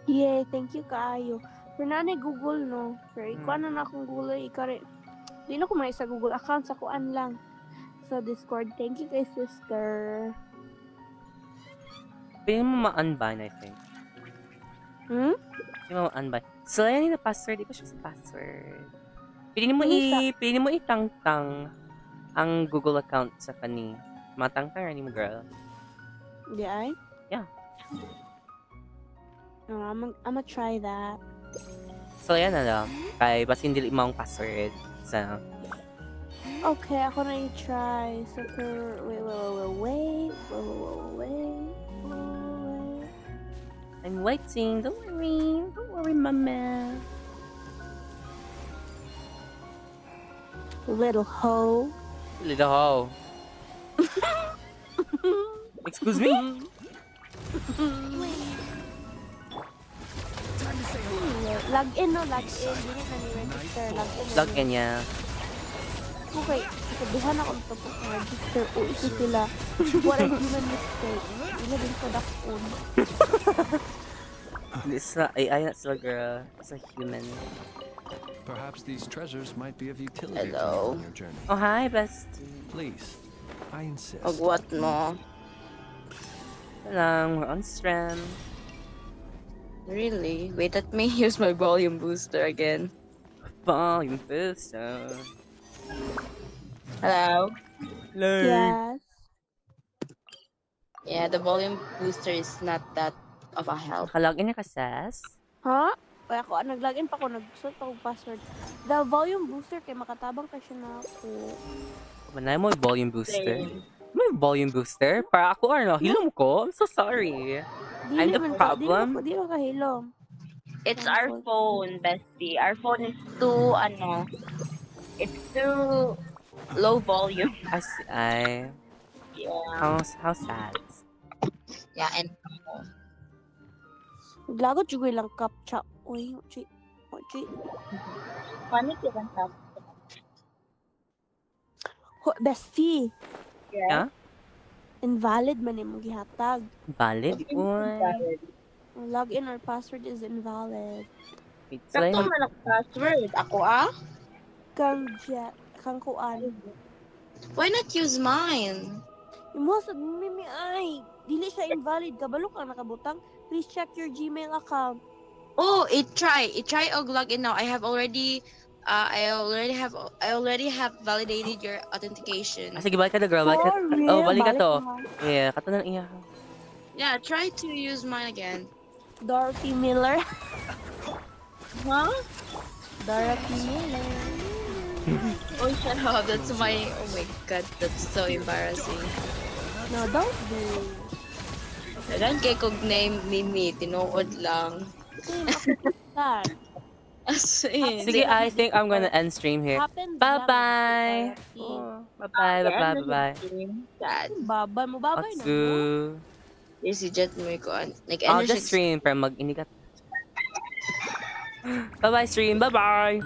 Yeah, thank you kaayo. Pero nanay Google no. Pero ikaw na akong Google ikare. Di na ko may sa Google account sa kuan lang. Sa Discord. Thank you kay sister. Pwede mo ma-unban, I think. Pwede mo ma-unban. So layan na password. Ito siya sa password. Pwede mo itangtang ang Google account sa kani. Matangtang ni mo, girl. Di ay? Yeah. No, I'ma try that. So, yan na lang. Kay, basin dili mo ang password. So, okay, ako na i-try. So, wait. I'm waiting. Don't worry, mama. Little hoe. Excuse me? Log in. Dili na ni-register. Log in niya. Okay, ikaduhan ako ito po register. O, ito sila. What a human mistake. Ila din ko dakon. It's not AI, not sila, girl. It's a human. Perhaps these treasures might be of utility Hello. to you on your journey. Oh, hi, bestie. Please, I insist. What mo? Lang, we're on stream. Really? Wait, let me use my volume booster again. Volume booster. Hello? Hello? Yes. Yeah, the volume booster is not that of a help. Nakalogin na ka, sis? Ha? Kaya ako, nag-login pa ako, nag-set ako password. The volume booster, kay makatabang kasi na ako. Manay mo yung volume booster. May volume booster? Para ako ano, hilom ko? I'm so sorry. I'm Dili the man ka, problem? dili ka kahilom. It's our phone, bestie. Our phone is too, it's too low volume. Yeah. How sad. Yeah, and Naglagot juga ilang captcha. Uy, uchi. Uchi. Paano ka tap? Bestie. Yeah? Invalid man imong gihatag. Valid? Uy. Login or password is invalid. It's like... Sakto man ang password. Ako Kang kuan. Why not use mine? Imo sa mimi ay. Dili siya invalid. Kabalo ka nakabutang. Please check your Gmail account. Oh, try og login now. I already have validated your authentication. Sige, balik ka na, girl. Balik ka. Oh, balik ka to. Yeah, kato na iya. Yeah, try to use mine again. Dorothy Miller. Huh? Dorothy Miller. Oh, shut up. That's my... Oh my god, that's so embarrassing. No, don't do. Dagan kay kog name Mimi, tinuod lang. Sige, I think I'm gonna end stream here. Bye-bye! Bye-bye. Babay mo, babay na. Otsu. Si Jet mo ko. I'll just stream para mag-inigat. Bye-bye stream. Bye-bye!